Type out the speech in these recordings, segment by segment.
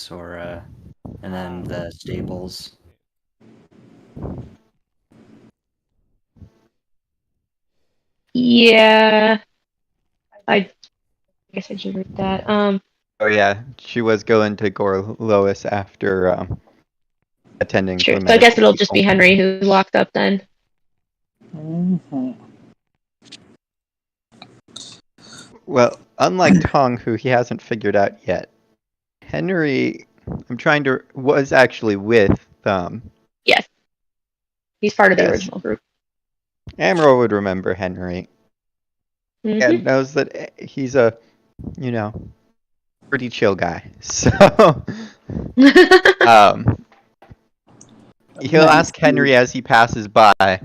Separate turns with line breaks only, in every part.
house, or and then the stables.
Yeah, I guess I should read that.
Oh yeah, she was going to Gorlois after attending
Sure.
for
So I guess
medical
it'll just be
people.
Henry who locked up then.
Mm-hmm.
Well, unlike Tong, who he hasn't figured out yet, Henry, was actually with
Yes, he's part of the
Yes.
original group.
Amro would remember Henry
Mhm.
and knows that he's a, pretty chill guy. So, he'll ask Henry as he passes by,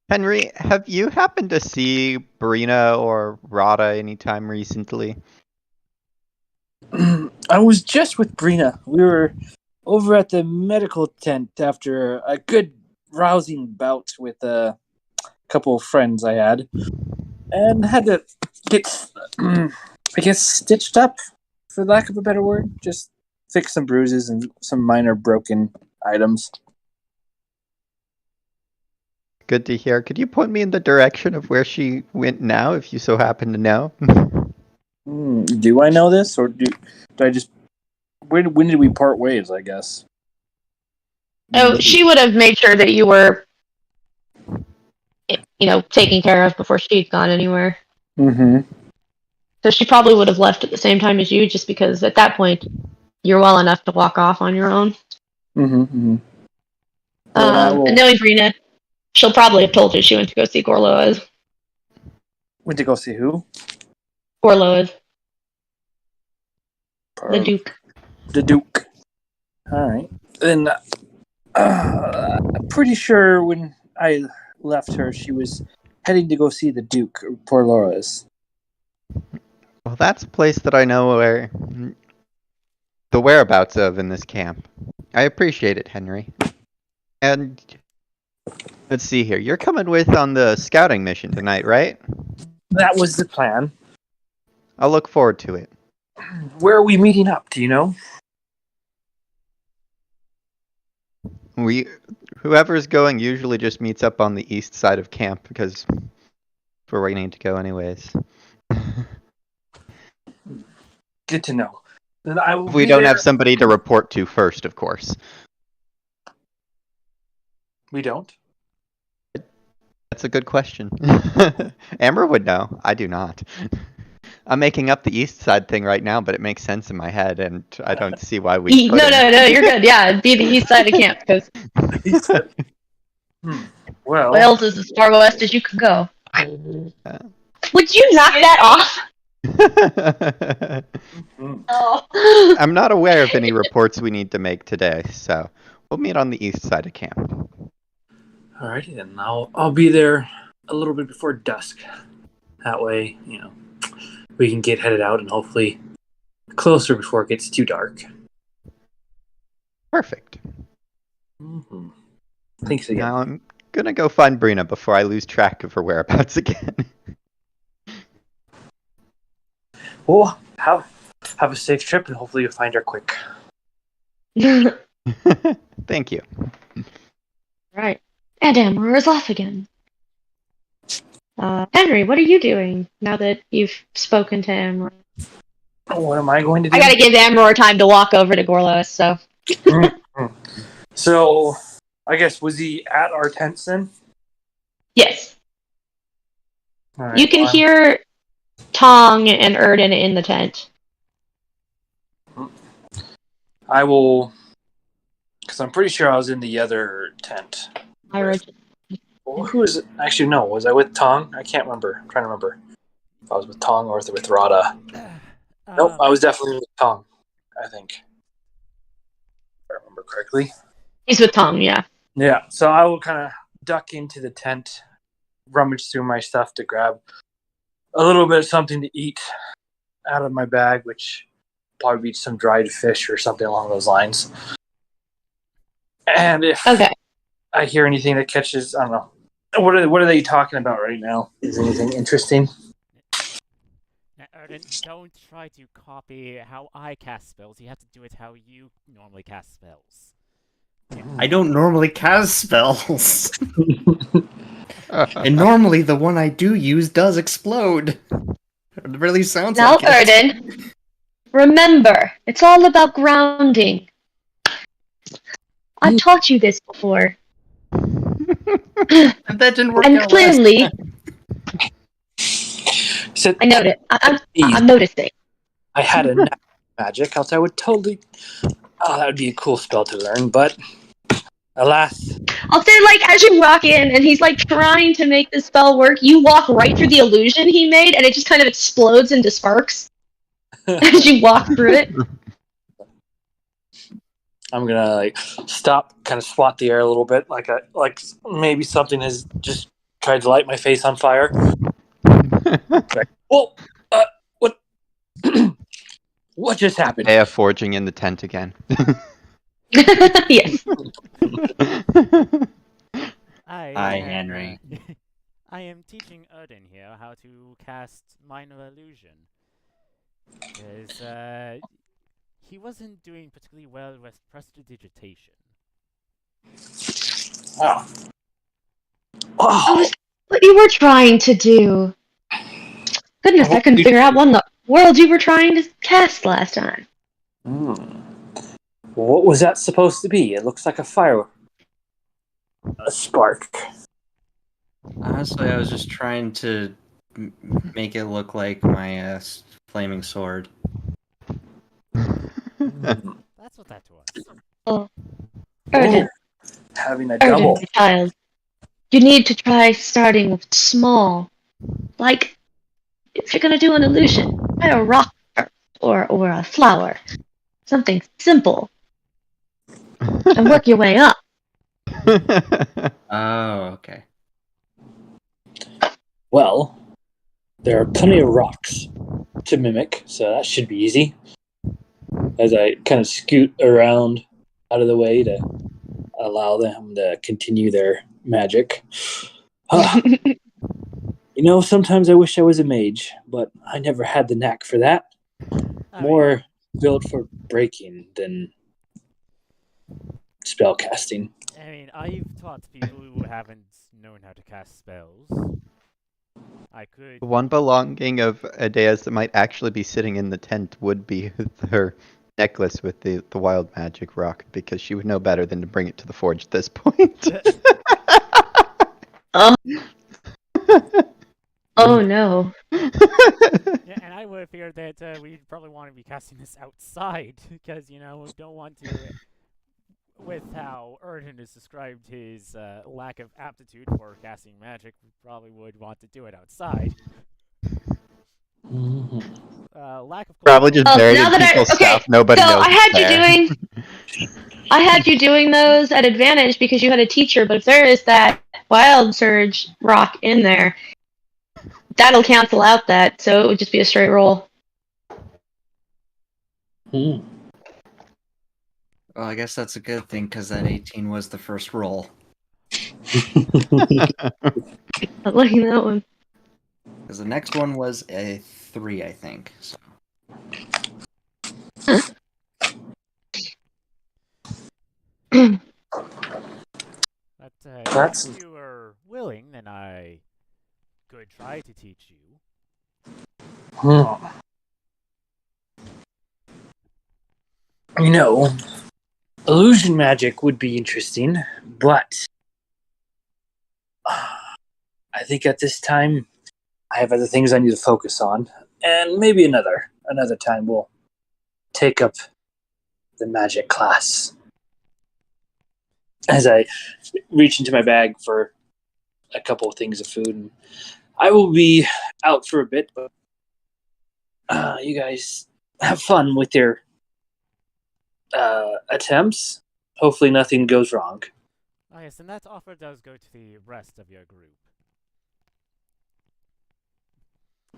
Henry, have you happened to see Brina or Rada anytime recently?
I was just with Brina. We were over at the medical tent after a good rousing bout with a couple of friends I had, and had to get, I guess, stitched up, for lack of a better word. Just fix some bruises and some minor broken items.
Good to hear. Could you point me in the direction of where she went now, if you so happen to know?
Do I know this, or do I just? When did we part ways? I guess.
Oh, she would have made sure that you were, taken care of before she'd gone anywhere.
Mm-hmm.
So she probably would have left at the same time as you, just because at that point you're well enough to walk off on your own.
Mm-hmm. Well,
and knowing Brina, she'll probably have told you she went to go see Gorlois.
Went to go see who?
Gorlois. The Duke.
The Duke. All right. Then, I'm pretty sure when I left her, she was heading to go see the Duke, Poor Laura's.
Well, that's a place that I know where the whereabouts of in this camp. I appreciate it, Henry. And let's see here. You're coming with on the scouting mission tonight, right?
That was the plan.
I'll look forward to it.
Where are we meeting up? Do you know?
Whoever's going usually just meets up on the east side of camp because that's where we need to go anyways.
Good to know. Then I will.
We don't have somebody to report to first, of course.
We don't?
That's a good question. Amber would know. I do not. I'm making up the east side thing right now, but it makes sense in my head, and I don't see why we couldn't.
No, you're good. Yeah, it'd be the east side of camp, because
Well,
Wales is as far west as you can go. Would you knock that off? Oh.
I'm not aware of any reports we need to make today, so we'll meet on the east side of camp.
Alrighty then. I'll be there a little bit before dusk. That way, we can get headed out and hopefully closer before it gets too dark.
Perfect.
Mm-hmm. Thanks again.
Now I'm gonna go find Brina before I lose track of her whereabouts again.
Well, have a safe trip and hopefully you'll find her quick.
Thank you.
Right. And Amber is off again. Henry, what are you doing now that you've spoken to Amber?
What am I going to do?
I gotta give Amber time to walk over to Gorlois, so.
So, I guess, was he at our tents then?
Yes.
Right,
you can hear Tong and Erden in the tent.
I will, because I'm pretty sure I was in the other tent. Who was it? Actually, no. Was I with Tong? I can't remember. I'm trying to remember if I was with Tong or with Rada. Nope, I was definitely with Tong, I think. If I remember correctly.
He's with Tong, yeah.
Yeah, so I will kind of duck into the tent, rummage through my stuff to grab a little bit of something to eat out of my bag, which probably be some dried fish or something along those lines. And if I hear anything that catches, I don't know. What are they talking about right now? Is anything interesting?
Erden, don't try to copy how I cast spells. You have to do it how you normally cast spells.
I don't normally cast spells. And normally the one I do use does explode. It really sounds
Now,
like it.
Erden, remember, it's all about grounding. I've taught you this before.
That didn't work
And
out
clearly,
last time.
So,
I noted.
Easy.
I'm noticing.
I had a knack for magic, else I would totally. Oh, that would be a cool spell to learn, but alas.
I'll say, like, as you walk in and he's, like, trying to make the spell work, you walk right through the illusion he made, and it just kind of explodes into sparks as you walk through it.
I'm gonna like stop, kind of swat the air a little bit, like maybe something has just tried to light my face on fire. Like, well, what? What just happened?
Aya forging in the tent again.
Yes.
Hi, Henry.
I am teaching Erden here how to cast Minor Illusion. Because he wasn't doing particularly well with prestidigitation.
Oh.
Oh,
Oh.
is what you were trying to do? Goodness, I couldn't figure out what in the world you were trying to cast last time.
What was that supposed to be? It looks like a fire. A spark.
Honestly, I was just trying to make it look like my flaming sword.
That's what that was.
Oh, Erden,
Having a
Erden,
double.
my child. You need to try starting with small. Like, if you're gonna do an illusion, try a rock first, or a flower. Something simple. And work your way up.
Oh, okay.
Well, there are plenty of rocks to mimic, so that should be easy. As I kind of scoot around out of the way to allow them to continue their magic. You know, sometimes I wish I was a mage, but I never had the knack for that. More built for breaking than spell casting.
I mean, I've taught people who haven't known how to cast spells. I could.
One belonging of Adea's that might actually be sitting in the tent would be her necklace with the wild magic rock, because she would know better than to bring it to the forge at this point.
Oh. Oh no.
Yeah, and I would have figured that we'd probably want to be casting this outside, because, you know, we don't want to. With how Erden has described his lack of aptitude for casting magic, we probably would want to do it outside. Lack of
Probably just buried
now
in
that
people's
okay,
stuff. Nobody
so
knows.
I had you doing those at advantage because you had a teacher, but if there is that wild surge rock in there, that'll cancel out that, so it would just be a straight roll.
Well, I guess that's a good thing, because that 18 was the first roll.
Not liking that one.
Because the next one was a 3, I think. So.
But
That's-
if you are willing, then I could try to teach you.
You know, illusion magic would be interesting, but I think at this time I have other things I need to focus on, and maybe another time we'll take up the magic class. As I reach into my bag for a couple of things of food, and I will be out for a bit, but you guys have fun with your attempts. Hopefully nothing goes wrong.
Oh yes, and that offer does go to the rest of your group.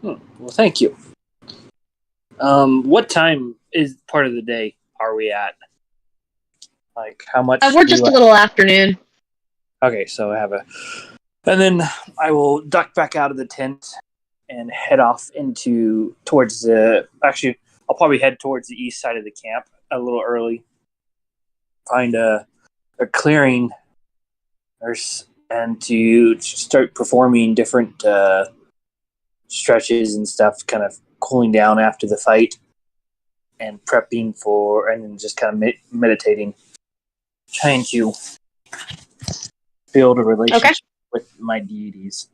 Well, thank you. What time is part of the day are we at? Like, how much?
We're just a little afternoon.
Okay, so I have and then I will duck back out of the tent and head off towards the. Actually, I'll probably head towards the east side of the camp a little early. Find a clearing, and to start performing different stretches and stuff, kind of cooling down after the fight, and prepping for, and then just kind of meditating, trying to build a relationship with my deities.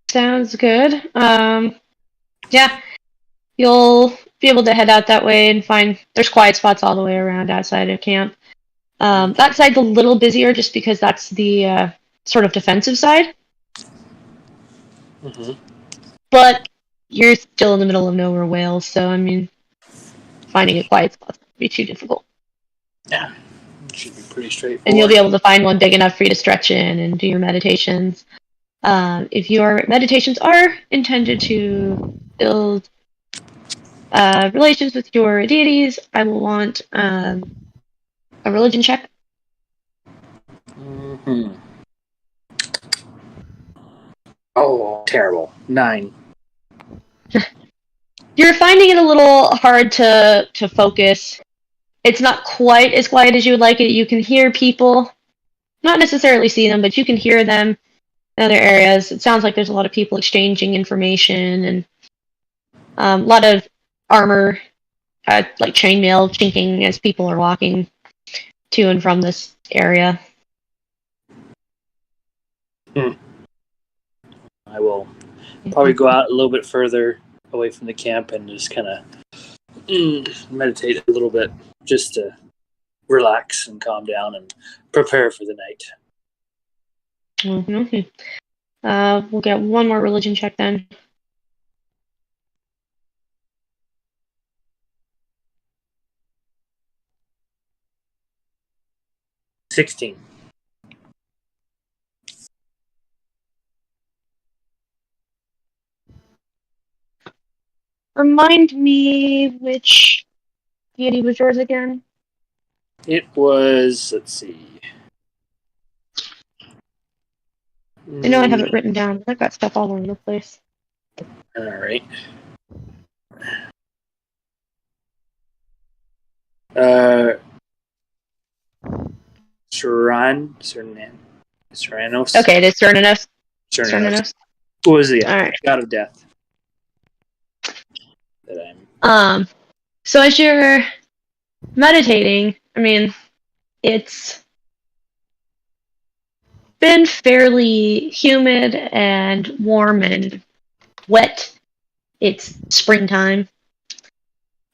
Sounds good. Yeah, you'll be able to head out that way and find there's quiet spots all the way around outside of camp. That side's a little busier just because that's the sort of defensive side.
Mm-hmm.
But you're still in the middle of nowhere, Wales, so I mean, finding a quiet spot won't be too difficult.
Yeah, it should be pretty straightforward.
And you'll be able to find one big enough for you to stretch in and do your meditations. If your meditations are intended to build relations with your deities, I will want a religion check.
Mm-hmm. Oh, terrible. 9.
You're finding it a little hard to focus. It's not quite as quiet as you would like it. You can hear people, not necessarily see them, but you can hear them in other areas. It sounds like there's a lot of people exchanging information and a lot of armor, like chainmail chinking as people are walking to and from this area.
I will probably go out a little bit further away from the camp and just kind of meditate a little bit, just to relax and calm down and prepare for the night.
Mm-hmm. We'll get one more religion check then.
16.
Remind me which deity was yours again?
It was, let's see.
I know I have it written down, but I've got stuff all over the place.
All right. Serranos.
Okay, it is Cernanos.
Cernanos. What was the
All right.
god of death? That I'm.
So as you're meditating, I mean, it's been fairly humid and warm and wet. It's springtime,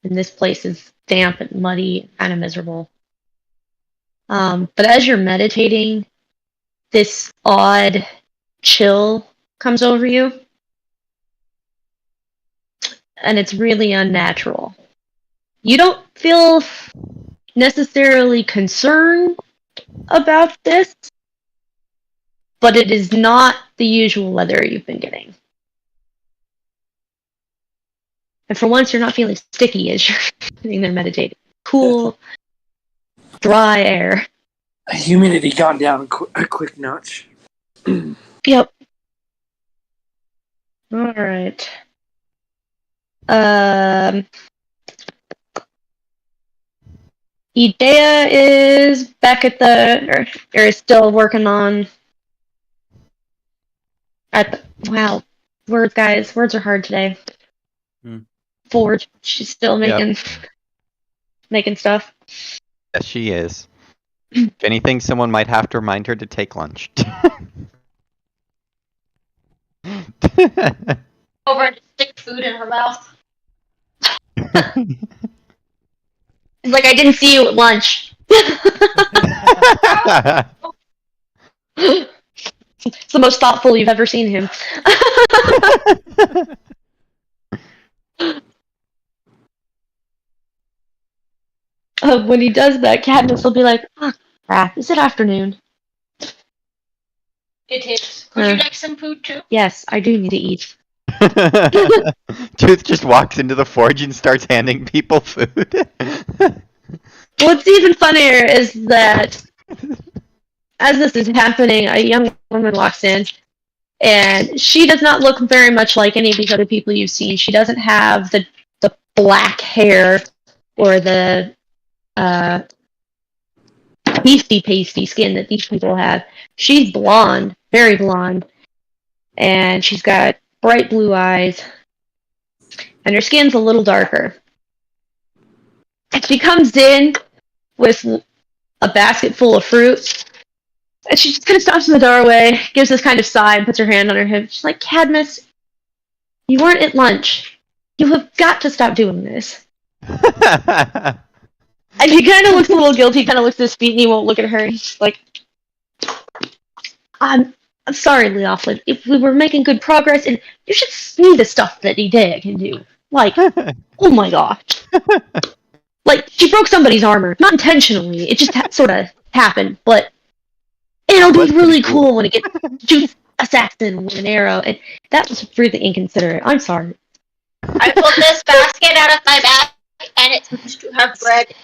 and this place is damp and muddy and kind of miserable. But as you're meditating, this odd chill comes over you, and it's really unnatural. You don't feel necessarily concerned about this, but it is not the usual weather you've been getting. And for once, you're not feeling sticky as you're sitting there meditating. Cool, dry air.
Humidity gone down a quick notch.
Yep. All right. Idea is back at or is still working on wow. Words, guys. Words are hard today. Forge. She's still making stuff.
Yes, she is. If anything, someone might have to remind her to take lunch.
Over and stick food in her mouth. It's like, I didn't see you at lunch. It's the most thoughtful you've ever seen him. When he does that, Katniss will be like, "Oh, crap, is it afternoon?"
It is. Would you like some food too?
Yes, I do need to eat.
Tooth just walks into the forge and starts handing people food.
What's even funnier is that as this is happening, a young woman walks in, And she does not look very much like any of these other people you've seen. She doesn't have the black hair or the pasty skin that these people have. She's blonde, very blonde, and she's got bright blue eyes, and her skin's a little darker. She comes in with a basket full of fruit, and she just kind of stops in the doorway, gives this kind of sigh, and puts her hand on her hip. She's like, Cadmus, you weren't at lunch. You have got to stop doing this. And he kind of looks a little guilty, kind of looks at his feet, and he won't look at her. He's just like, I'm sorry, Leoflin. If we were making good progress, and you should see the stuff that Idea can do. Like, oh my gosh. Like, she broke somebody's armor. Not intentionally. It just sort of happened, but it'll be really cool when it gets shoots a Saxon with an arrow, and that was really inconsiderate. I'm sorry.
I pulled this basket out of my bag, and it seems to have bread.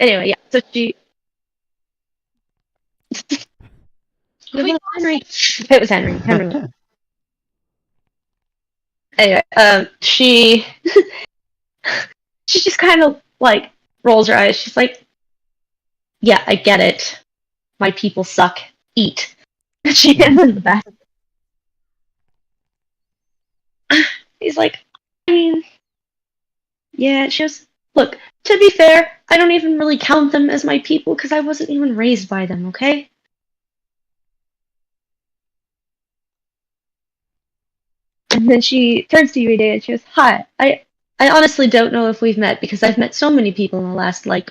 Anyway, yeah, so she... It was Henry. It was Henry. Henry. Anyway, she just kind of like rolls her eyes. She's like, "Yeah, I get it. My people suck. Eat." And she hands him the basket. He's like, I mean, yeah. She goes, "Look, to be fair, I don't even really count them as my people because I wasn't even raised by them. Okay." And then she turns to you, Ida, and she goes, "Hi, I honestly don't know if we've met because I've met so many people in the last, 8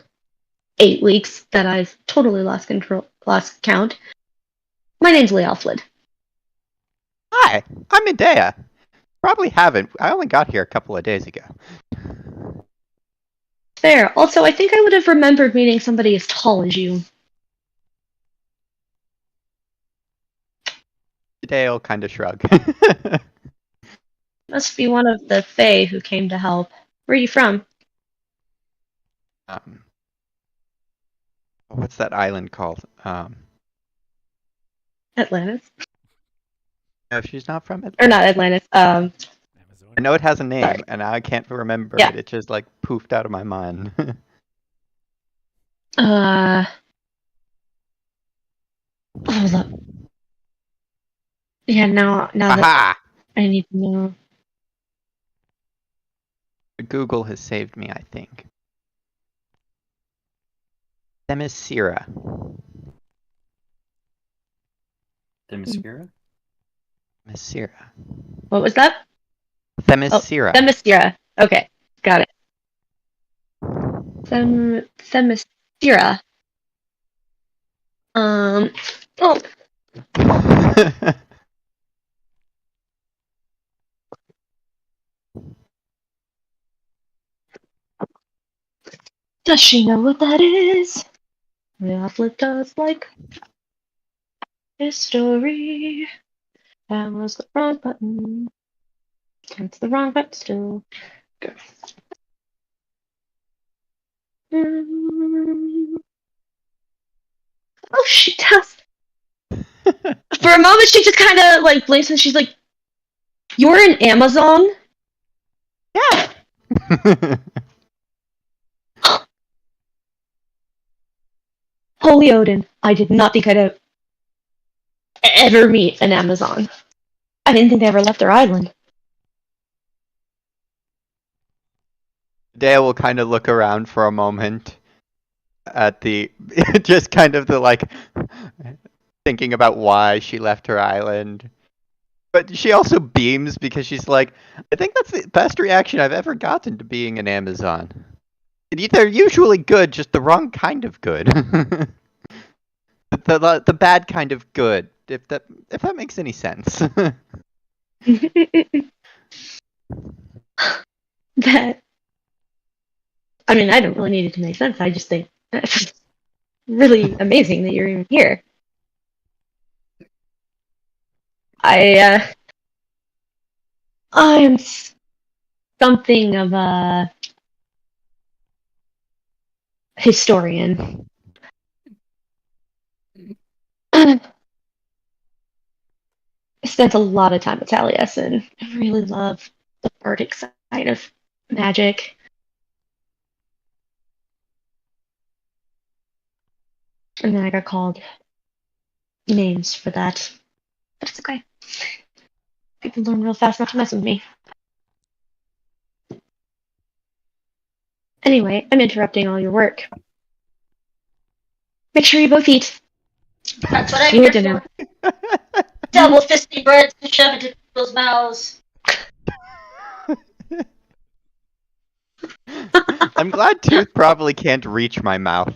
weeks that I've totally lost count. My name's Leoflid."
Hi, I'm Idea. Probably haven't. I only got here a couple of days ago.
Fair. Also, I think I would have remembered meeting somebody as tall as you.
Idea will kind of shrug.
Must be one of the Fae who came to help. Where are you from?
What's that island called?
Atlantis?
No, she's not from Atlantis.
Or not Atlantis.
I know it has a name,
Sorry.
and I can't remember
Yeah.
it. It just poofed out of my mind.
Hold up. Yeah, now that
Aha!
I need to know.
Google has saved me, I think. Themyscira.
Themyscira?
Themyscira.
What was that?
Themyscira.
Themyscira. Okay, got it. Themyscira. Oh, does she know what that is? Leoflid does like history. That was the wrong button. That's the wrong button still. Go. Oh, she does. For a moment, she just kind of blinks and she's like, "You're an Amazon?"
Yeah.
Holy Odin, I did not think I'd ever meet an Amazon. I didn't think they ever left their island.
Dale will kind of look around for a moment at the just kind of the thinking about why she left her island. But she also beams because she's like, I think that's the best reaction I've ever gotten to being an Amazon. They're usually good, just the wrong kind of good. the bad kind of good, if that makes any sense.
That, I mean, I don't really need it to make sense. I just think it's really amazing that you're even here. I'm something of a historian. I spent a lot of time at Taliesin. I really love the bardic side of magic. And then I got called names for that. But it's okay. People learn real fast not to mess with me. Anyway, I'm interrupting all your work. Make sure you both eat.
That's what I'm
You
here
eat dinner.
for. Double fisty breads to shove into people's mouths.
I'm glad Tooth probably can't reach my mouth.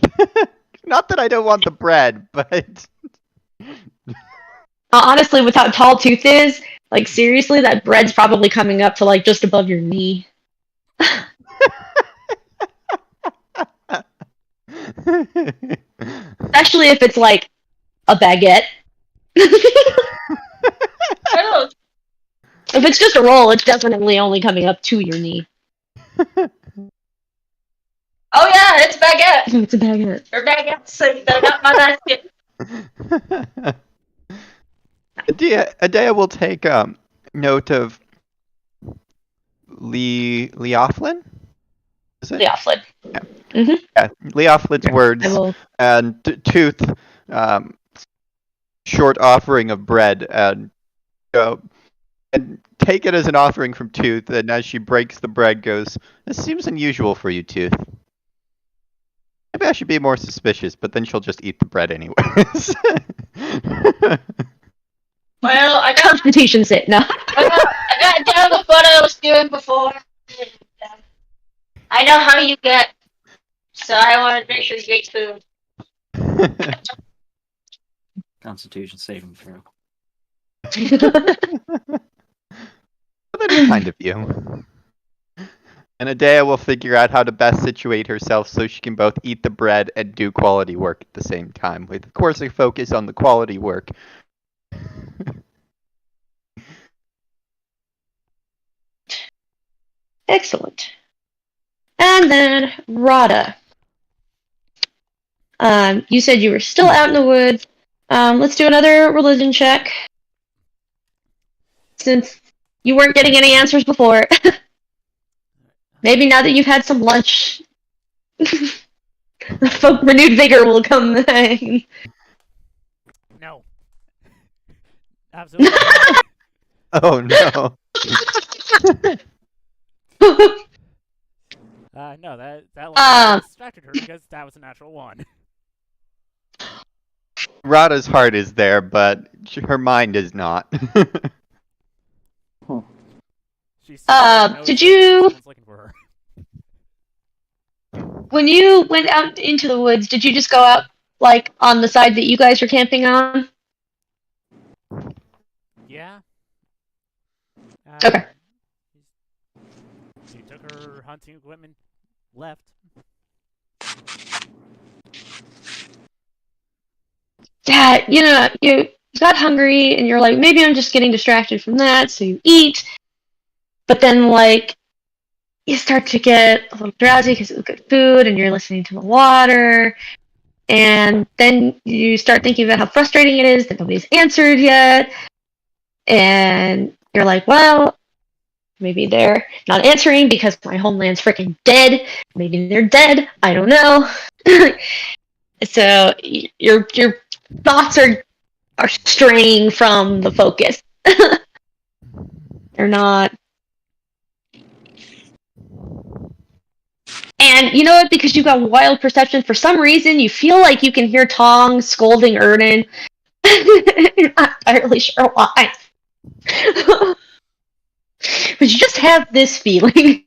Not that I don't want the bread, but
Honestly, with how tall Tooth is, like seriously, that bread's probably coming up to like just above your knee. Especially if it's like a baguette.
I don't.
If it's just a roll, it's definitely only coming up to your knee.
Oh yeah, it's baguette.
It's a baguette.
Or baguettes, so they're not my basket.
Adea will take note of Leoflin? Is it?
Leoflin.
Yeah.
Mm-hmm.
Yeah, Leoflin's words
I will.
and Tooth short offering of bread and take it as an offering from Tooth, and as she breaks the bread goes, "This seems unusual for you, Tooth. Maybe I should be more suspicious," but then she'll just eat the bread anyways.
Well, I got
Constitution sit. No.
I got down with what I was doing before. I know how you get, so I wanted to make sure you ate food.
Constitution saving throw.
That is kind of you. And Adea will figure out how to best situate herself so she can both eat the bread and do quality work at the same time, with of course a focus on the quality work.
Excellent. And then Rada. You said you were still out in the woods. Let's do another religion check. Since you weren't getting any answers before. Maybe now that you've had some lunch, renewed vigor will come.
No. Absolutely not.
Oh no.
No, that line distracted her because that was a natural one.
Rada's heart is there, but her mind is not.
She still knows
did
that
you-
someone's looking for her.
When you went out into the woods, did you just go out like on the side that you guys were camping on?
Yeah.
Okay.
She took her hunting equipment, left.
Yeah, you got hungry and you're like, maybe I'm just getting distracted from that, so you eat. But then, like, you start to get a little drowsy because it was good food and you're listening to the water. And then you start thinking about how frustrating it is that nobody's answered yet. And you're like, well, maybe they're not answering because my homeland's freaking dead. Maybe they're dead. I don't know. So your thoughts are straying from the focus. They're not. And you know what? Because you've got wild perception, for some reason you feel like you can hear Tong scolding Erden. You're not entirely sure why. But you just have this feeling.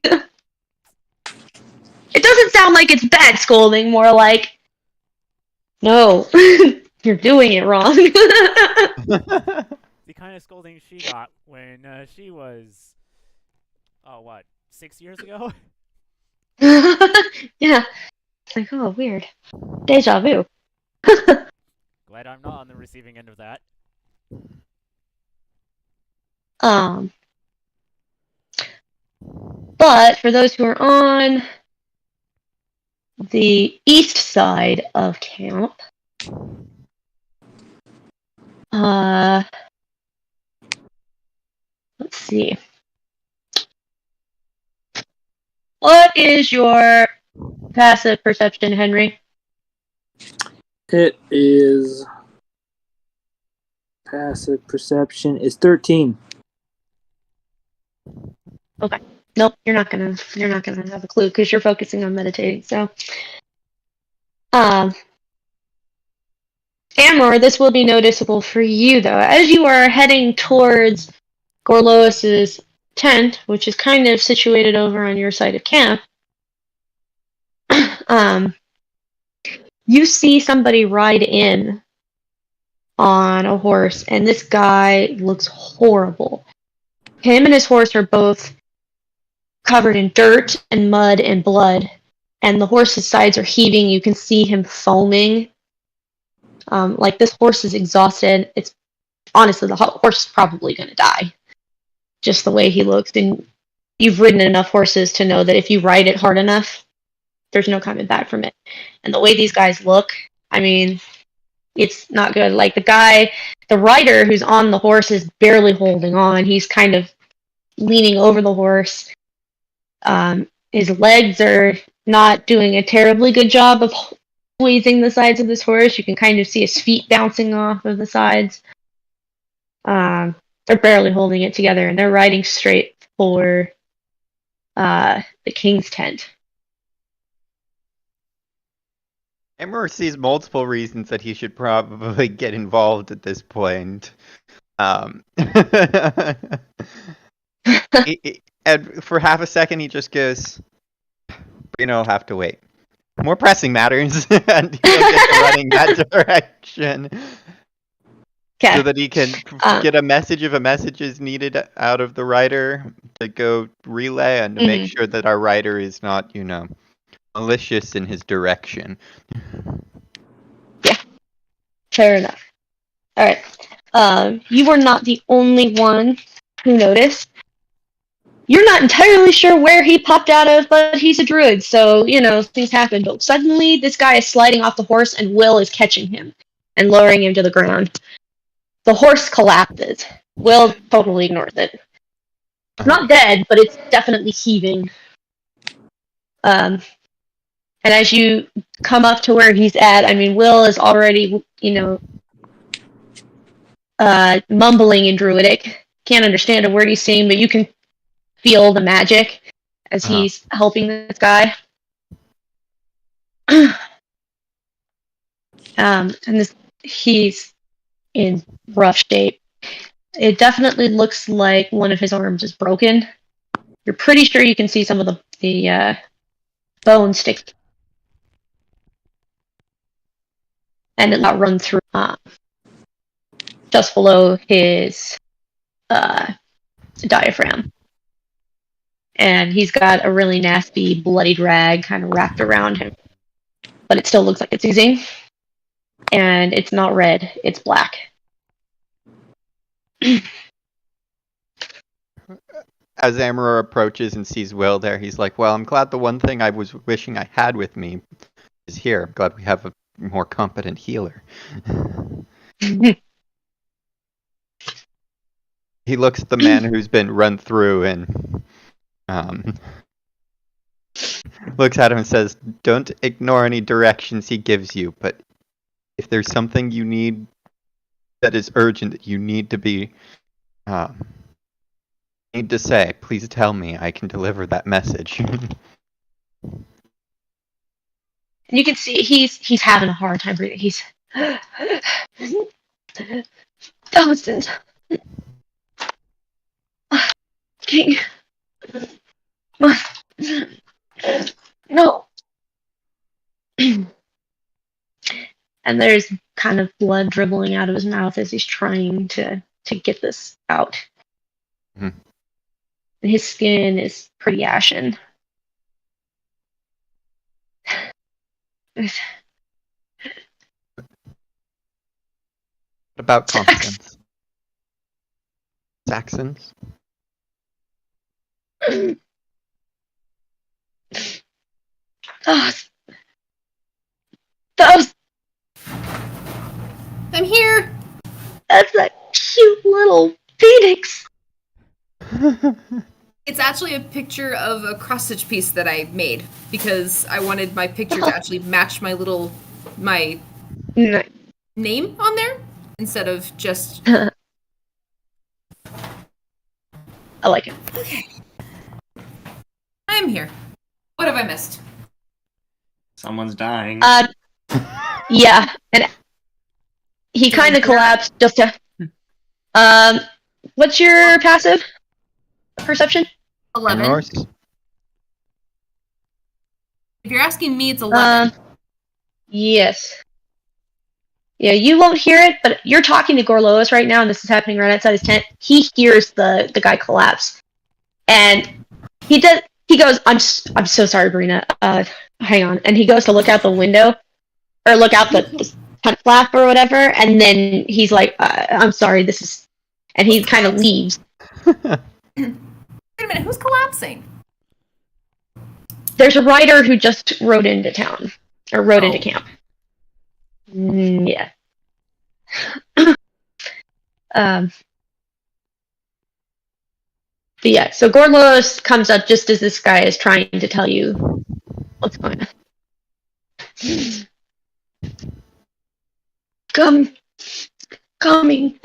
It doesn't sound like it's bad scolding, more like, no, you're doing it wrong.
The kind of scolding she got when she was, 6 years ago?
Yeah. It's like, oh, weird. Deja vu.
Glad I'm not on the receiving end of that.
Um, but for those who are on the east side of camp, let's see. What is your passive perception, Henry?
It is passive perception is 13.
Okay. Nope, you're not gonna have a clue because you're focusing on meditating. So, Amor, this will be noticeable for you though. As you are heading towards Gorlois's tent, which is kind of situated over on your side of camp, you see somebody ride in on a horse, and this guy looks horrible. Him and his horse are both covered in dirt and mud and blood, and the horse's sides are heaving. You can see him foaming. Like this horse is exhausted. It's honestly the horse is probably going to die, just the way he looks. And you've ridden enough horses to know that if you ride it hard enough, there's no coming back from it. And the way these guys look, I mean, it's not good. Like the rider who's on the horse is barely holding on. He's kind of leaning over the horse. His legs are not doing a terribly good job of squeezing the sides of this horse. You can kind of see his feet bouncing off of the sides. They're barely holding it together, and they're riding straight for the king's tent.
Emmer sees multiple reasons that he should probably get involved at this point. And for half a second, he just goes, I'll have to wait. More pressing matters, and he'll get to running that direction.
Okay.
So that he can get a message if a message is needed out of the rider to go relay and to make sure that our rider is not, malicious in his direction.
Yeah. Fair enough. Alright. You were not the only one who noticed. You're not entirely sure where he popped out of, but he's a druid, so, things happen. But suddenly, this guy is sliding off the horse, and Will is catching him and lowering him to the ground. The horse collapses. Will totally ignores it. It's not dead, but it's definitely heaving. And as you come up to where he's at, Will is already, mumbling in Druidic. Can't understand a word he's saying, but you can feel the magic as he's helping this guy. And he's in rough shape. It definitely looks like one of his arms is broken. You're pretty sure you can see some of the bone stick, and it got run through just below his diaphragm. And he's got a really nasty, bloodied rag kind of wrapped around him. But it still looks like it's oozing. And it's not red, it's black.
As Amarar approaches and sees Will there, he's like, well, I'm glad the one thing I was wishing I had with me is here. I'm glad we have a more competent healer. He looks at the man who's been run through and looks at him and says, don't ignore any directions he gives you, but if there's something you need that is urgent that you need to be need to say, please tell me. I can deliver that message.
And you can see he's having a hard time breathing. He's thousands. King. No. And there's kind of blood dribbling out of his mouth as he's trying to get this out.
Mm-hmm.
And his skin is pretty ashen.
What about Constance? Saxons?
Those, those,
I'm here.
that's a cute little phoenix.
It's actually a picture of a cross stitch piece that I made because I wanted my picture to actually match my
No.
name on there instead of just.
I like it.
Okay. I'm here. What have I missed?
Someone's dying.
Yeah, and he kind of collapsed just to. What's your passive perception?
11.
Yours?
If you're asking me, it's 11.
Yes. Yeah, you won't hear it, but you're talking to Gorlois right now, and this is happening right outside his tent. He hears the guy collapse, and he goes, I'm so sorry, Brina. Hang on. And he goes to look out the window, or look out the tent flap or whatever, and then he's like, I'm sorry, this is... And he kind of leaves.
Wait a minute, who's collapsing?
There's a rider who just rode into town, or rode into camp. Yeah. But yeah, so Gorlois comes up just as this guy is trying to tell you what's going on. Coming.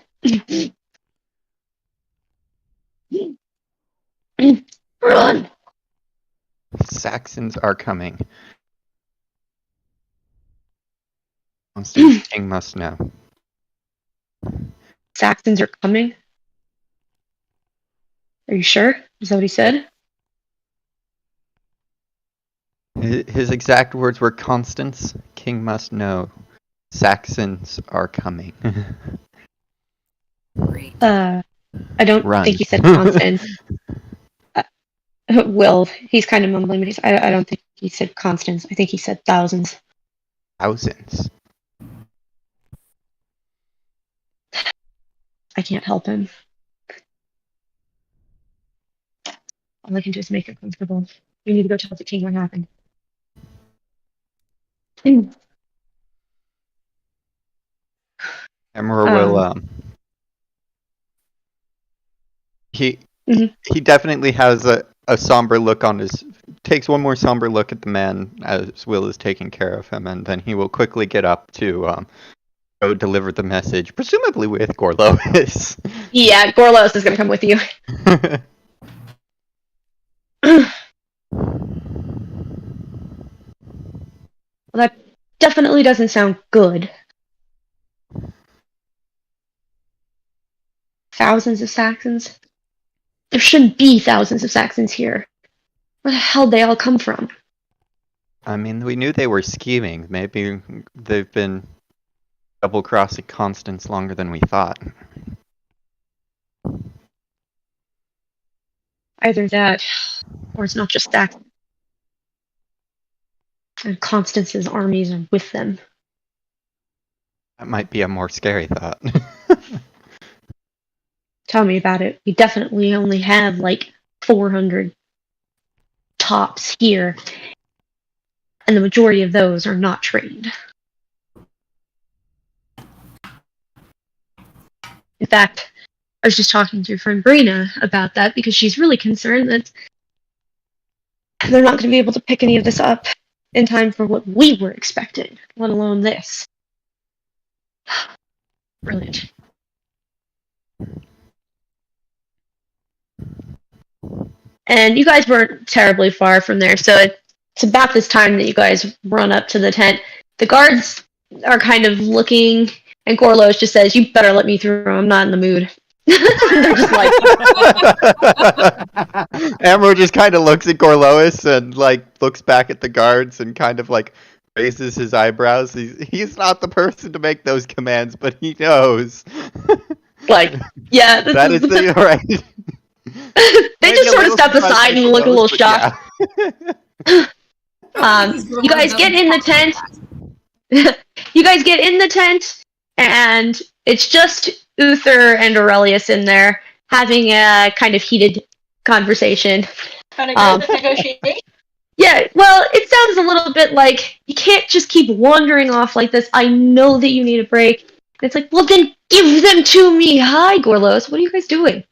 Run.
Saxons are coming. Monsters King must know.
Saxons are coming? Are you sure? Is that what he said?
His exact words were, Constance, King must know. Saxons are coming.
Great.
I don't
Run.
think he said Constance. Will, he's kind of mumbling, but I don't think he said Constance. I think he said thousands.
Thousands.
I can't help him. All I can do is make her comfortable. We need to go tell the king what happened.
Emerald will, he
Mhm.
he definitely has a somber look on his... Takes one more somber look at the man as Will is taking care of him, and then he will quickly get up to go deliver the message, presumably with Gorlois.
Yeah, Gorlois is gonna come with you. Well, that definitely doesn't sound good. Thousands of Saxons? There shouldn't be thousands of Saxons here. Where the hell they all come from?
I mean, we knew they were scheming. Maybe they've been double-crossing Constance longer than we thought.
Either that, or it's not just Saxons. And Constance's armies are with them.
That might be a more scary thought.
Tell me about it. We definitely only have like 400 tops here. And the majority of those are not trained. In fact, I was just talking to your friend Brina about that because she's really concerned that they're not going to be able to pick any of this up in time for what we were expecting, let alone this. Brilliant. And you guys weren't terribly far from there, so it's about this time that you guys run up to the tent. The guards are kind of looking, and Gorlois just says, "You better let me through, I'm not in the mood." They're just like...
Amro just kind of looks at Gorlois and like looks back at the guards and kind of like raises his eyebrows. He's not the person to make those commands, but he knows.
Like, yeah, this
that is the right.
They just sort of step aside and look a little shocked.
Yeah.
You guys get in the tent. You guys get in the tent, and it's just Uther and Aurelius in there. having a kind of heated conversation.
Trying to go to negotiate.
Yeah, well, it sounds a little bit like you can't just keep wandering off like this. I know that you need a break. It's like, well, then give them to me. Hi, Gorlos. What are you guys doing?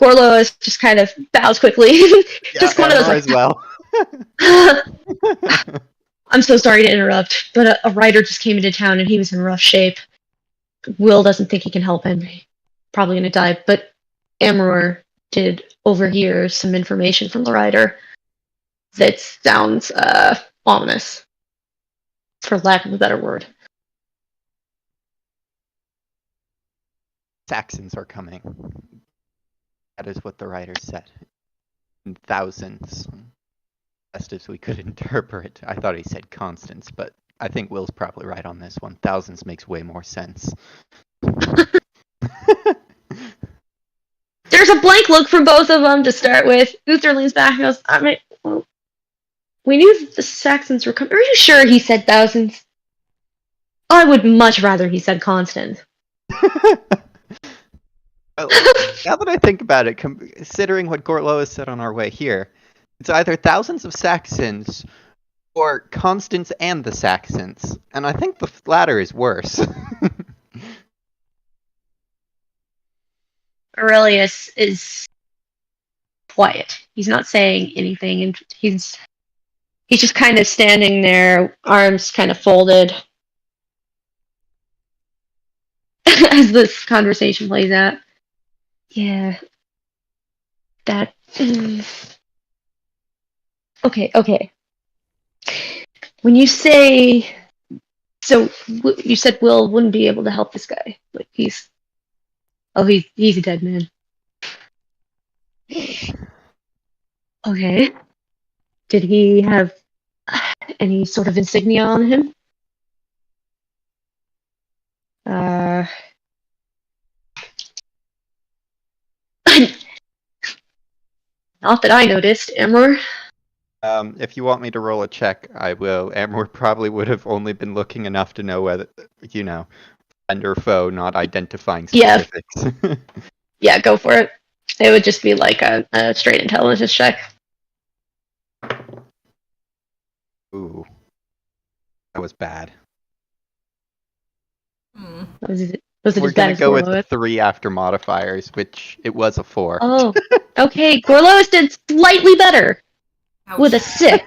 Gorlos just kind of bows quickly. Just one of those,
Emma
like,
as well.
I'm so sorry to interrupt, but a writer just came into town and he was in rough shape. Will doesn't think he can help him. He's probably gonna die, but Amror did overhear some information from the writer that sounds ominous, for lack of a better word.
Saxons are coming. That is what the writer said. In thousands. Best as we could interpret. I thought he said constants, but I think Will's probably right on this one. Thousands makes way more sense.
There's a blank look from both of them to start with. Uther leans back and goes, well, we knew the Saxons were coming. Are you sure he said thousands? I would much rather he said constant.
Well, now that I think about it, considering what Gorlois said on our way here, it's either thousands of Saxons or Constance and the Saxons, and I think the latter is worse.
Aurelius is quiet. He's not saying anything, and he's just kind of standing there, arms kind of folded, as this conversation plays out. Yeah. That. Okay. When you say. So, you said Will wouldn't be able to help this guy. Like, he's a dead man. Okay. Did he have any sort of insignia on him? Not that I noticed, Amor.
If you want me to roll a check, I will. Amor probably would have only been looking enough to know whether, friend or foe, not identifying
Yeah.
specifics.
Yeah, go for it. It would just be like a straight intelligence check.
Ooh. That was bad.
Was it
We're
as bad
gonna
as
go with the
Gorlois?
3 after modifiers, which it was a 4.
Oh, okay. Gorlois did slightly better
Ouch.
with a 6.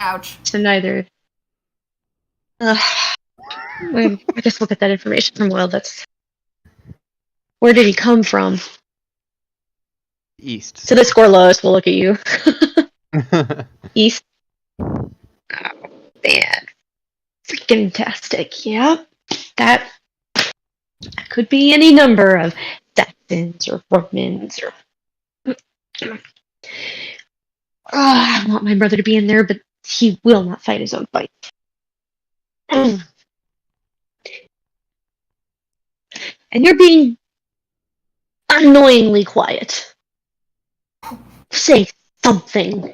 Ouch.
So neither. I just look at that information from Will. That's where did he come from?
East.
So this Gorlois will look at you. East. Oh, man. Freaking tastic. Yeah. That could be any number of Saxons or Romans or. I want my brother to be in there, but he will not fight his own fight. And you're being annoyingly quiet. Say something.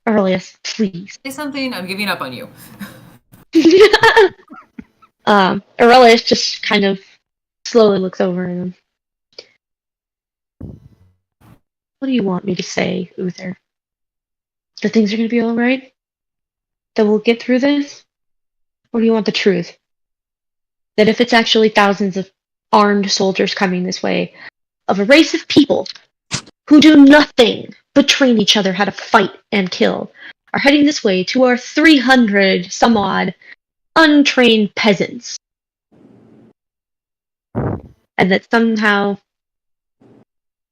Aurelius, please.
Say something, I'm giving up on you.
Aurelius just kind of slowly looks over at him. What do you want me to say, Uther? That things are going to be alright? That we'll get through this? Or do you want the truth? That if it's actually thousands of armed soldiers coming this way, of a race of people who do nothing but train each other how to fight and kill, are heading this way to our 300 some odd untrained peasants. And that somehow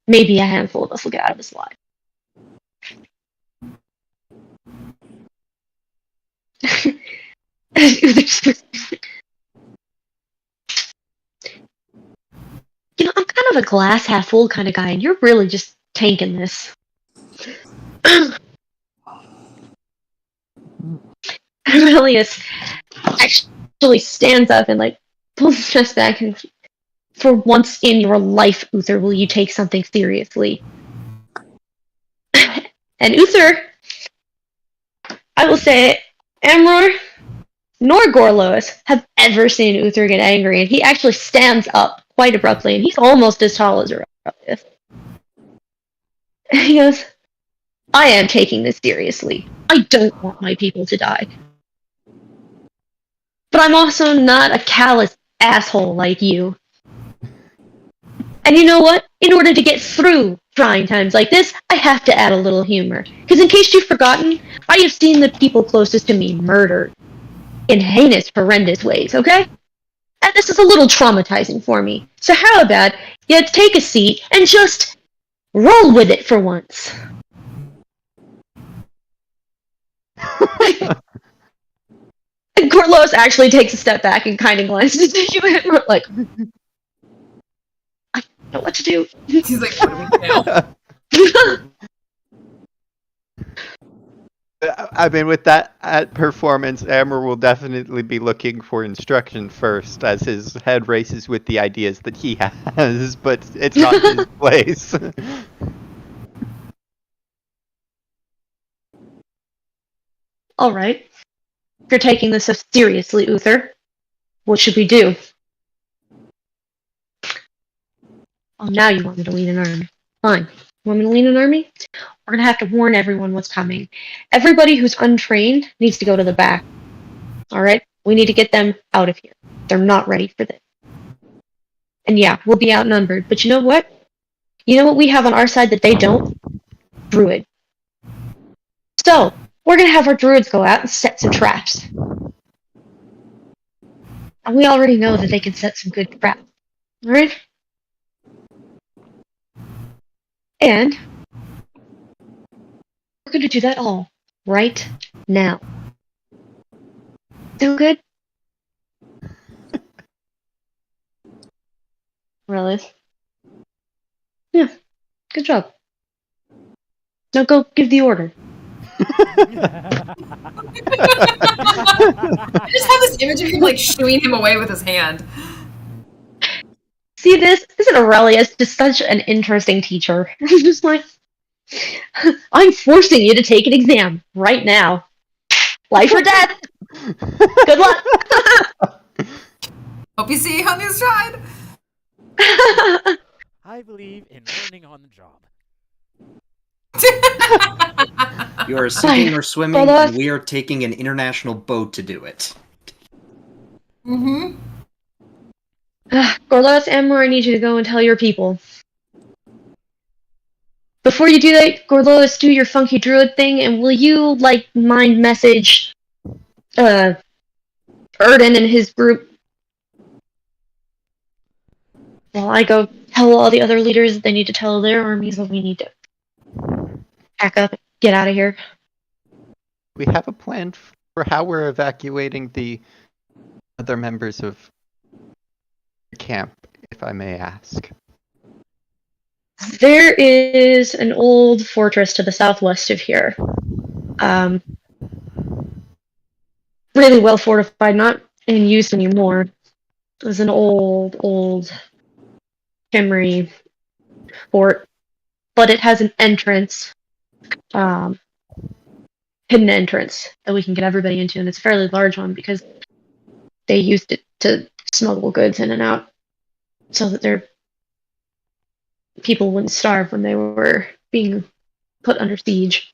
maybe a handful of us will get out of this alive. I'm kind of a glass half full kind of guy, and you're really just tanking this. Aurelius actually stands up and pulls his chest back, and for once in your life, Uther, will you take something seriously? And Uther, I will say, Amror nor Gorlois have ever seen Uther get angry, and he actually stands up quite abruptly, and he's almost as tall as Aurelius. He goes, I am taking this seriously. I don't want my people to die. But I'm also not a callous asshole like you. And you know what? In order to get through trying times like this, I have to add a little humor. Because in case you've forgotten, I have seen the people closest to me murdered. In heinous, horrendous ways, okay? And this is a little traumatizing for me. So how about you take a seat and just roll with it for once? And Gorlos actually takes a step back and kind of glances at you and we're like, I don't know what to do.
He's like, what do we do?
I mean, with that performance, Amber will definitely be looking for instruction first, as his head races with the ideas that he has, but it's not his place.
All right. If you're taking this so seriously, Uther, what should we do? Oh, now you want me to lead an army. Fine. You want me to lead an army? We're going to have to warn everyone what's coming. Everybody who's untrained needs to go to the back. All right? We need to get them out of here. They're not ready for this. And yeah, we'll be outnumbered. But you know what? You know what we have on our side that they don't? Druid. So, we're going to have our druids go out and set some traps. And we already know that they can set some good traps. Alright? And we're going to do that all right now. Sound good? Really? Yeah. Good job. Now go give the order.
I just have this image of him like shooing him away with his hand.
See this? Isn't Aurelius just such an interesting teacher? He's just like, I'm forcing you to take an exam right now. Life or death. Good luck.
Hope you see on this side.
I believe in learning on the job.
You are sinking or swimming,
Hold on.
and we are taking an international boat to do it.
Mm-hmm.
Gorlos, Amor, I need you to go and tell your people. Before you do that, Gorlos, do your funky druid thing, and will you, like, mind message, Erden and his group? While I go tell all the other leaders that they need to tell their armies that we need to pack up and get out of here.
We have a plan for how we're evacuating the other members of the camp, if I may ask.
There is an old fortress to the southwest of here. Really well fortified, not in use anymore. It was an old Chimney fort, but it has an entrance, hidden entrance that we can get everybody into, and it's a fairly large one because they used it to smuggle goods in and out so that their people wouldn't starve when they were being put under siege.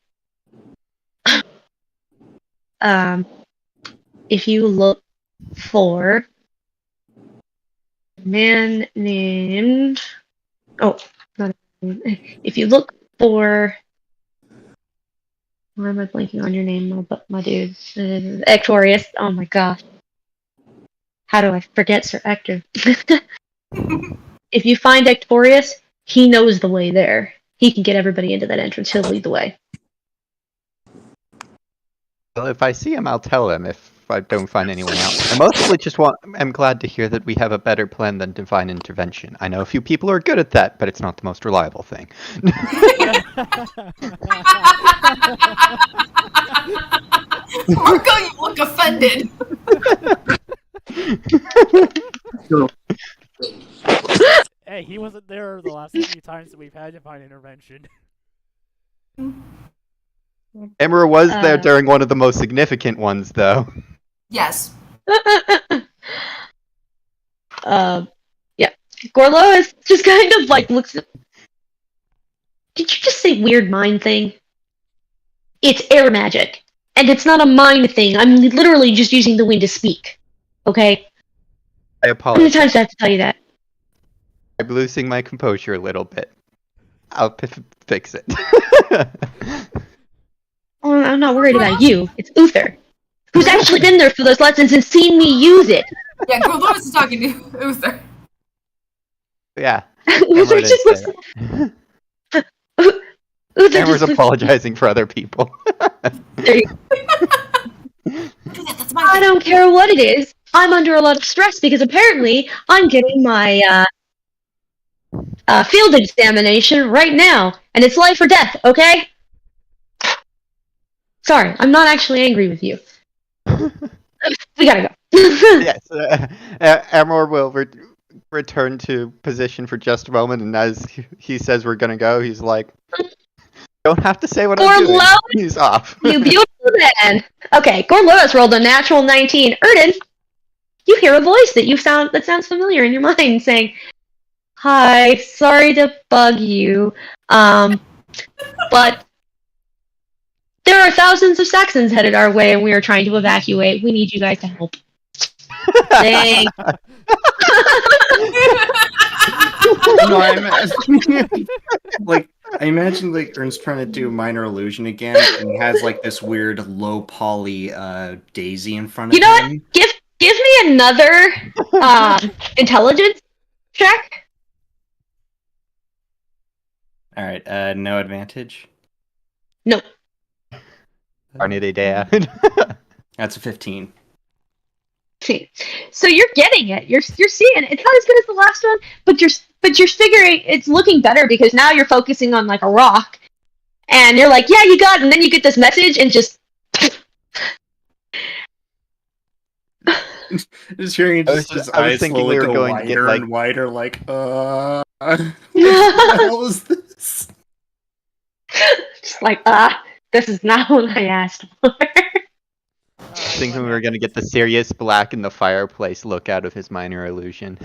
If you look for a man named... Oh, not a name. If you look for... Why am I blanking on your name, my dude? Ectorius. Oh my gosh. How do I forget Sir Ector? If you find Ectorius, he knows the way there. He can get everybody into that entrance. He'll lead the way.
Well, if I see him, I'll tell him if I don't find anyone else. I mostly just I'm glad to hear that we have a better plan than divine intervention. I know a few people are good at that, but it's not the most reliable thing.
Marco, you look offended.
Hey, he wasn't there the last few times that we've had divine intervention.
Emra was there during one of the most significant ones, though.
Yes.
Yeah. Gorlo is just kind of like looks at... Did you just say weird mind thing? It's air magic. And it's not a mind thing. I'm literally just using the wind to speak. Okay?
I
How many
apologize.
times do I have to tell you that?
I'm losing my composure a little bit. I'll fix it.
Oh, I'm not worried about you. It's Uther, who's actually been there for those lessons and seen me use it.
Yeah, Gorlois is talking to Uther.
Yeah.
Uther
Emra
just looks.
didn't say
Uther
Emra's
just looks.
apologizing for other people.
There you
Do that. That's my
I don't care what it is. I'm under a lot of stress because apparently I'm getting my field examination right now, and it's life or death. Okay? Sorry, I'm not actually angry with you. We gotta go.
Yes, Emor will return to position for just a moment, and as he says we're gonna go, he's like, "Don't have to say what I'm doing."
Gorlo,
He's off.
you beautiful man. Okay, Gorlois rolled a natural 19. Erden, you hear a voice that sounds familiar in your mind saying, "Hi, sorry to bug you, but there are thousands of Saxons headed our way, and we are trying to evacuate. We need you guys to help." Thanks.
No, I imagine like Ern's trying to do minor illusion again, and he has like this weird low poly daisy in front of
You know
him.
what? Give me another intelligence check.
All right, no advantage.
No.
Aren't they dead?
That's a 15.
See. So you're getting it. You're seeing it. It's not as good as the last one, but you're figuring it's looking better because now you're focusing on like a rock, and you're like, yeah, you got it. And then you get this message and just.
Just hearing
I was
his
I was
eyes
thinking
slowly
we were
go
going to get,
wider
like-
and wider, like, what the hell is this?
Just like, this is not what I asked for.
Thinking we were gonna get the Sirius Black in the fireplace look out of his minor illusion.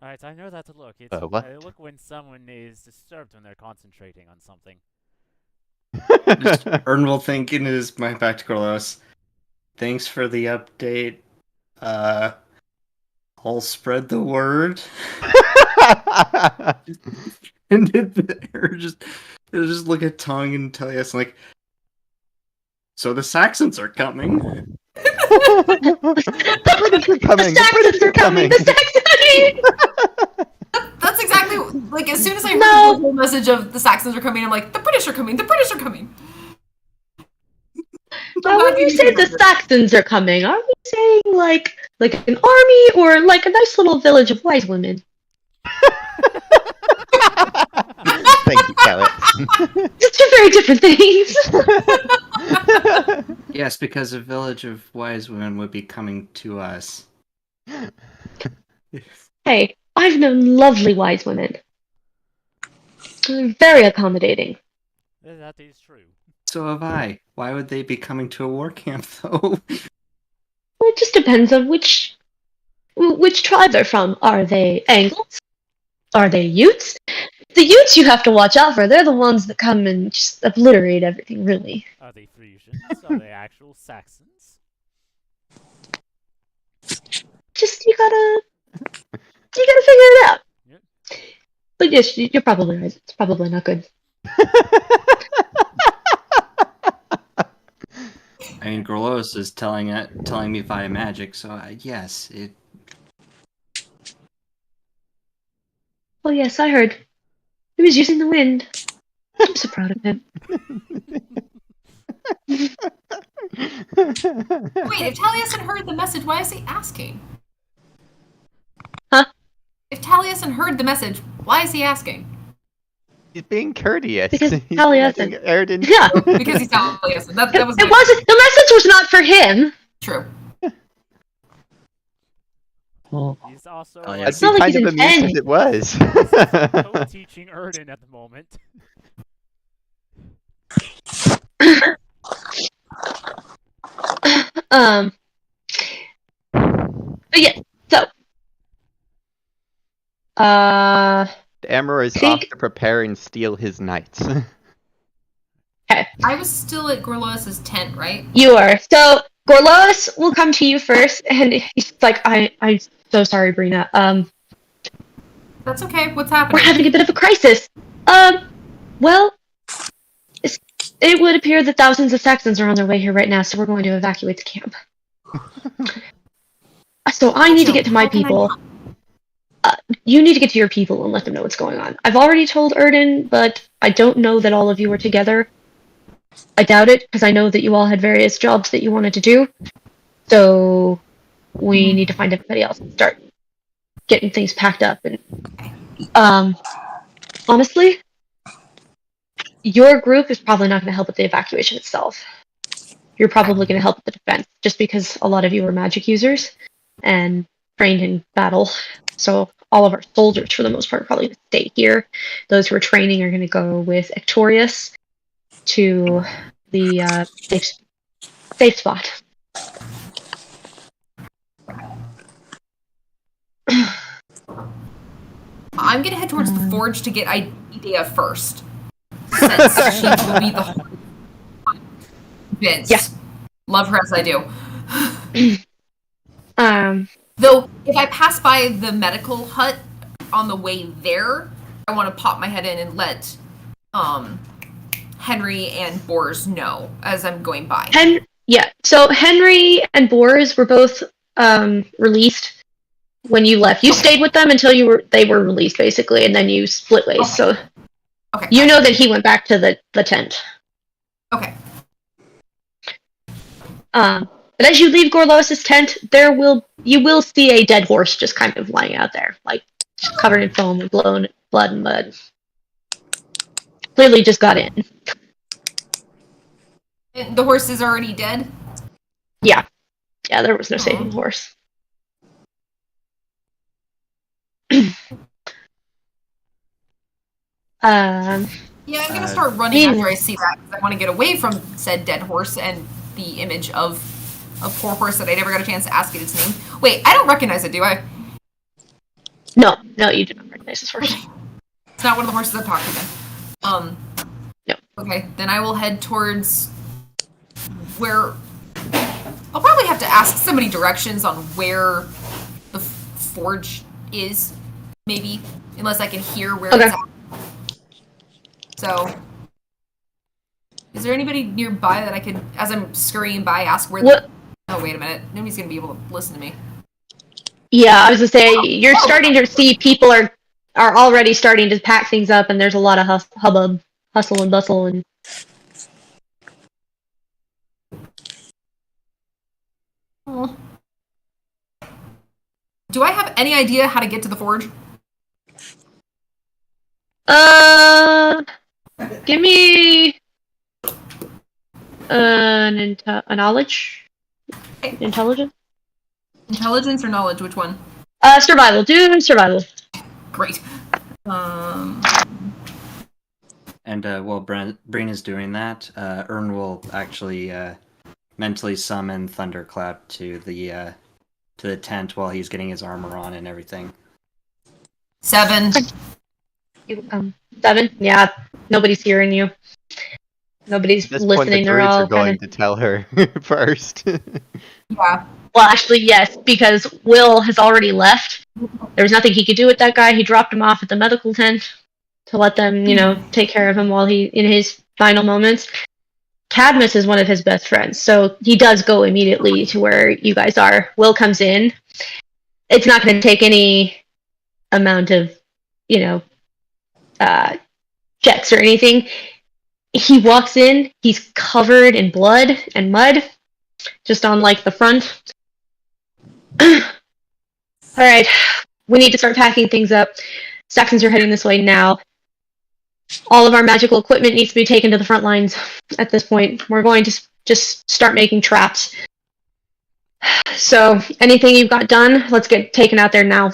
Alright, I know that look. It's
What?
a look when someone is disturbed when they're concentrating on something.
Ern will think in his mind back to Gorlos. Thanks for the update. I'll spread the word. And it'll just look at Tongue and tell us like, so the Saxons are coming.
The British are coming! The British are coming!
That's exactly like as soon as I heard
No.
the whole message of the Saxons are coming, I'm like, the British are coming. The British are coming.
Now, when you say the Saxons are coming, are we saying like an army or like a nice little village of wise women?
Thank you, Kelly.
Just two very different things.
Yes, because a village of wise women would be coming to us.
Hey, I've known lovely wise women. They're very accommodating.
That is true.
So have I. Why would they be coming to a war camp, though?
Well, it just depends on which tribe they're from. Are they Angles? Are they Utes? The Utes you have to watch out for. They're the ones that come and just obliterate everything, really.
Are they Frisians? Are they actual Saxons?
Just you gotta figure it out.
Yep.
But yes, you're probably right. It's probably not good.
I mean, Gorlos is telling me via magic, so yes, it.
Well, yes, I heard. He was using the wind. I'm so proud of him.
Wait, if Taliesin heard the message, why is he asking?
Huh?
If Taliesin heard the message, why is he asking?
He's being courteous.
Because
He's
Taliesin.
letting Erden-
Yeah.
Because he's Taliesin. That was
It wasn't. The message was not for him.
true.
He's also
Oh, yeah.
I'd
It's not
be
like
kind
he's
of amused
intense.
if it was.
co-teaching Erden at the moment.
But yeah, so
Amor is
think-
off to prepare and steal his knights.
okay,
I was still at Gorlois's tent, right?
you are. So Gorlois will come to you first, and he's like, I'm so sorry, Brina.
That's okay. What's
We're
happening?
having a bit of a crisis. Well, it would appear that thousands of Saxons are on their way here right now, so we're going to evacuate the camp. So I need to get to my
How can I
people. You need to get to your people and let them know what's going on. I've already told Erden, but I don't know that all of you were together. I doubt it, because I know that you all had various jobs that you wanted to do. So we need to find everybody else and start getting things packed up. And honestly, your group is probably not going to help with the evacuation itself. You're probably going to help with the defense, just because a lot of you are magic users and trained in battle. So all of our soldiers, for the most part, are probably going to stay here. Those who are training are going to go with Ectorius to the safe spot.
I'm gonna head towards the forge to get Idea first. Since she will be the Vince.
Yeah.
Love her as I do. Though, if I pass by the medical hut on the way there, I want to pop my head in and let Henry and Boris know as I'm going by.
So Henry and Boris were both released when you left. You stayed with them until they were released, basically, and then you split ways.
Okay.
So
Okay.
you know that he went back to the tent.
Okay.
But as you leave Gorlois's tent, you will see a dead horse just kind of lying out there, like covered in foam and blood and mud. Clearly just got in.
And the horse is already dead?
Yeah, there was no saving the horse.
Yeah, I'm gonna start running after I see that, because I want to get away from said dead horse and the image of a poor horse that I never got a chance to ask it its name. Wait, I don't recognize it, do I?
No, you do not recognize this horse.
It's not one of the horses I've talked to then.
No.
Okay, then I will head towards where... I'll probably have to ask somebody directions on where the forge is, maybe, unless I can hear where it's at. So, is there anybody nearby that I could, as I'm scurrying by, ask where the... Oh, wait a minute. Nobody's going to be able to listen to me.
Yeah, I was gonna say, you're starting to see people are already starting to pack things up, and there's a lot of hubbub, hustle and bustle, and...
Oh. Do I have any idea how to get to the forge?
Give me a knowledge? Intelligence?
Intelligence or knowledge? Which one?
Survival. Do survival.
Great.
And while Brina's doing that, Ern will actually mentally summon Thunderclap to the tent while he's getting his armor on and everything.
7.
7? Yeah, nobody's hearing you. Nobody's
At this point,
listening.
the
They're
druids
all
are going
kind
to tell her first.
Yeah.
Well, actually, yes, because Will has already left. There was nothing he could do with that guy. He dropped him off at the medical tent to let them, take care of him while he in his final moments. Cadmus is one of his best friends, so he does go immediately to where you guys are. Will comes in. It's not going to take any amount of, checks or anything. He walks in. He's covered in blood and mud, just on the front. All right, we need to start packing things up. Saxons are heading this way now. All of our magical equipment needs to be taken to the front lines at this point. We're going to just start making traps. So, anything you've got done, let's get taken out there now.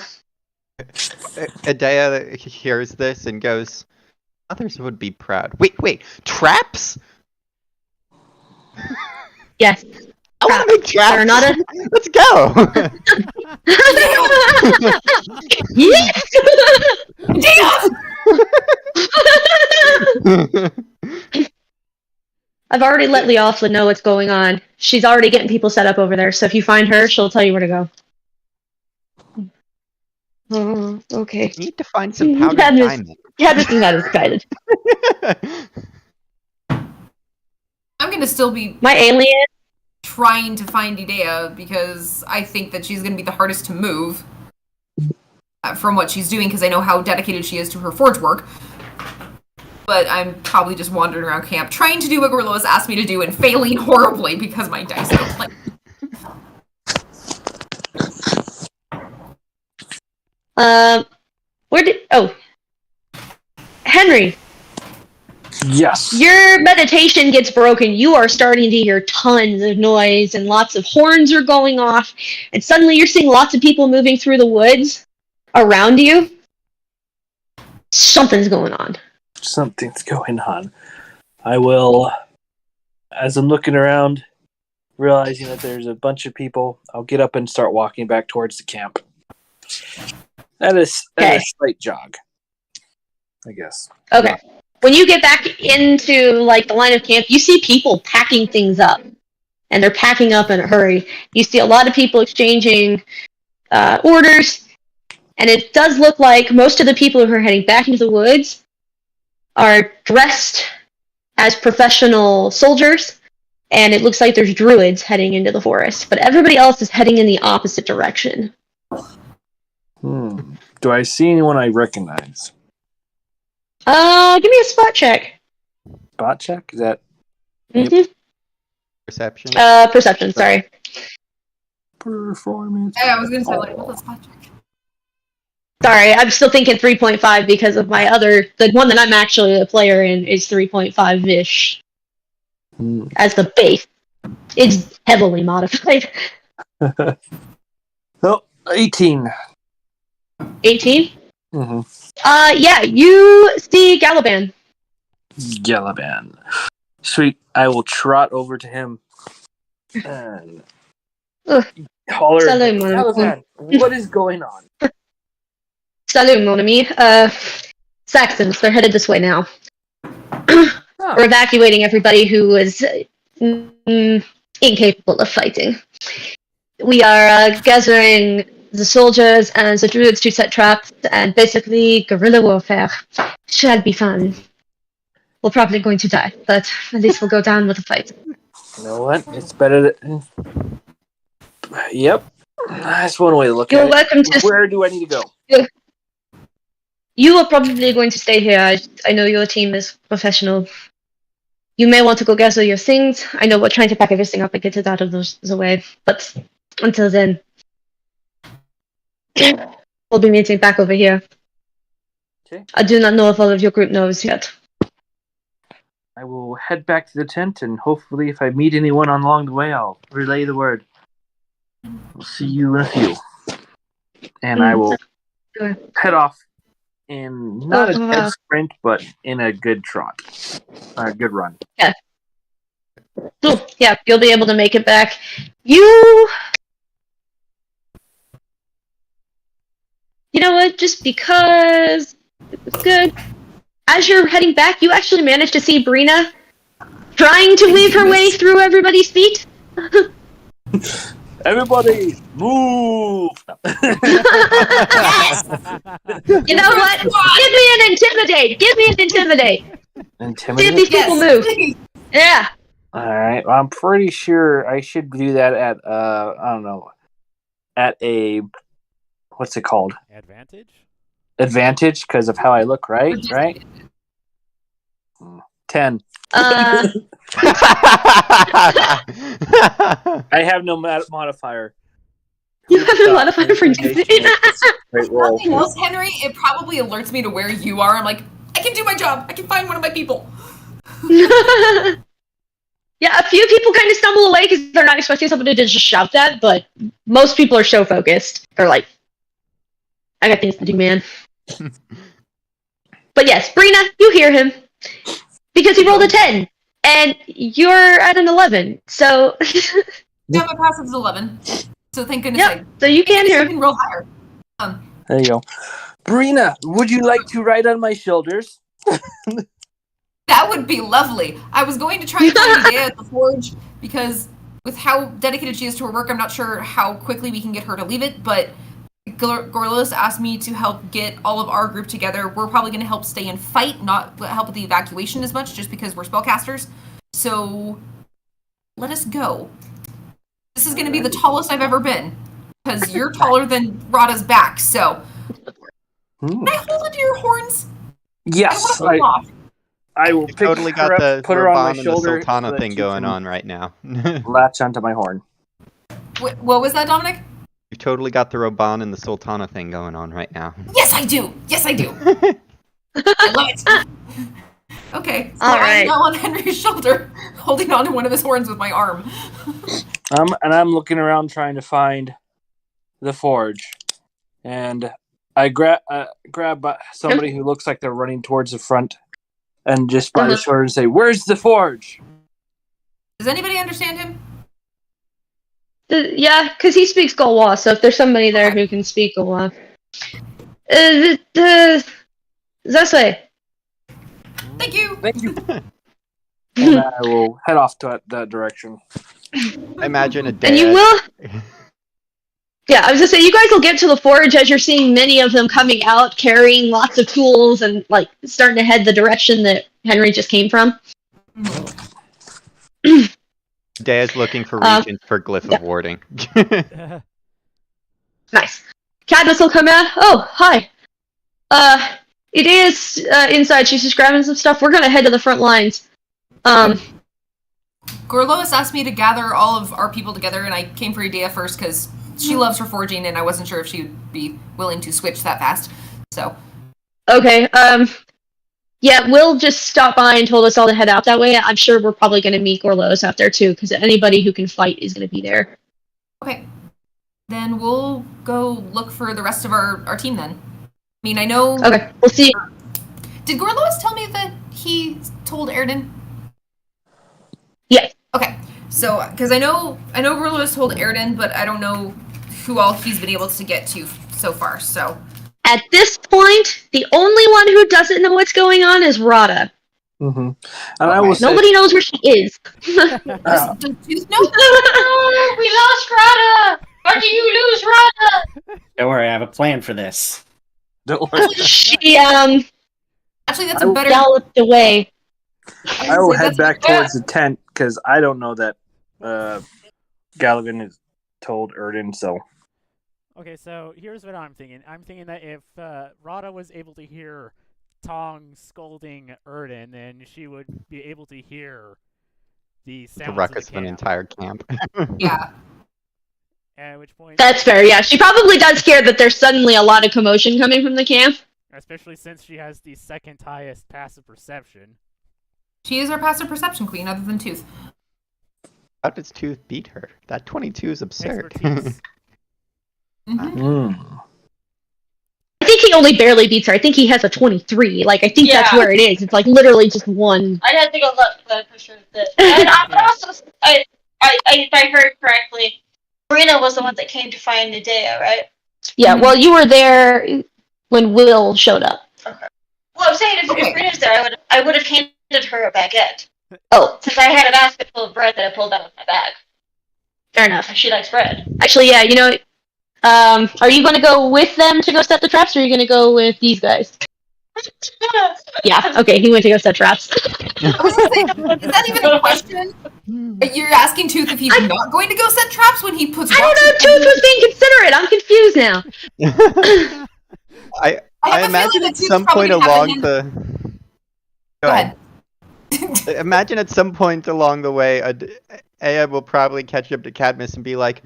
Adea hears this and goes, others would be proud. Wait, traps?
Yes.
I want to make traps!
They're not
Let's go!
Yes! I've already let Leofla know what's going on. She's already getting people set up over there, so if you find her, she'll tell you where to go. Oh, okay.
Need to find some powdered diamond.
Cadmus is not as excited.
I'm gonna still be
My alien.
trying to find Idea because I think that she's gonna be the hardest to move from what she's doing because I know how dedicated she is to her forge work. But I'm probably just wandering around camp trying to do what Gorilla has asked me to do and failing horribly because my dice don't play.
Henry,
Yes.
your meditation gets broken. You are starting to hear tons of noise and lots of horns are going off. And suddenly you're seeing lots of people moving through the woods around you. Something's going on.
Something's going on. I will, as I'm looking around, realizing that there's a bunch of people, I'll get up and start walking back towards the camp. That is a slight jog, I guess.
Okay. When you get back into like the line of camp, you see people packing things up, and they're packing up in a hurry. You see a lot of people exchanging orders, and it does look like most of the people who are heading back into the woods are dressed as professional soldiers, and it looks like there's druids heading into the forest, but everybody else is heading in the opposite direction.
Do I see anyone I recognize?
Give me a spot check.
Spot check? Is that
Mm-hmm.
Perception?
Perception, sorry.
performance?
Yeah, I was gonna say, like, what's a spot check?
Sorry, I'm still thinking 3.5 because of my the one that I'm actually a player in is 3.5-ish as the base. It's heavily modified.
Oh, 18.
18?
Mm-hmm.
Yeah, you see Galaban.
Galaban. Sweet. I will trot over to him and holler.
Salut, mon ami.
Galaban, what is going on?
Salut, mon ami. Saxons, they're headed this way now. We're evacuating everybody who is incapable of fighting. We are gathering the soldiers and the druids to set traps, and basically guerrilla warfare shall be fun. We're probably going to die, but at least we'll go down with a fight.
You know what? It's better to... Yep. That's one way to look
You're
at it.
welcome to...
Where do I need to go?
You are probably going to stay here. I know your team is professional. You may want to go gather your things. I know we're trying to pack everything up and get it out of the way, but until then, we'll be meeting back over here.
Okay.
I do not know if all of your group knows yet.
I will head back to the tent, and hopefully if I meet anyone along the way, I'll relay the word. We'll see you in a few. And I will head off in not a dead sprint, but in a good trot. A good run.
Yeah. Cool. Yeah, you'll be able to make it back. You know what? Just because it was good. As you're heading back, you actually managed to see Brina trying to weave her way through everybody's feet.
Everybody, move!
You know what? Give me an intimidate! Give me an intimidate! See if these people move. Yeah.
Alright, well, I'm pretty sure I should do that at, I don't know, at a, what's it called?
Advantage?
Advantage, because of how I look, right? 10. I have no modifier.
You have a modifier for intimidate.
Nothing else, Henry, it probably alerts me to where you are. I'm like, I can do my job. I can find one of my people.
Yeah, a few people kind of stumble away because they're not expecting somebody to just shout that, but most people are so focused. They're like, I got things to do, man. But yes, Brina, you hear him. Because he rolled a 10. And you're at an 11. So.
Yeah, my passive's 11. So thank goodness
Yep, so you can hear
you
him.
can roll higher.
There you go. Brina, would you like to ride on my shoulders?
That would be lovely. I was going to try and find Idea at the forge because with how dedicated she is to her work, I'm not sure how quickly we can get her to leave it, but Gorlos asked me to help get all of our group together. We're probably going to help stay and fight, not help with the evacuation as much, just because we're spellcasters. So let us go. This is going to be the tallest I've ever been because you're taller than Rada's back. So can I hold onto your horns?
Yes,
I want to
I will
You
pick
totally got
her up,
the
put her on my
Raban and the
shoulder,
Sultana
so that
thing
she
going
can
on right now.
latch onto my horn.
What was that, Dominic?
You've totally got the Raban and the Sultana thing going on right now.
Yes, I do. Yes, I do. I love it. Okay, so
All
I'm
right.
now on Henry's shoulder, holding on to one of his horns with my arm.
And I'm looking around trying to find the forge, and I grab somebody who looks like they're running towards the front, and just by the shoulder and say, "Where's the forge?"
Does anybody understand him?
Yeah, because he speaks Gaulois, so if there's somebody there who can speak Gaulois. Zeswe.
Thank you.
Thank you. And I will head off to that direction.
I imagine a day.
And you will? Yeah, I was gonna say, you guys will get to the forge as you're seeing many of them coming out, carrying lots of tools, and, like, starting to head the direction that Henry just came from.
Dea's looking for regions for glyph of warding.
Nice. Cadmus will come out. Oh, hi. It is inside. She's just grabbing some stuff. We're gonna head to the front lines.
Gorlois asked me to gather all of our people together, and I came for Idea first because she loves her forging, and I wasn't sure if she would be willing to switch that fast. So.
Okay. Yeah, Will just stopped by and told us all to head out that way. I'm sure we're probably going to meet Gorlos out there too, because anybody who can fight is going to be there.
Okay. Then we'll go look for the rest of our team then. I mean, I know...
Okay, we'll see.
Did Gorlois tell me that he told Erden?
Yes.
Okay. So, because I know Gorlois told Erden, but I don't know who all he's been able to get to so far, so...
At this point, the only one who doesn't know what's going on is Rada.
Mm-hmm. And I will say,
nobody knows where she is.
Does Tooth know?
No, we lost Rada. Why did you lose Rada?
Don't worry, I have a plan for this.
don't worry.
She
Actually, that's a better...
galloped away.
I will head back towards the tent because I don't know that Gallivan has told Erden. So.
Okay, so here's what I'm thinking. I'm thinking that if Rada was able to hear Tong scolding Erden, then she would be able to hear the sounds
The ruckus
of
of an
camp.
entire camp.
Yeah.
At which point,
That's fair, yeah. She probably does care that there's suddenly a lot of commotion coming from the camp.
especially since she has the second highest passive perception.
She is our passive perception queen, other than Tooth.
How does Tooth beat her? That 22 is absurd.
Expertise.
Mm-hmm.
I think he only barely beats her. I think he has a 23. Like, I think that's
Yeah.
where it is. It's like literally just one.
I'd have to go look, but for sure. And
Yeah.
also, if I heard correctly, Marina was the one that came to find Nadea, right?
Yeah, well, you were there when Will showed up.
Okay. Well, I'm saying if
Okay.
Marina's there, I would have handed her a baguette.
Oh,
Since I had a basket full of bread that I pulled out of my bag.
fair enough.
She likes bread.
Actually, yeah, you know, are you going to go with them to go set the traps, or are you going to go with these guys? Yeah, okay, he went to go set traps.
I was gonna say, is that even a question? You're asking Tooth if he's not going to go set traps when he puts
I don't
rocks
know,
in-
Tooth was being considerate. I'm confused now.
I
have a
imagine
feeling that
at
Tooth's
some
probably
point
gonna have a
along the.
Go ahead.
Imagine at some point along the way, Aya will probably catch up to Cadmus and be like,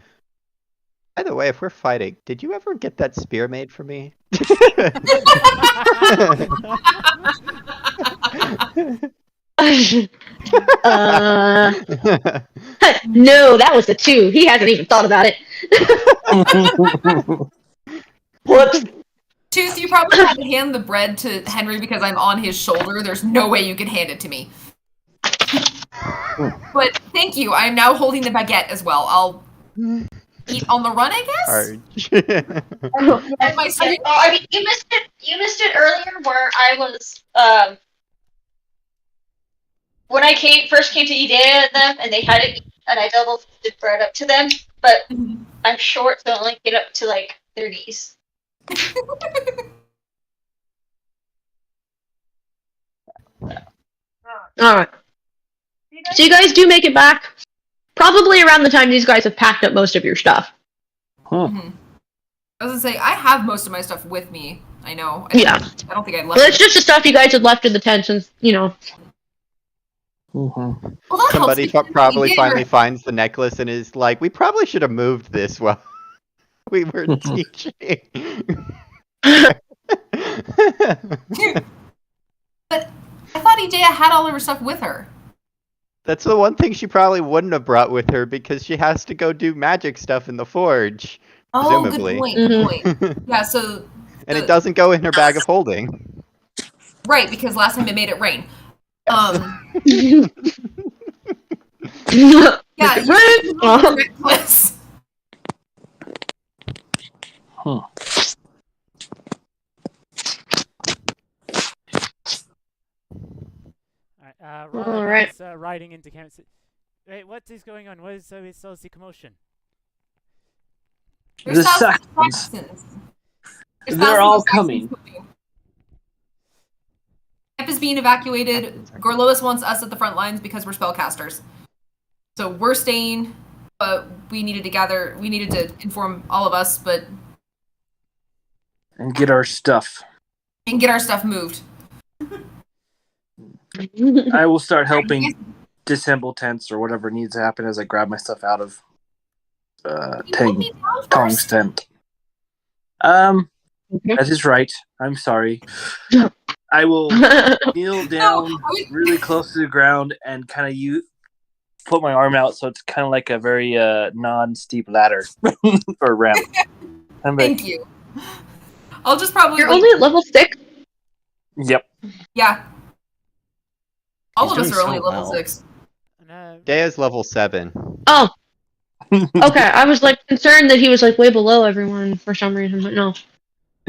"By the way, if we're fighting, did you ever get that spear made for me?"
No, that was the 2. He hasn't even thought about it. Whoops.
Tooth, you probably had to hand the bread to Henry because I'm on his shoulder. There's no way you could hand it to me. But thank you. I am now holding the baguette as well. I'll eat on the run, I guess.
Arch.
And my stream-
I mean, you missed it. You missed it earlier, where I was. When I first came to Idea and them, and they had it, and I double fisted bread up to them. But I'm short, so I only get up to like their knees.
Alright. So you guys do make it back. Probably around the time these guys have packed up most of your stuff.
I was gonna say, I have most of my stuff with me. I know.
Yeah.
I don't think I left
Well, it's just the stuff you guys had left in the tent since,
Well, that
Somebody
helps.
probably finally finds the necklace and is like, we probably should have moved this while we were teaching.
But I thought Idea had all of her stuff with her.
That's the one thing she probably wouldn't have brought with her because she has to go do magic stuff in the forge.
Oh,
Presumably.
good point. Good point. Yeah, so.
And it doesn't go in her bag of holding.
Right, because last time it made it rain. Yeah, necklace.
Alright.
Riding into camp. Wait, what is going on? What is all the commotion?
There's
The
thousands of
Saxons.
Saxons.
They're
There's
all
thousands of
coming.
Saxons. Camp is being evacuated. Gorlois wants us at the front lines because we're spellcasters. So we're staying, but we needed to inform all of us, but
And get our stuff.
and get our stuff moved.
I will start helping disassemble tents or whatever needs to happen as I grab my stuff out of
Can you put me down
Tong's
first?
tent. That is right. I'm sorry. I will kneel down
No, I was-
really close to the ground and kind of put my arm out so it's kind of like a very non-steep ladder or ramp. I'm like,
Thank you. I'll just probably.
You're only at level 6?
yep.
Yeah. All
He's
of us
doing
are only
so
level
well.
6.
Dea's level 7.
Oh. Okay, I was like concerned that he was like way below everyone for some reason, but no.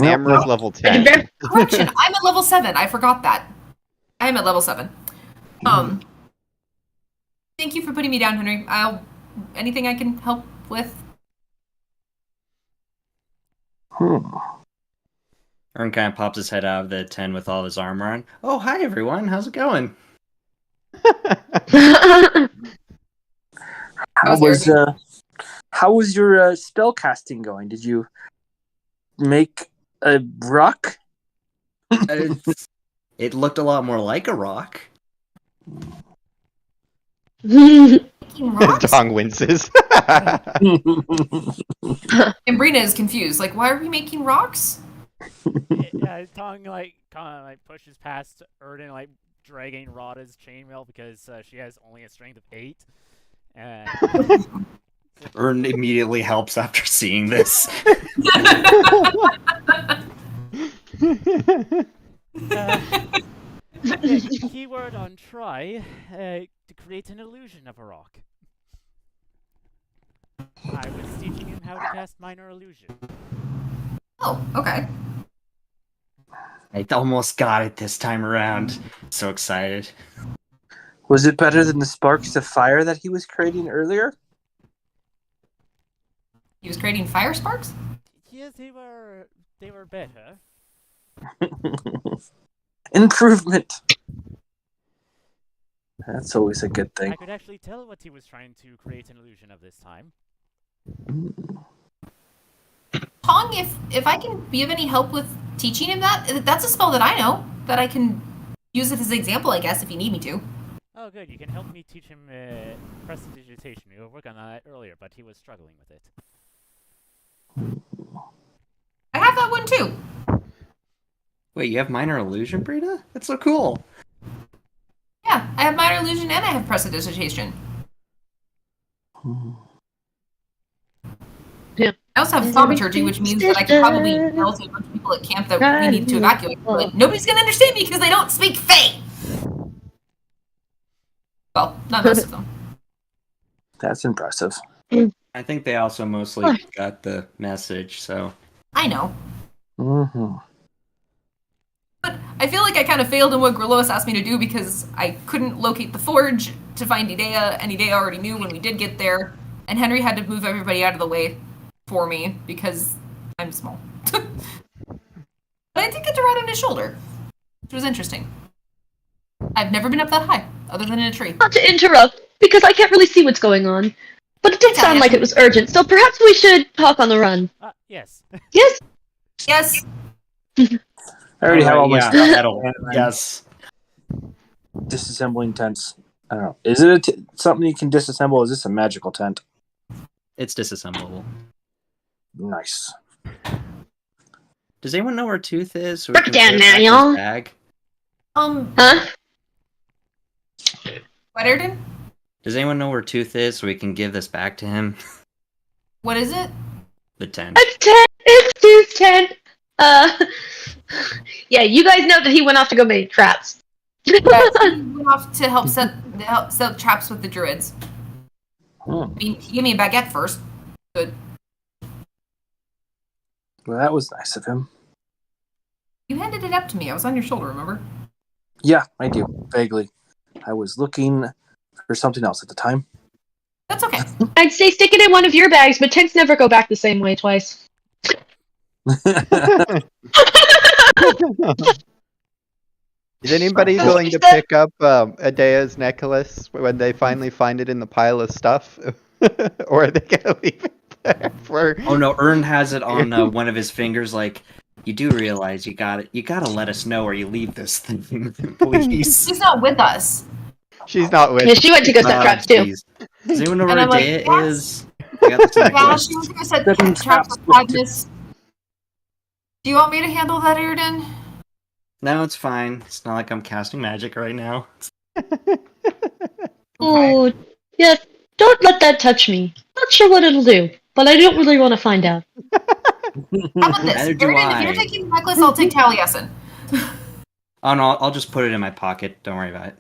Amra's level 10.
Correction, I'm at level 7. I forgot that. I am at level 7. Thank you for putting me down, Henry. Anything I can help with?
Ern kind of pops his head out of the tent with all his armor on. Oh, hi everyone. How's it going?
How was your spell casting going? Did you make a rock?
It looked a lot more like a rock.
Making rocks?
Tong winces.
And Brina is confused. Like, why are we making rocks?
Tong kind of pushes past Erden, dragging Rada's chainmail because she has only a strength of 8. And
Ern immediately helps after seeing this.
Keyword on try to create an illusion of a rock. I was teaching him how to cast minor illusion.
Oh, okay.
I almost got it this time around. So excited.
Was it better than the sparks of fire that he was creating earlier?
He was creating fire sparks?
Yes, they were better.
Improvement. That's always a good thing.
I could actually tell what he was trying to create an illusion of this time.
Tong, if I can be of any help with teaching him that's a spell that I know, that I can use it as an example, I guess, if you need me to.
Oh, good. You can help me teach him prestidigitation. We were working on that earlier, but he was struggling with it.
I have that one too.
Wait, you have minor illusion, Brita? That's so cool.
Yeah, Yeah, I have minor illusion and I have prestidigitation.
Yeah.
I also have thaumaturgy, which means that I could probably yell to a bunch of people at camp that we need to evacuate. But nobody's going to understand me because they don't speak Fey. Well, not most of them.
That's impressive.
I think they also mostly got the message, so.
I know.
Mm-hmm.
But I feel like I kind of failed in what Grillois asked me to do because I couldn't locate the forge to find Idea, and Idea already knew when we did get there, and Henry had to move everybody out of the way for me because I'm small. But I did get to ride on his shoulder, which was interesting. I've never been up that high, other than in a tree.
Not to interrupt, because I can't really see what's going on. But it did sound
Yeah.
like it was urgent, so perhaps we should talk on the run.
Yes.
Yes?
Yes.
I already have all my
yeah,
stuff.
that'll,
And I'm
yes.
disassembling tents. I don't know. Is it something you can disassemble? Or is this a magical tent?
It's disassemblable.
Nice.
Does anyone know where Tooth is? So we
Break
can
it down
put it
now,
back in his
y'all.
bag?
Huh?
What, Ayrton?
Does anyone know where Tooth is so we can give this back to him?
What is it?
The tent.
It's 10! It's Tooth 10! Yeah, you guys know that he went off to go make traps.
He went off to help set traps with the druids. I mean, he gave me a baguette first. Good.
Well, that was nice of him.
You handed it up to me. I was on your shoulder, remember?
Yeah, I do. Vaguely. I was looking for something else at the time.
That's okay.
I'd say stick it in one of your bags, but tents never go back the same way twice.
Is anybody going to pick up Adea's necklace when they finally find it in the pile of stuff? Or are they going to leave it there for...
Oh no, Ern has it on one of his fingers. Like, you do realize you gotta let us know where you leave this thing, please.
She's not with us.
She's not with...
Yeah, she went to go set traps too.
Jeez. Does anyone know
And
where
I'm like,
Adea
yes.
is? I got this
Yeah,
necklace.
she was going to set
Setting
traps
traps
with Agnes. Do you want me to handle that, Ayrton?
No, it's fine. It's not like I'm casting magic right now.
Oh, yeah, don't let that touch me. Not sure what it'll do, but I don't really want to find out.
How about this?
Neither do
Ayrton, if
I.
you're taking the necklace, I'll take Taliesin.
Oh no, I'll just put it in my pocket. Don't worry about it.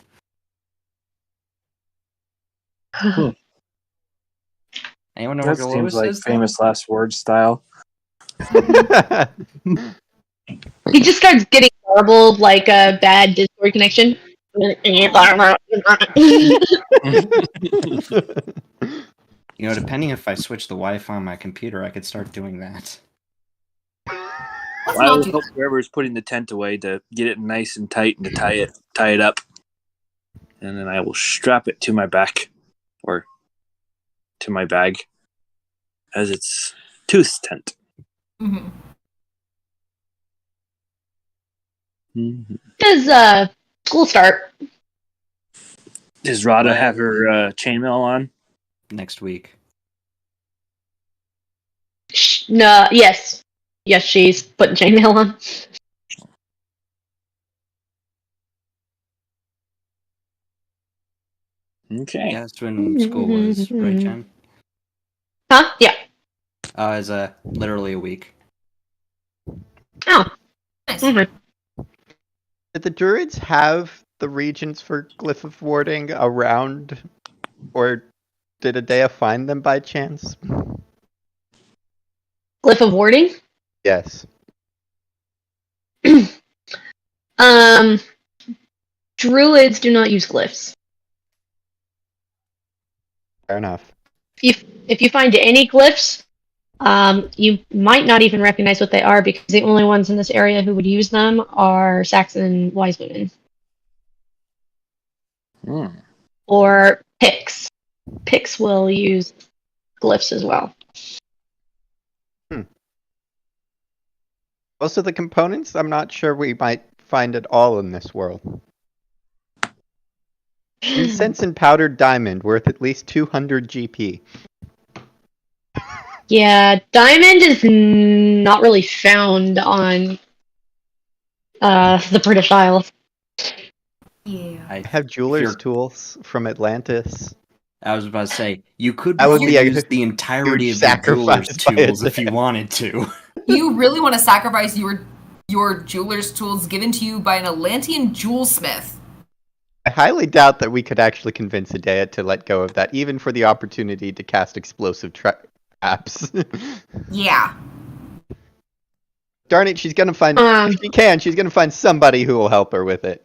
Anyone know where
That seems
Galois
like
is? though?
famous last words style.
He just starts getting garbled like a bad Discord connection.
You know, depending if I switch the Wi-Fi on my computer, I could start doing that.
Let's
I
not
will
do
help
that.
whoever's putting the tent away to get it nice and tight and to tie it up. And then I will strap it to my back or to my bag as it's Tooth's tent.
Mm-hmm.
Mm-hmm.
Does school start?
Does Rada have her chainmail on?
Next week.
No, yes. Yes, she's putting chainmail on.
Okay.
Yeah, that's when school was, right, Jen?
Huh? Yeah.
It's literally a week.
Oh.
Nice.
Okay.
Did the druids have the regions for Glyph of Warding around? Or did Adea find them by chance?
Glyph of warding?
Yes.
Druids do not use glyphs.
Fair enough.
If you find any glyphs, you might not even recognize what they are because the only ones in this area who would use them are Saxon wise women. Or Picts. Picts will use glyphs as well.
Most of the components, I'm not sure we might find it all in this world. Incense and powdered diamond worth at least 200 GP.
Yeah, diamond is not really found on the British Isles.
Yeah.
I have jeweler's
you're-
tools from Atlantis.
I was about to say, you could
That would
probably
be a
use the entirety
huge
of your jeweler's
sacrifice by a
tools if you
death.
wanted to.
You really want to sacrifice your jeweler's tools given to you by an Atlantean jewelsmith?
I highly doubt that we could actually convince Idea to let go of that, even for the opportunity to cast explosive traps.
Yeah.
Darn it, she's gonna find. She's gonna find somebody who will help her with it.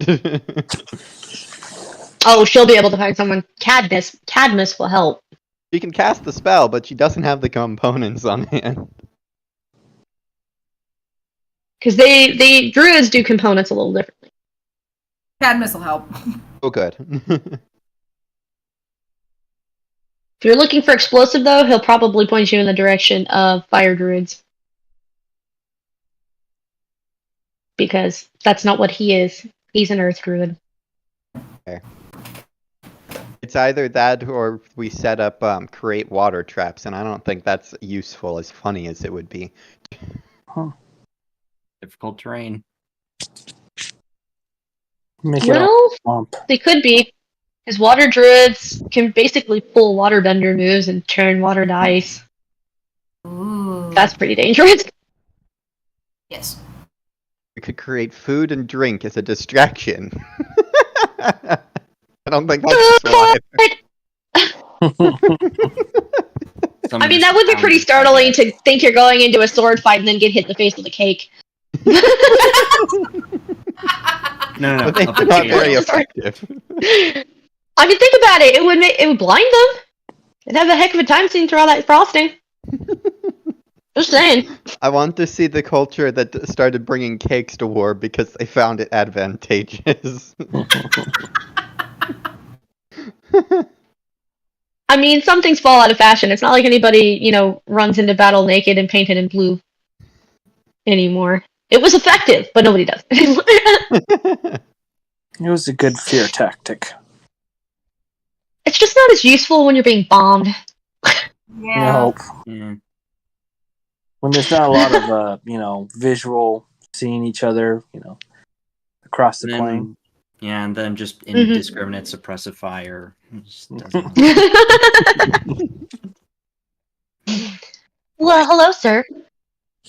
Oh, she'll be able to find someone. Cadmus will help.
She can cast the spell, but she doesn't have the components on hand.
Because they druids do components a little differently.
Cadmus will help.
Oh, good.
If you're looking for explosive, though, he'll probably point you in the direction of fire druids. Because that's not what he is. He's an earth druid.
Okay. It's either that or we set up create water traps, and I don't think that's useful as funny as it would be.
Difficult terrain.
Make it all
Well,
swamp.
they could be. Because water druids can basically pull waterbender moves and turn water to ice.
Ooh.
That's pretty dangerous.
Yes.
We could create food and drink as a distraction. I don't think that's useful either.
I mean, that would be pretty startling to think you're going into a sword fight and then get hit in the face with a cake.
No.
But they're not very effective.
I mean, think about it. It would blind them. It'd have a heck of a time seeing through all that frosting. Just saying.
I want to see the culture that started bringing cakes to war because they found it advantageous.
I mean, some things fall out of fashion. It's not like anybody, runs into battle naked and painted in blue anymore. It was effective, but nobody does.
It was a good fear tactic.
It's just not as useful when you're being bombed.
Yeah.
No.
Mm.
When there's not a lot of, visual seeing each other, across the
And then-
plane.
Yeah, and then just
Mhm.
indiscriminate suppressive fire. It just doesn't-
Well, hello, sir.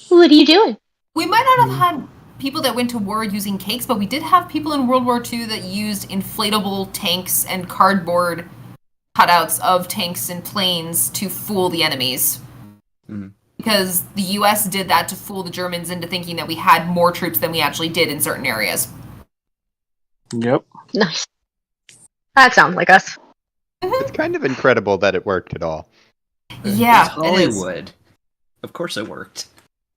What are you doing?
We might not have had people that went to war using cakes, but we did have people in World War II that used inflatable tanks and cardboard cutouts of tanks and planes to fool the enemies.
Mhm.
Because the US did that to fool the Germans into thinking that we had more troops than we actually did in certain areas.
Yep.
Nice. That sounds like us.
It's kind of incredible that it worked at all.
Yeah,
It's
it is.
Hollywood. Of course it worked.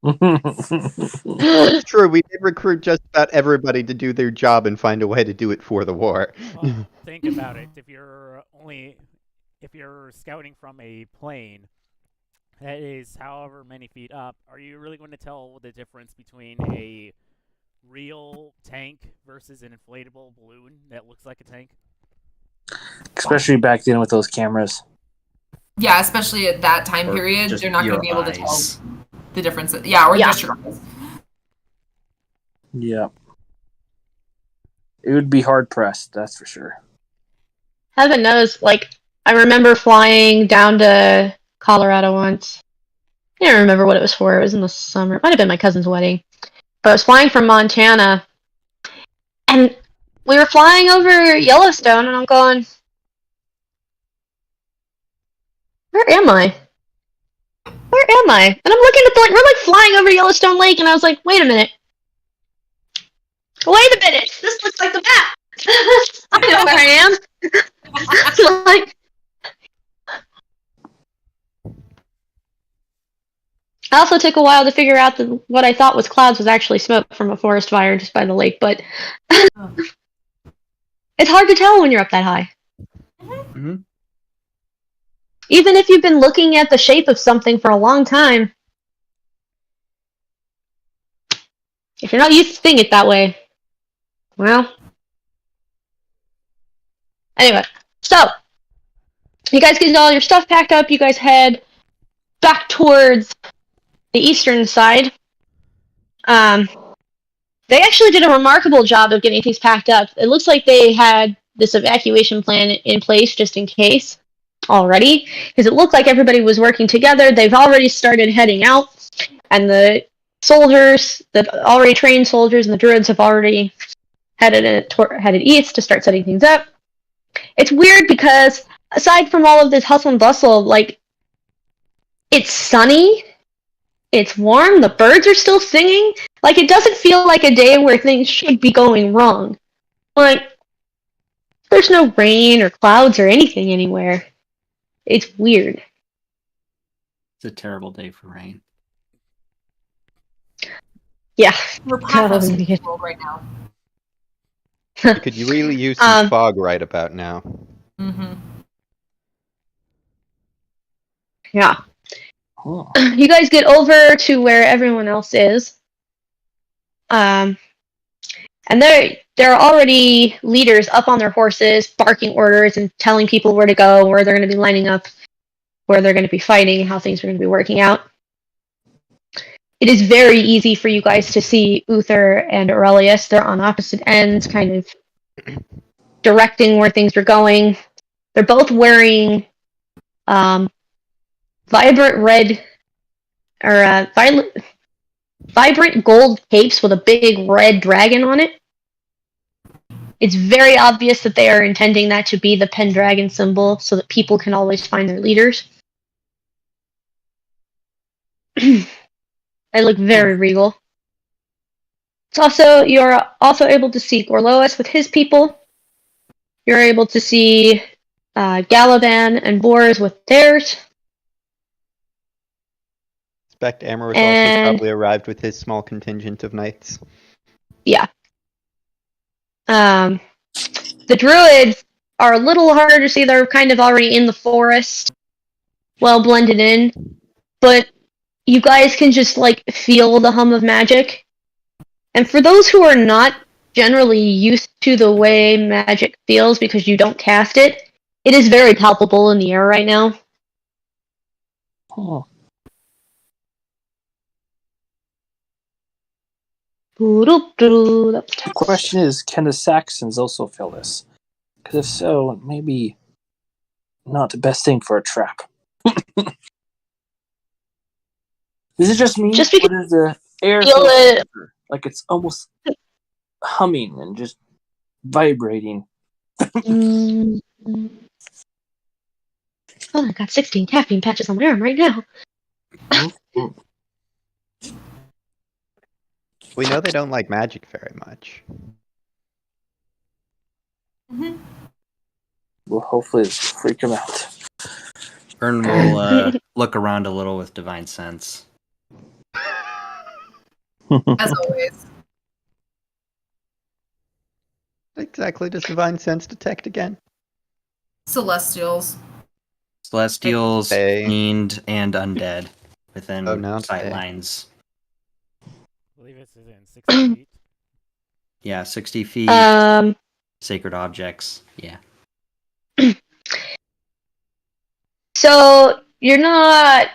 It's true, we did recruit just about everybody to do their job and find a way to do it for the war.
Well, think about it. If you're scouting from a plane that is however many feet up, are you really going to tell the difference between a real tank versus an inflatable balloon that looks like a tank?
Especially back then with those cameras.
Yeah, especially at that time
Or
period,
just
they're not going
your
to be able to tell
eyes.
the difference. Yeah, or
Yeah.
just your eyes.
Yep. It would be hard pressed, that's for sure.
Heaven knows, I remember flying down to Colorado once. I don't remember what it was for. It was in the summer. It might have been my cousin's wedding. But I was flying from Montana, and we were flying over Yellowstone, and I'm going, where am I? Where am I? And I'm looking at we're flying over Yellowstone Lake, and I was like, wait a minute. Wait a minute. This looks like the map. I know where I am. I also took a while to figure out that what I thought was clouds was actually smoke from a forest fire just by the lake, but it's hard to tell when you're up that high.
Mm-hmm.
Even if you've been looking at the shape of something for a long time, if you're not used to seeing it that way, well. Anyway, so you guys get all your stuff packed up. You guys head back towards the eastern side. There They actually did a remarkable job of getting things packed up. It looks like they had this evacuation plan in place just in case already, because it looked like everybody was working together. They've already started heading out, and the soldiers, the already trained soldiers and the druids have already headed east to start setting things up. It's weird because aside from all of this hustle and bustle, like, it's sunny, it's warm, the birds are still singing. Like, it doesn't feel like a day where things should be going wrong. Like, there's no rain or clouds or anything anywhere. It's weird.
It's a terrible day for rain.
Yeah.
We're pathos in the world right now.
Could you really use some fog right about now?
Mm-hmm.
Yeah.
Oh.
You guys get over to where everyone else is. And there are already leaders up on their horses, barking orders and telling people where to go, where they're going to be lining up, where they're going to be fighting, how things are going to be working out. It is very easy for you guys to see Uther and Aurelius. They're on opposite ends, kind of directing where things are going. They're both wearing vibrant gold capes with a big red dragon on it. It's very obvious that they are intending that to be the Pendragon symbol so that people can always find their leaders. They look very regal. You're also able to see Gorlois with his people. You're able to see Galaban and Boars with theirs.
Expect Amaris also probably arrived with his small contingent of knights.
Yeah. The druids are a little harder to see. They're kind of already in the forest, well blended in. But you guys can just, like, feel the hum of magic. And for those who are not generally used to the way magic feels because you don't cast it, it is very palpable in the air right now.
Oh. The question is, can the Saxons also feel this? Because if so, maybe not the best thing for a trap. Is it just me?
Just because
or does the air
feel
feel
it.
like it's almost humming and just vibrating?
Oh, I got 16 caffeine patches on my arm right now.
We know they don't like magic very much.
Mm-hmm.
Well, hopefully it's freak them out.
Ern will look around a little with divine sense.
As always.
What exactly does divine sense detect again?
Celestials.
Celestials,
Hey.
fiend, and undead within
now it's
sight
day.
lines.
I believe it's within 60 feet.
Yeah, 60 feet. Sacred objects. Yeah.
So you're not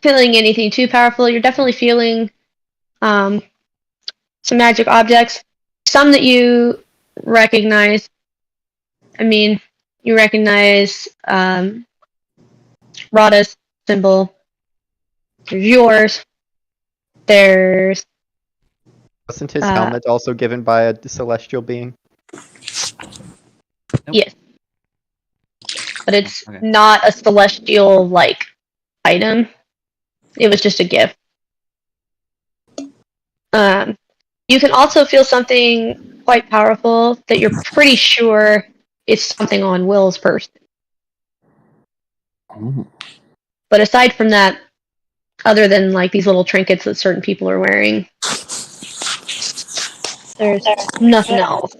feeling anything too powerful. You're definitely feeling some magic objects. Some that you recognize. I mean, you recognize Rada's symbol. There's yours. There's
Wasn't his helmet also given by a celestial being?
Nope.
yes, but it's
Okay.
not a celestial like item. It was just a gift. You can also feel something quite powerful that you're pretty sure is something on Will's person. But aside from that, other than like these little trinkets that certain people are wearing, there's nothing else.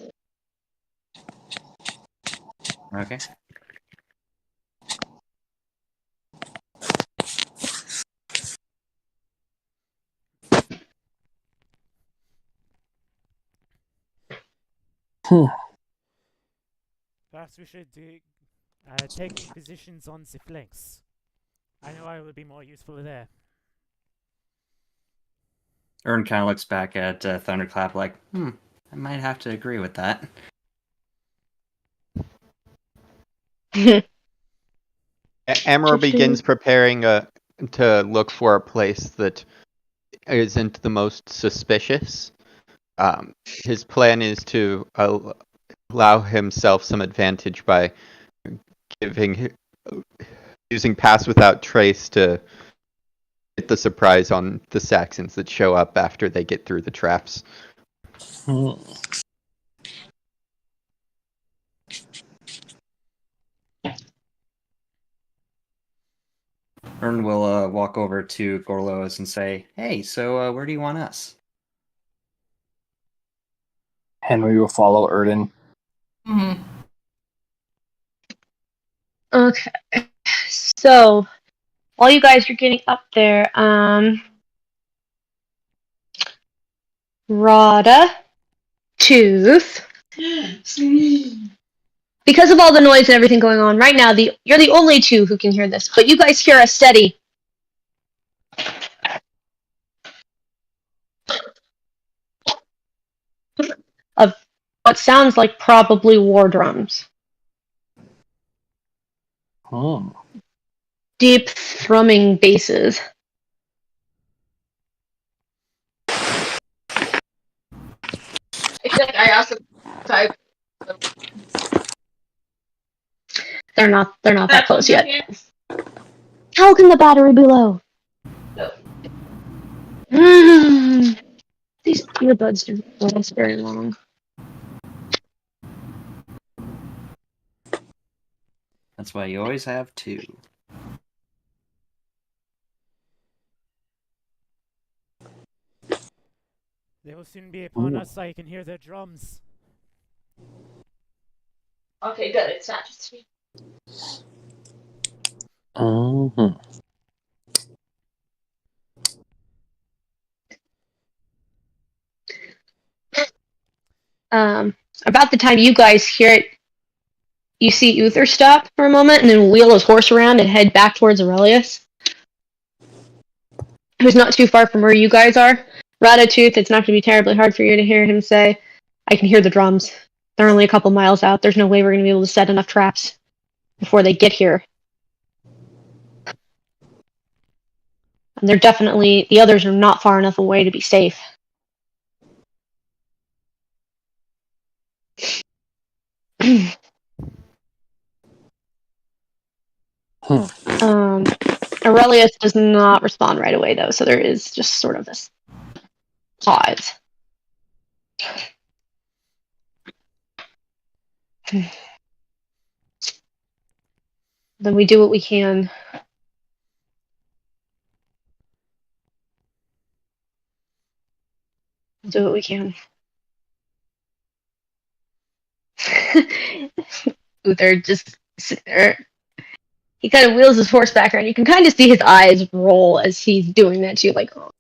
Okay.
Perhaps we should take positions on the flanks. I know I will be more useful there.
Ern kind of looks back at Thunderclap like, I might have to agree with that.
Amor begins preparing to look for a place that isn't the most suspicious. His plan is to allow himself some advantage by using Pass Without Trace to get the surprise on the Saxons that show up after they get through the traps.
Ern will walk over to Gorlois and say, "Hey, so where do you want us?"
Henry will follow Erden.
Mm-hmm.
Okay. So, while you guys are getting up there, Rada, Tooth. Because of all the noise and everything going on right now, you're the only two who can hear this, but you guys hear a steady. Of what sounds like probably war drums. Deep thrumming basses.
Except I also type.
They're not that close yet. How can the battery be low? These earbuds don't last very long.
That's why you always have two.
They will soon be upon us, so I can hear their drums.
Okay, good. It's not just me.
About the time you guys hear it, you see Uther stop for a moment and then wheel his horse around and head back towards Aurelius, who's not too far from where you guys are. Ratatooth, it's not going to be terribly hard for you to hear him say, "I can hear the drums. They're only a couple miles out. There's no way we're going to be able to set enough traps before they get here. And they're definitely, the others are not far enough away to be safe." Aurelius does not respond right away, though, so there is just sort of this pause. Then we do what we can. Do what we can. Uther just sits there. He kind of wheels his horse back around. You can kind of see his eyes roll as he's doing that too, like, oh.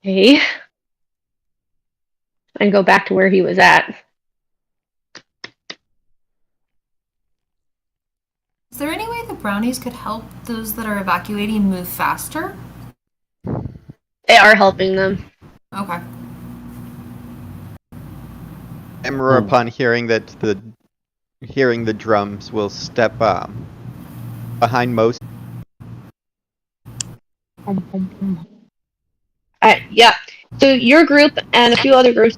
Hey. And go back to where he was at.
Is there any way the brownies could help those that are evacuating move faster?
They are helping them.
Okay.
Emperor, upon hearing the drums, will step behind most.
Yeah. So your group and a few other groups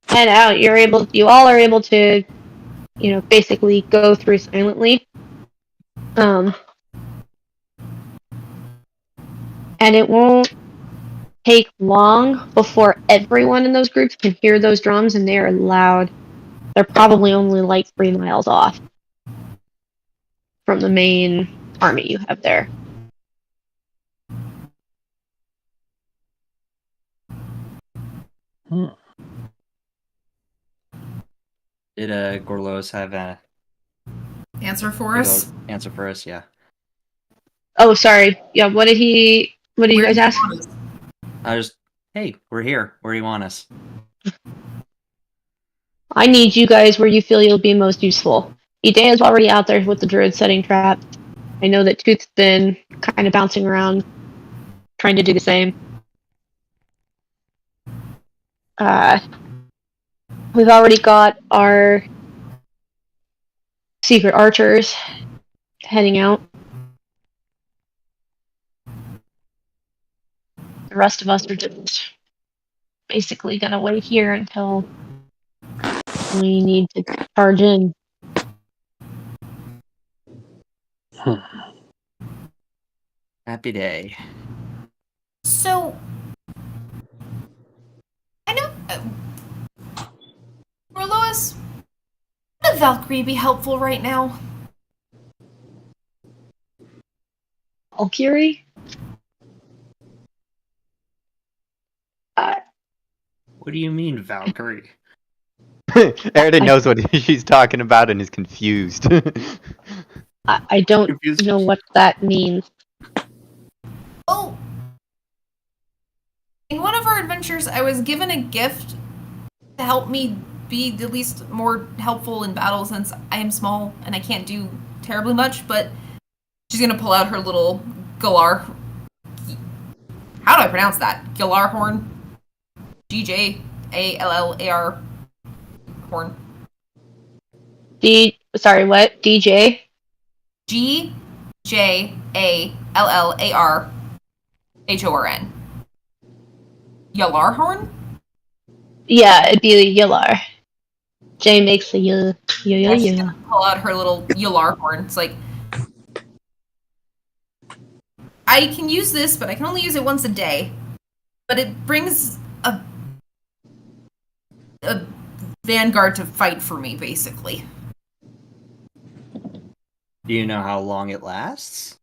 head out. You all are able to, basically go through silently. And it won't take long before everyone in those groups can hear those drums, and they are loud. They're probably only like 3 miles off from the main army you have there.
Did Gorlois have an
Answer for us?
answer for us? Yeah.
Oh, sorry. Yeah, what did you guys ask?
Hey, we're here. Where do you want us?
I need you guys where you feel you'll be most useful. Idea's already out there with the druid setting traps. I know that Tooth's been kind of bouncing around trying to do the same. We've already got our secret archers heading out. The rest of us are just basically gonna wait here until we need to charge in.
Happy day.
So, I know. Lois, would a Valkyrie be helpful right now?
Valkyrie?
What do you mean, Valkyrie?
Aridin knows what she's talking about and is confused.
I don't
Confused.
know what that means.
Oh, in one of our adventures, I was given a gift to help me be at least more helpful in battle since I am small and I can't do terribly much, but she's gonna pull out her little Galar. How do I pronounce that? Galar horn? Gallar horn.
Sorry, what? DJ?
Gallarhorn. Yalar horn?
Yeah, it'd be a Yillar. Jay makes a
Yeah, she's
yeah.
gonna pull out her little Yalar horn. It's like, I can use this, but I can only use it once a day. But it brings a vanguard to fight for me, basically.
Do you know how long it lasts?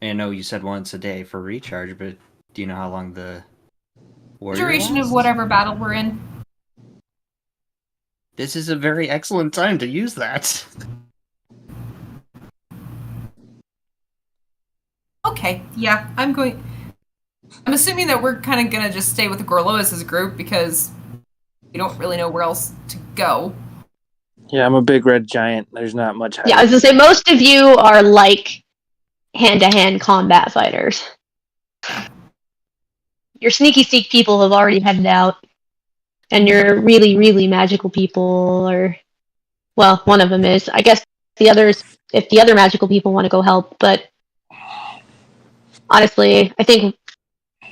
I know you said once a day for recharge, but do you know how long the warrior
Duration
lasts?
of whatever battle we're in.
This is a very excellent time to use that.
Okay, yeah, I'm assuming that we're kind of gonna just stay with the Gorlois' group because we don't really know where else to go.
Yeah, I'm a big red giant. There's not much.
Yeah, I was gonna say most of you are like hand-to-hand combat fighters. Your sneaky sneak people have already headed out, and your really, really magical people are, well, one of them is. I guess the others, if the other magical people want to go help, but honestly, I think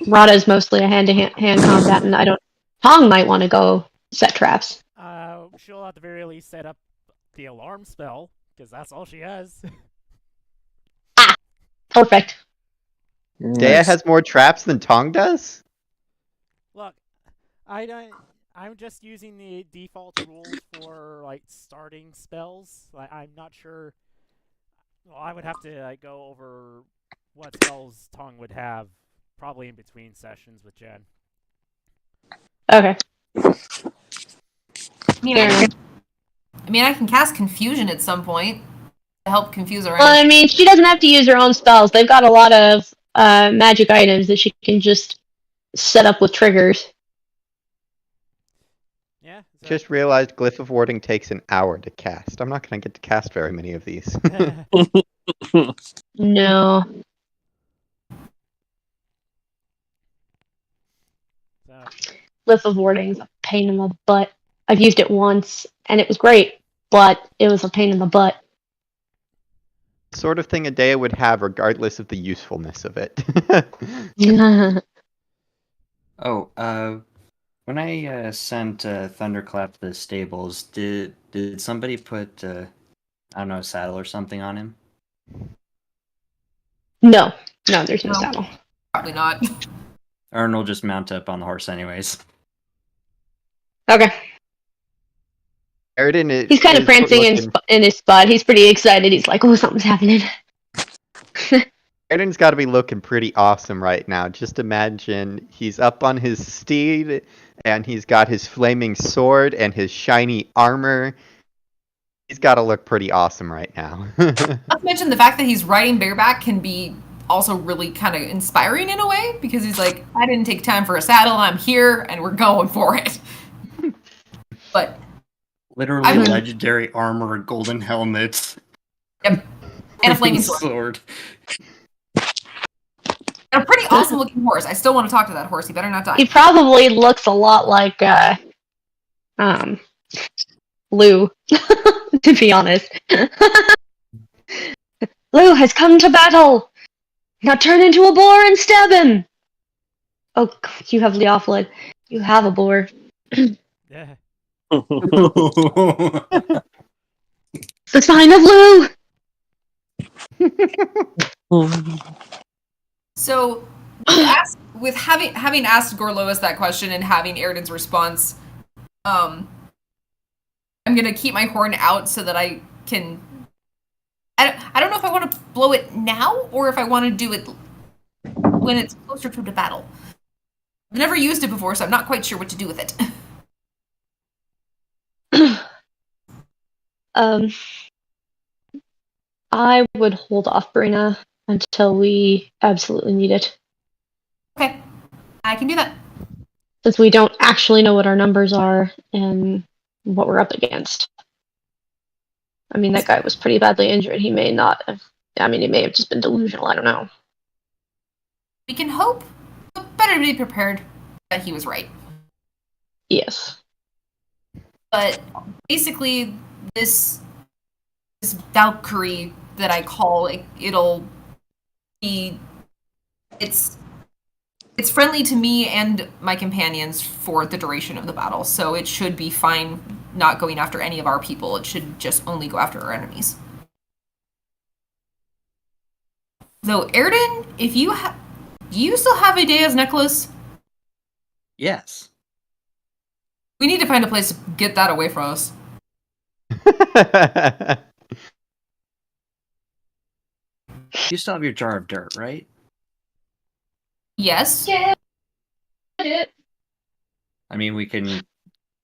Rada's mostly a hand-to-hand combat, and Tong might want to go set traps.
She'll at the very least set up the alarm spell, because that's all she has.
Perfect.
Dea has more traps than Tong does?
Look, I'm just using the default rules for like starting spells. I'm not sure. Well, I would have to go over what spells Tong would have, probably in between sessions with Jen.
Okay.
I mean, I can cast confusion at some point to help confuse our
Well,
enemies.
I mean, she doesn't have to use her own spells. They've got a lot of magic items that she can just set up with triggers.
Yeah.
Just realized Glyph of Warding takes an hour to cast. I'm not going to get to cast very many of these.
No.
So,
Glyph of Warding's a pain in the butt. I've used it once, and it was great, but it was a pain in the butt.
Sort of thing a Dea would have regardless of the usefulness of it.
Oh, when I sent Thunderclap to the stables, did somebody put I don't know, a saddle or something on him?
No, there's no
No.
saddle.
Probably not.
Ern will just mount up on the horse anyways.
Okay.
Aridin is,
He's kind of prancing in his spot. He's pretty excited. He's like, oh, something's happening.
Aridin's got to be looking pretty awesome right now. Just imagine he's up on his steed, and he's got his flaming sword and his shiny armor. He's got to look pretty awesome right now.
Not to mention the fact that he's riding bareback can be also really kind of inspiring in a way, because he's like, I didn't take time for a saddle, I'm here, and we're going for it. But
Literally legendary armor, golden helmet,
yep, and a flaming sword. A pretty awesome looking horse. I still want to talk to that horse. He better not die.
He probably looks a lot like Lou, to be honest. Lou has come to battle! Now turn into a boar and stab him! Oh, you have Leoflid. You have a boar.
Yeah.
The sign of Lou!
So, with having asked Gorlois that question and having Airden's response, I'm gonna keep my horn out so that I can. I don't know if I want to blow it now or if I want to do it when it's closer to the battle. I've never used it before, so I'm not quite sure what to do with it.
I would hold off Brina until we absolutely need it.
Okay, I can do that.
Since we don't actually know what our numbers are and what we're up against. I mean, that guy was pretty badly injured. He may not have. I mean, he may have just been delusional. I don't know.
We can hope, but better be prepared that he was right.
Yes.
But basically, this Valkyrie that I call it'll be it's friendly to me and my companions for the duration of the battle, so it should be fine not going after any of our people. It should just only go after our enemies. Though, Airden, if you do you still have Idea's necklace?
Yes.
We need to find a place to get that away from us.
You still have your jar of dirt, right?
Yes.
Yeah.
I mean, we can.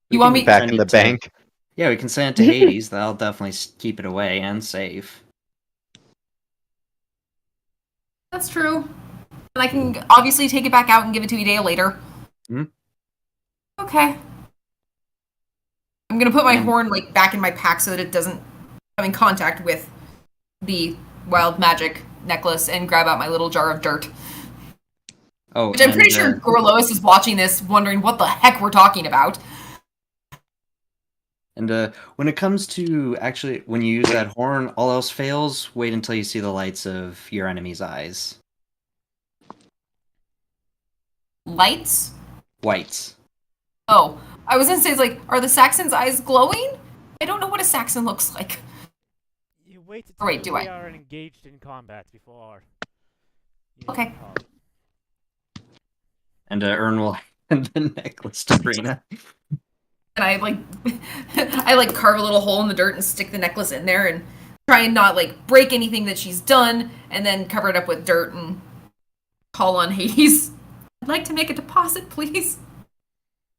You want me
Back
send
in
it
the
to-
bank.
Yeah, we can send it to Hades. That'll definitely keep it away and safe.
That's true. And I can obviously take it back out and give it to Idea later.
Hmm?
Okay. I'm gonna put my
And-
horn back in my pack so that it doesn't come in contact with the wild magic necklace and grab out my little jar of dirt.
Oh,
Which I'm
and,
pretty sure Gorlois is watching this, wondering what the heck we're talking about.
And when it comes to actually, when you use that horn, all else fails, wait until you see the lights of your enemy's eyes.
Lights?
Whites.
Oh, I was gonna say, are the Saxons' eyes glowing? I don't know what a Saxon looks like.
You wait
Or wait,
until
do
we
I?
are engaged in combat before. you
Okay.
call.
And Ern will hand the necklace to Brina.
And I I carve a little hole in the dirt and stick the necklace in there and try and not break anything that she's done, and then cover it up with dirt and call on Hades. I'd like to make a deposit, please.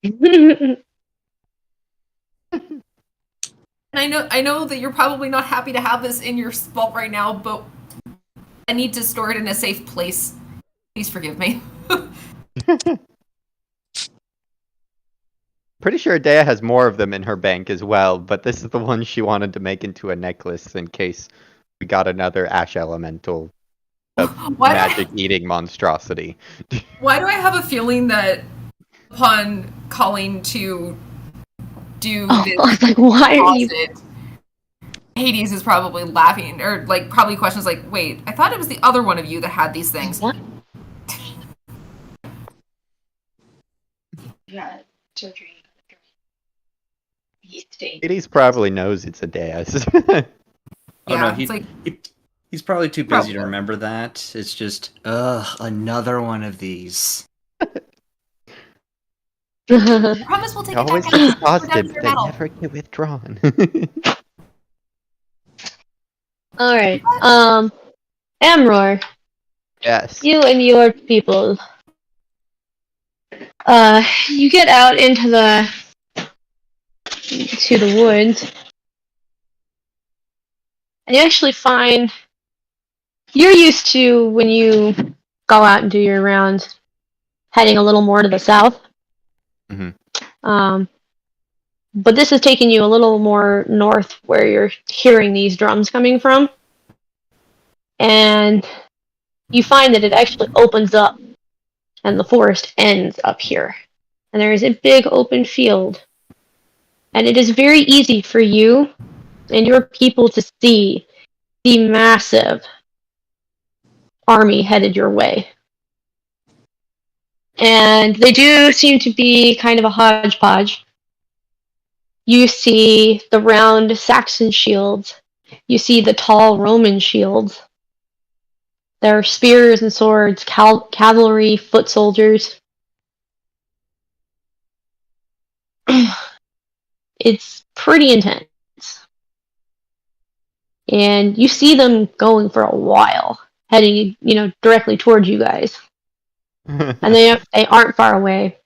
And I know that you're probably not happy to have this in your vault right now, but I need to store it in a safe place. Please forgive me.
Pretty sure Dea has more of them in her bank as well, but this is the one she wanted to make into a necklace in case we got another ash elemental
Why do I-
magic eating monstrosity.
Why do I have a feeling that upon calling to do
Oh,
this
I was like, why are you?
deposit, Hades is probably laughing, or probably questions wait, I thought it was the other one of you that had these things.
What?
Yeah, surgery.
Hades probably knows it's a Dea's.
Oh
Yeah,
no,
it's
he's probably too busy
Probably.
to remember that. It's just, another one of these.
I promise we'll take
They
it
always
back
get
out. We're done
deposited,
with
but
your
they
battle.
never get withdrawn.
All right. Amror,
Yes.
you and your people. You get out into the woods, and you actually find you're used to when you go out and do your rounds, heading a little more to the south.
Mhm.
But this is taking you a little more north, where you're hearing these drums coming from, and you find that it actually opens up, and the forest ends up here. And there is a big open field. And it is very easy for you and your people to see the massive army headed your way. And they do seem to be kind of a hodgepodge. You see the round Saxon shields. You see the tall Roman shields. There are spears and swords, cavalry, foot soldiers. It's pretty intense. And you see them going for a while, heading, directly towards you guys. And they aren't far away.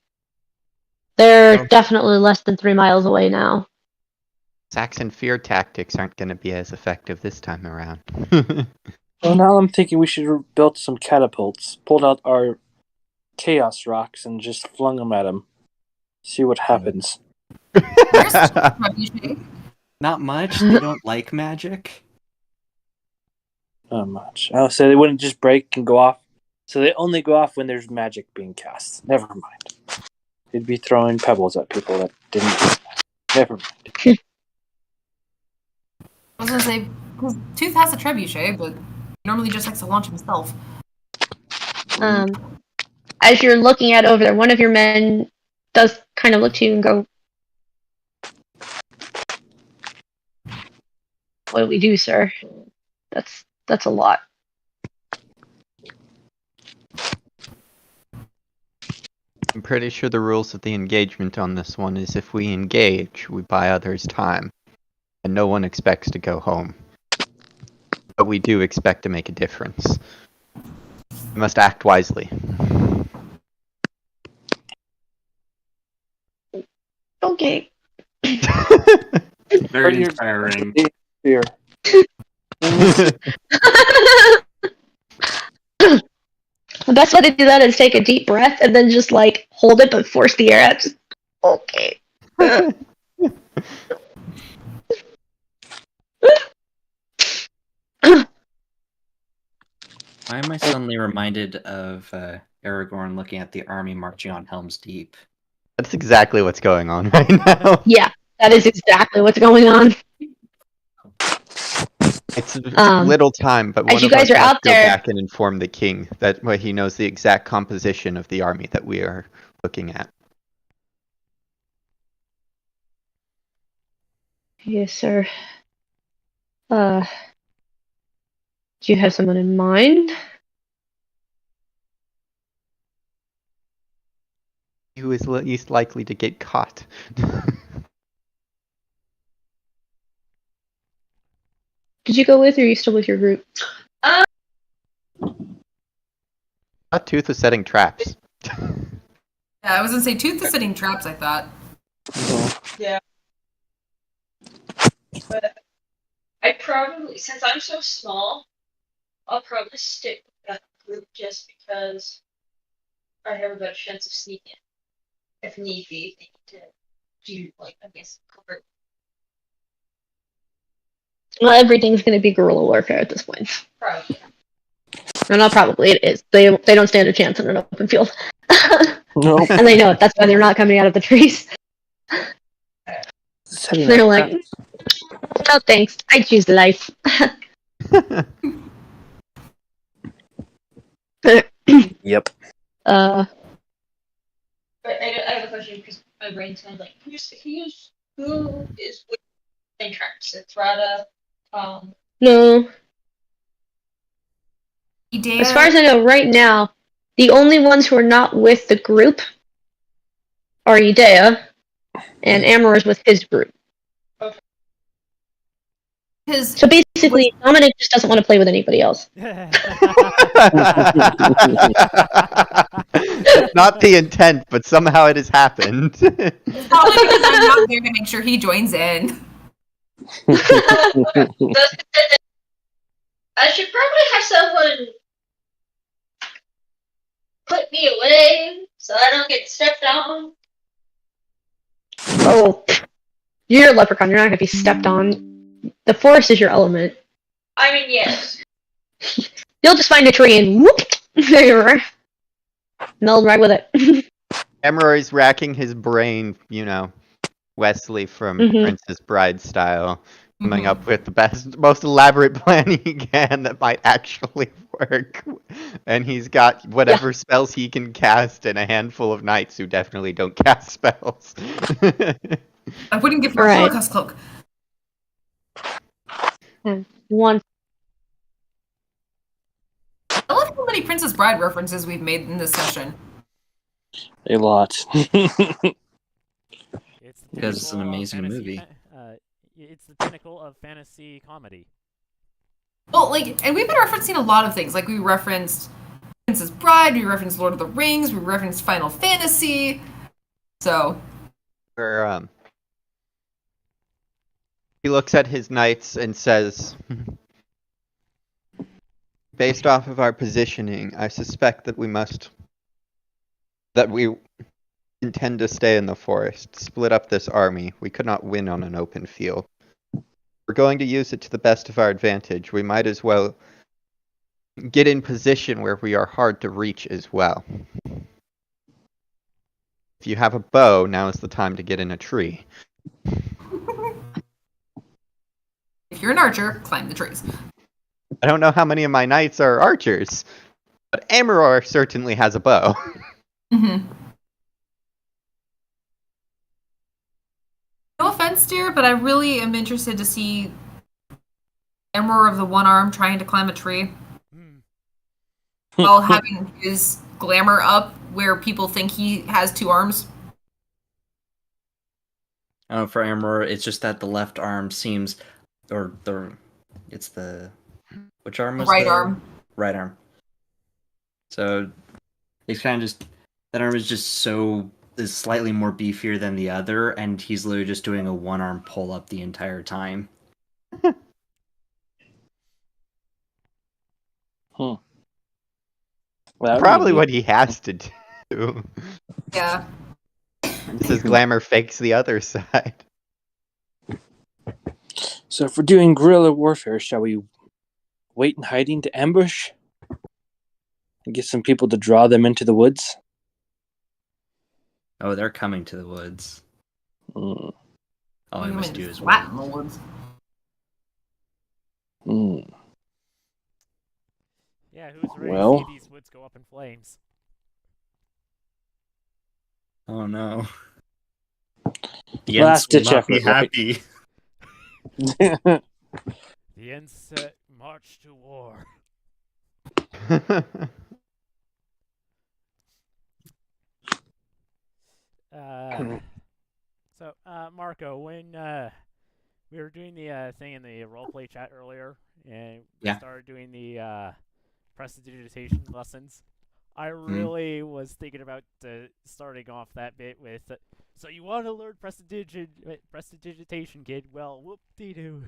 They're definitely less than 3 miles away now.
Saxon fear tactics aren't going to be as effective this time around.
Well, now I'm thinking we should have built some catapults, pulled out our chaos rocks, and just flung them at them. See what happens.
Where's the trebuchet?
Not much. They don't like magic.
Not much. Oh, so they wouldn't just break and go off? So they only go off when there's magic being cast. Never mind. They'd be throwing pebbles at people that didn't. Never mind.
I was gonna say, because Tooth has a trebuchet, but he normally just likes to launch himself.
As you're looking at over there, one of your men does kind of look to you and go, "What do we do, sir? That's a lot."
I'm pretty sure the rules of the engagement on this one is if we engage, we buy others time. And no one expects to go home. But we do expect to make a difference. We must act wisely.
Okay.
Very inspiring.
Fear.
The best way to do that is take a deep breath and then just hold it but force the air out. Just, okay.
Why am I suddenly reminded of Aragorn looking at the army marching on Helm's Deep?
That's exactly what's going on right now.
Yeah, that is exactly what's going on.
It's little time, but one
as you
of us
guys are
must
out
go
there-
back and inform the king that way he knows the exact composition of the army that we are looking at.
Yes, sir. Do you have someone in mind?
Who is least likely to get caught?
Did you go with, or are you still with your group?
That Tooth was setting traps.
Yeah, I was gonna say Tooth is setting traps, I thought.
Yeah. But I probably, since I'm so small, I'll probably stick with that group just because I have a better chance of sneaking. If need be, they need to do, I guess, covert.
Well, everything's going to be guerrilla warfare at this point.
Probably.
Or not probably, it is. They don't stand a chance in an open field.
No.
And they know it. That's why they're not coming out of the trees. They're like, no thanks, I choose life.
Yep.
But I have a question because my brain's kind of like, who is with entrance? It's Rada.
No.
Idea.
As far as I know, right now, the only ones who are not with the group are Idea, and Amor is with his group. So basically, Dominic just doesn't want to play with anybody else.
Not the intent, but somehow it has happened.
Probably because I'm not there to make sure he joins in.
I should probably have someone put me away so I don't get stepped on.
Oh, you're a leprechaun. You're not going to be stepped on. The forest is your element.
I mean, yes.
You'll just find a tree and whoop, there you are. Meld right with it.
Emeroy's racking his brain, Wesley from
Mhm.
Princess Bride style, coming
Mhm.
up with the best, most elaborate plan he can that might actually work. And he's got whatever spells he can cast and a handful of knights who definitely don't cast spells.
I wouldn't give him a
Right.
Holocaust cloak.
One.
I love how many Princess Bride references we've made in this session.
A lot.
It's the
Because it's an
pinnacle of
amazing
fantasy
movie.
It's the pinnacle of fantasy comedy.
Well, and we've been referencing a lot of things. Like, we referenced Princess Bride, we referenced Lord of the Rings, we referenced Final Fantasy. So.
Where, he looks at his knights and says, based off of our positioning, I suspect that we intend to stay in the forest, split up this army. We could not win on an open field. We're going to use it to the best of our advantage. We might as well get in position where we are hard to reach as well. If you have a bow, now is the time to get in a tree.
If you're an archer, climb the trees.
I don't know how many of my knights are archers, but Amaror certainly has a bow.
Mm-hmm. No offense, dear, but I really am interested to see Emperor of the One Arm trying to climb a tree while having his glamour up where people think he has two arms.
For Amber, it's just that the left arm seems, which arm was
Right
the
arm.
right arm? So it's kind of just that arm is slightly more beefier than the other, and he's literally just doing a one arm pull up the entire time.
Probably what he has to do.
Yeah.
Since his glamour fakes the other side.
So if we're doing guerrilla warfare, shall we wait in hiding to ambush? And get some people to draw them into the woods?
Oh, they're coming to the woods.
Mm.
All I must do is
flat
wait.
in the woods.
Mm.
Yeah, who's ready
Well.
to see these woods go up in flames?
Oh no. The
Last
Ents will
ditch
not be
effort, right?
happy.
The Ents set march to war. So, Marco, when we were doing the thing in the roleplay chat earlier, and we started doing the prestidigitation lessons, I really was thinking about starting off that bit with, so you want to learn prestidigitation, kid? Well, whoop-de-doo.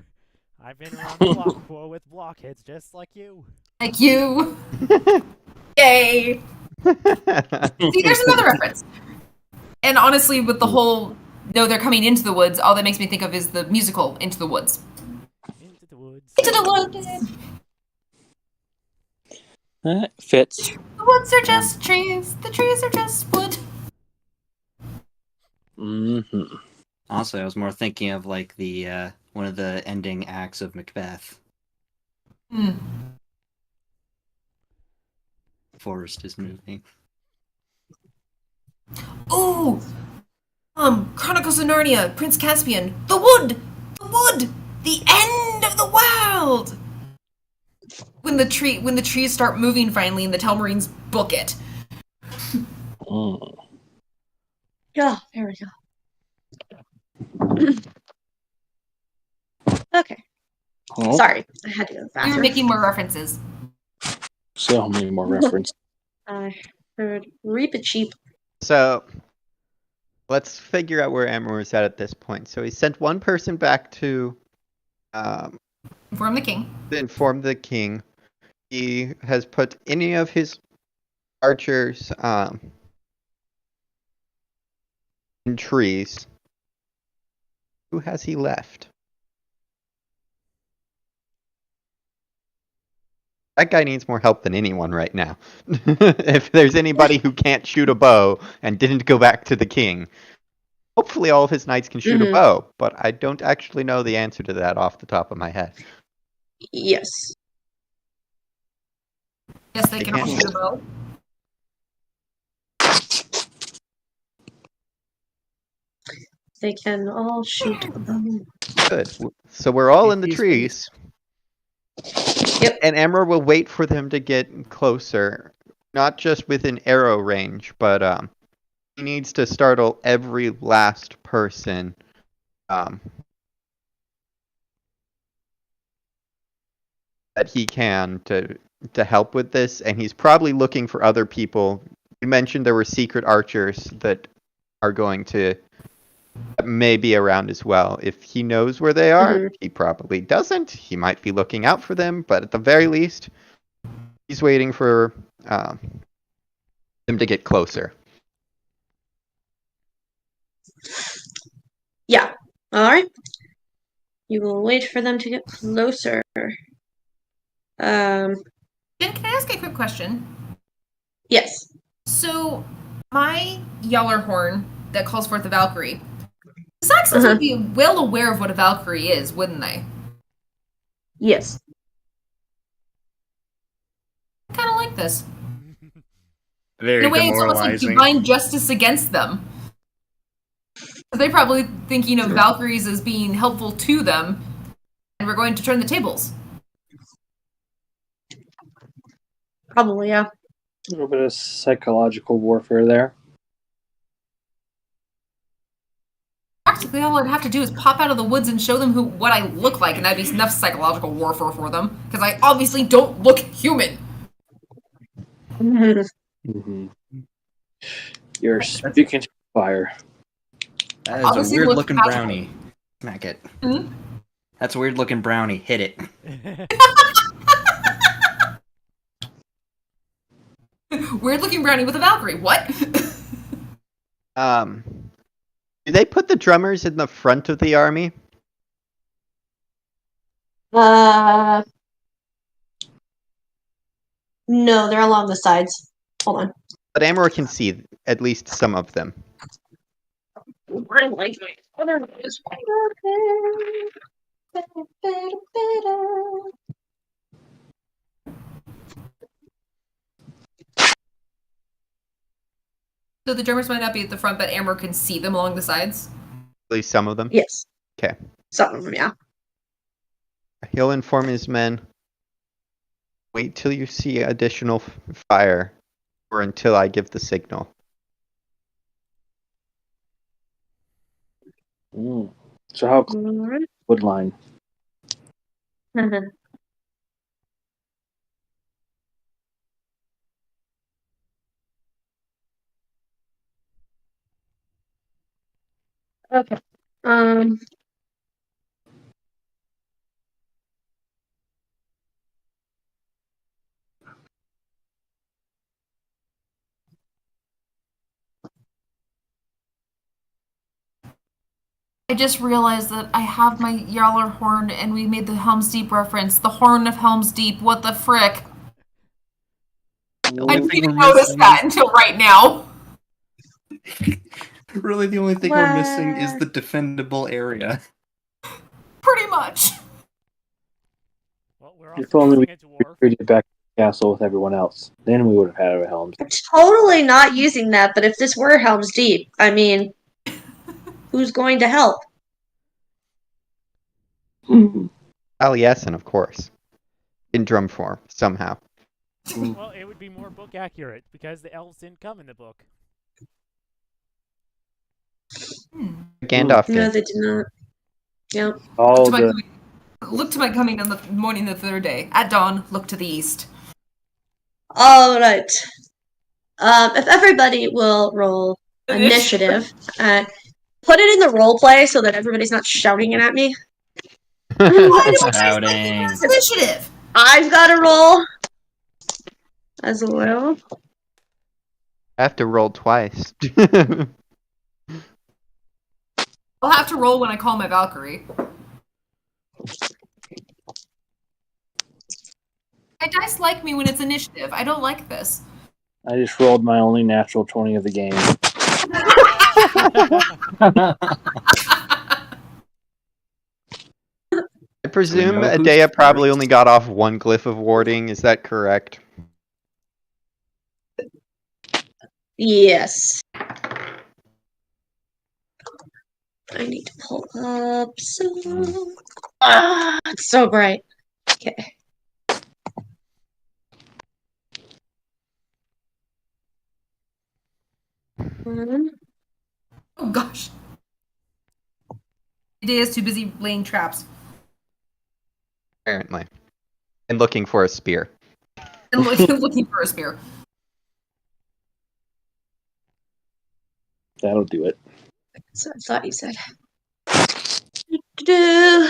I've been around the block before with blockheads just like you.
Like you. Yay. See, there's another reference. And honestly, with the whole, no, they're coming into the woods, all that makes me think of is the musical Into the Woods.
Into the woods.
Into the woods.
That fits.
The woods are just trees. The trees are just wood.
Mm-hmm.
Also, I was more thinking of like the one of the ending acts of Macbeth.
Mm.
Forest is moving.
Ooh! Chronicles of Narnia, Prince Caspian, the wood! The wood! The end of the world! When the trees start moving finally and the Telmarines book it.
Mm.
Yeah, there we go. Okay.
Oh,
Sorry, I had to go
We were
faster.
making more references.
so many more references.
I heard reap it cheap.
So, let's figure out where Amor is at this point. So he sent one person back to
Inform the king.
inform the king. He has put any of his archers in trees. Who has he left? That guy needs more help than anyone right now. If there's anybody who can't shoot a bow and didn't go back to the king, hopefully all of his knights can shoot a bow, but I don't actually know the answer to that off the top of my head.
Yes.
Yes, they
They
can all
can't.
shoot a bow.
They can all shoot a bow.
Good. So we're all in the
He's-
trees.
Yep.
And Emra will wait for them to get closer, not just within arrow range, but he needs to startle every last person. That he can to help with this, and he's probably looking for other people. You mentioned there were secret archers that are going to may be around as well. If he knows where they are, he probably doesn't. He might be looking out for them, but at the very least, he's waiting for them to get closer.
Yeah. All right. You will wait for them to get closer.
Jen, can I ask a quick question?
Yes.
So, my Yaller horn that calls forth the Valkyrie, the Saxons would be well aware of what a Valkyrie is, wouldn't they?
Yes.
I kind of like this.
Very
In a way, it's almost like
demoralizing.
divine justice against them. They probably think, Valkyries as being helpful to them, and we're going to turn the tables.
Probably, yeah.
A little bit of psychological warfare there.
Practically, all I'd have to do is pop out of the woods and show them what I look like, and that'd be enough psychological warfare for them. Because I obviously don't look human.
Mm-hmm. You're speaking to fire.
That is
Obviously
a weird
looks
looking
magical.
brownie. Smack it.
Hmm?
That's a weird looking brownie. Hit it.
Weird looking brownie with a Valkyrie. What?
Do they put the drummers in the front of the army?
No, they're along the sides. Hold on.
But Amor can see at least some of them.
I like my other nose.
So the drummers might not be at the front, but Amber can see them along the sides?
At least some of them.
Yes.
Okay.
Some of them, yeah.
He'll inform his men. Wait till you see additional fire, or until I give the signal.
So how
All right.
wood line?
Okay.
I just realized that I have my Yaller horn and we made the Helm's Deep reference. The Horn of Helm's Deep, what the frick? I didn't notice that until right now.
Really, the only thing we're missing is the defendable area.
Pretty much.
Well, we're
If only we
at dwarf.
could get back to the castle with everyone else. Then we would have had our helms.
I'm totally not using that, but if this were Helm's Deep, I mean, who's going to help?
Taliesin, of course. In drum form, somehow.
Well, it would be more book accurate because the elves didn't come in the book.
Gandalf
No,
did.
they did not. Yep.
All
Look to my coming on the morning of the third day. At dawn, look to the east.
All right. If everybody will roll initiative, put it in the role play so that everybody's not shouting it at me.
Shouting.
Initiative!
I've got to roll as well.
I have to roll twice.
I'll have to roll when I call my Valkyrie. My dice like me when it's initiative. I don't like this.
I just rolled my only natural 20 of the game.
I presume
know who's
Adea probably
first?
only got off one glyph of warding. Is that correct?
Yes. I need to pull up some. Ah, it's so bright. Okay.
Oh gosh. Idea's too busy laying traps
Apparently. And looking for a spear.
and looking for a spear.
That'll do it.
So I thought you said. Do-do-do.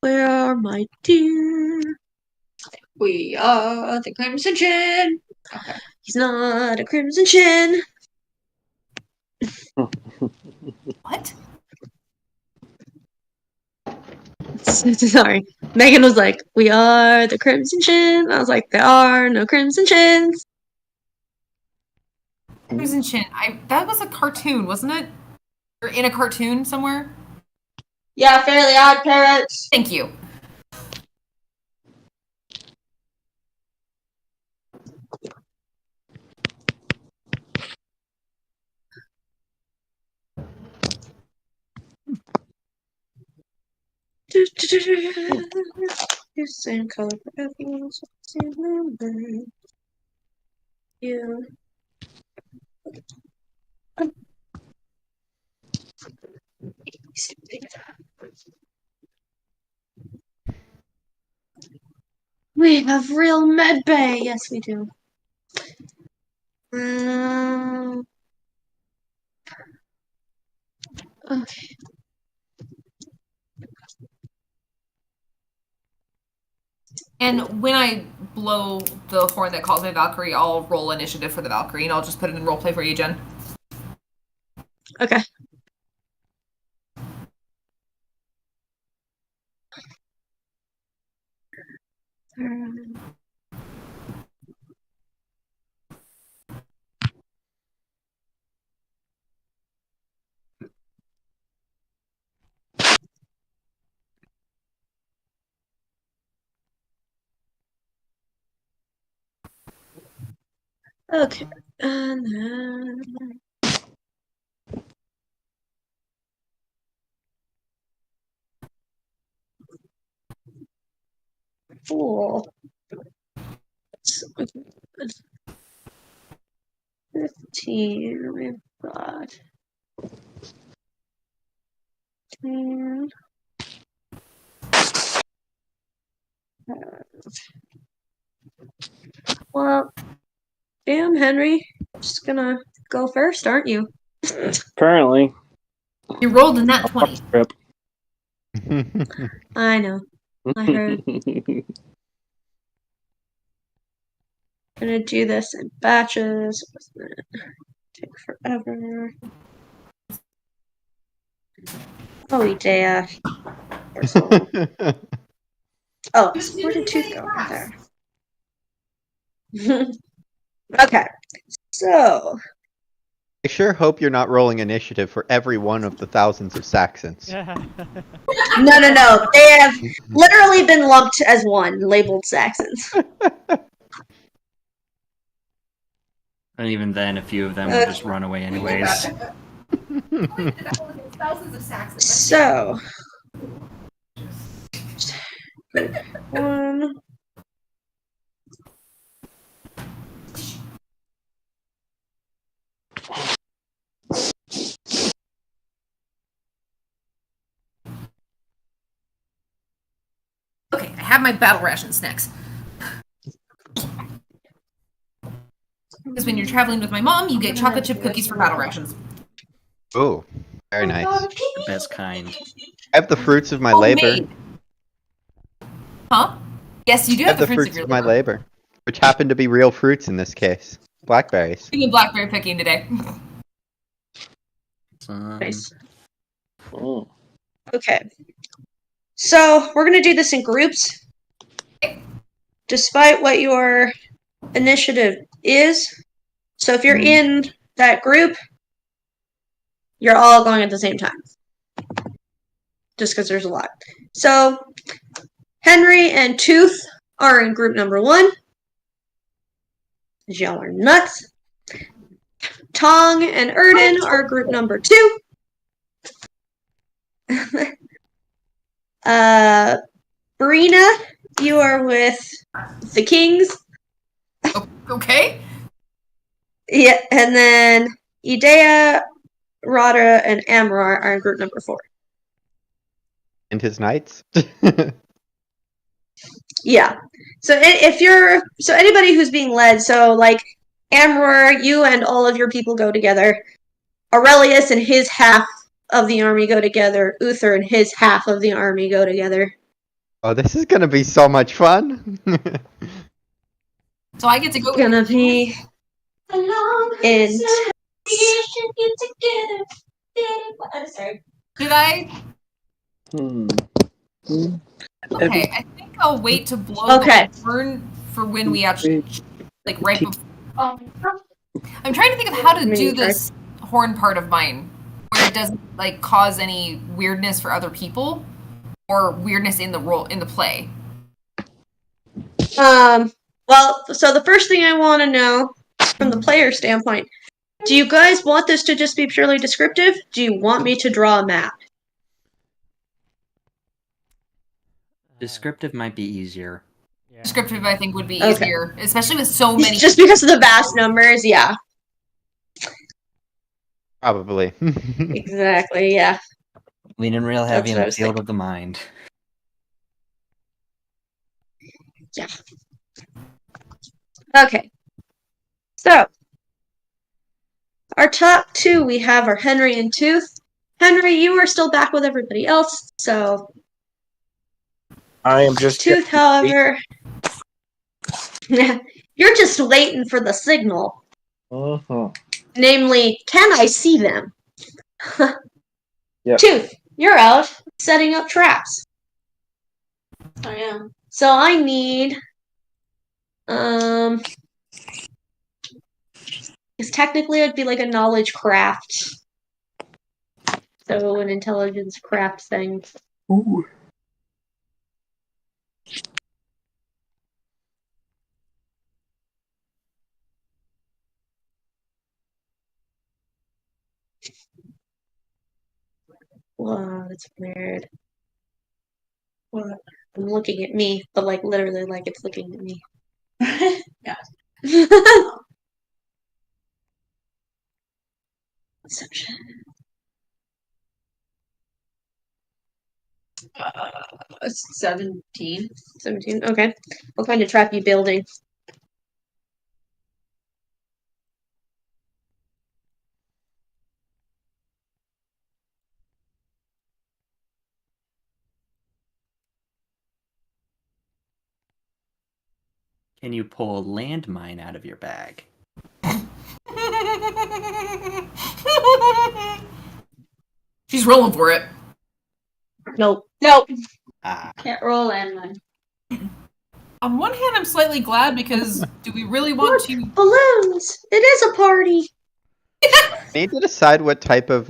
Where are my deer? We are the Crimson Chin.
Okay.
He's not a Crimson Chin.
What?
Sorry. Megan was like, we are the Crimson Chin. I was like, there are no Crimson Chins.
Crimson Chin. That was a cartoon, wasn't it? Or in a cartoon somewhere?
Yeah, Fairly Odd Parrots.
Thank you.
Same color for everyone. So same number. Yeah. We have real med bay. Yes, we do. Okay.
And when I blow the horn that calls me Valkyrie, I'll roll initiative for the Valkyrie, and I'll just put it in roleplay for you, Jen.
Okay. Okay. And then. Cool. 15. We've got. 10. Well, damn, Henry. Just gonna go first, aren't you?
Currently,
You rolled in that 20.
trip.
I know. I heard. Gonna do this in batches. It's gonna take forever. Oh, Idea. Oh, so where did Tooth go? Right there. Okay. So.
I sure hope you're not rolling initiative for every one of the thousands of Saxons.
No. They have literally been lumped as one, labeled Saxons.
And even then, a few of them will just run away anyways.
Thousands of Saxons.
So. One.
Okay, I have my battle ration snacks. Because when you're traveling with my mom, you get chocolate chip cookies for battle rations.
Oh, very nice.
The best kind.
I have the fruits of my labor.
Huh? Yes, you do
I
have
have
the fruits of your
my labor, which happen to be real fruits in this case. Blackberries.
Doing blackberry picking today.
Nice.
Oh.
Okay. So we're gonna do this in groups.
despite what your initiative is, so if you're in that group, you're all going at the same time. Just because there's a lot. So, Henry and Tooth are in group number 1. Y'all are nuts. Tong and Erden are group number 2. Brina, you are with the Kings.
Okay.
Yeah, and then Idea, Rada, and Amrar are in group number 4.
And his knights?
Yeah. So anybody who's being led, so like Amrar, you and all of your people go together. Aurelius and his half of the army go together. Uther and his half of the army go together.
Oh, this is gonna be so much fun!
So I get to go.
It's gonna be intense.
Sorry.
Did I?
Hmm.
Okay, I think I'll wait to blow
Okay.
the horn for when we actually, like, right before.
Um,
I'm trying to think of how to do
Try.
this horn part of mine, where it doesn't, like, cause any weirdness for other people, or weirdness in the play.
Well, so the first thing I want to know from the player standpoint, do you guys want this to just be purely descriptive? Do you want me to draw a map?
Descriptive might be easier.
Yeah.
Descriptive, I think, would be
Okay.
easier, especially with so many.
Just because of the vast numbers, yeah.
Probably.
Exactly, yeah.
Leaning real heavy
That's
in
what I
the
was
field
thinking.
of the mind.
Yeah. Okay. So, our top 2 we have are Henry and Tooth. Henry, you are still back with everybody else, so
I am just.
Tooth, however, you're just waiting for the signal.
Mhm.
Namely, can I see them?
Yep.
Tooth, you're out setting up traps.
I am.
So I need, because technically it'd be like a knowledge craft. So an intelligence craft thing.
Ooh.
Whoa, that's weird. What? I'm looking at me, but like literally like it's looking at me.
Yeah.
Perception.
17.
17, okay. What kind of trap you building?
Can you pull a landmine out of your bag?
She's rolling for it.
Nope.
Ah,
Can't roll landmine.
On one hand, I'm slightly glad because do we really want to?
Balloons! It is a party!
I need to decide what type of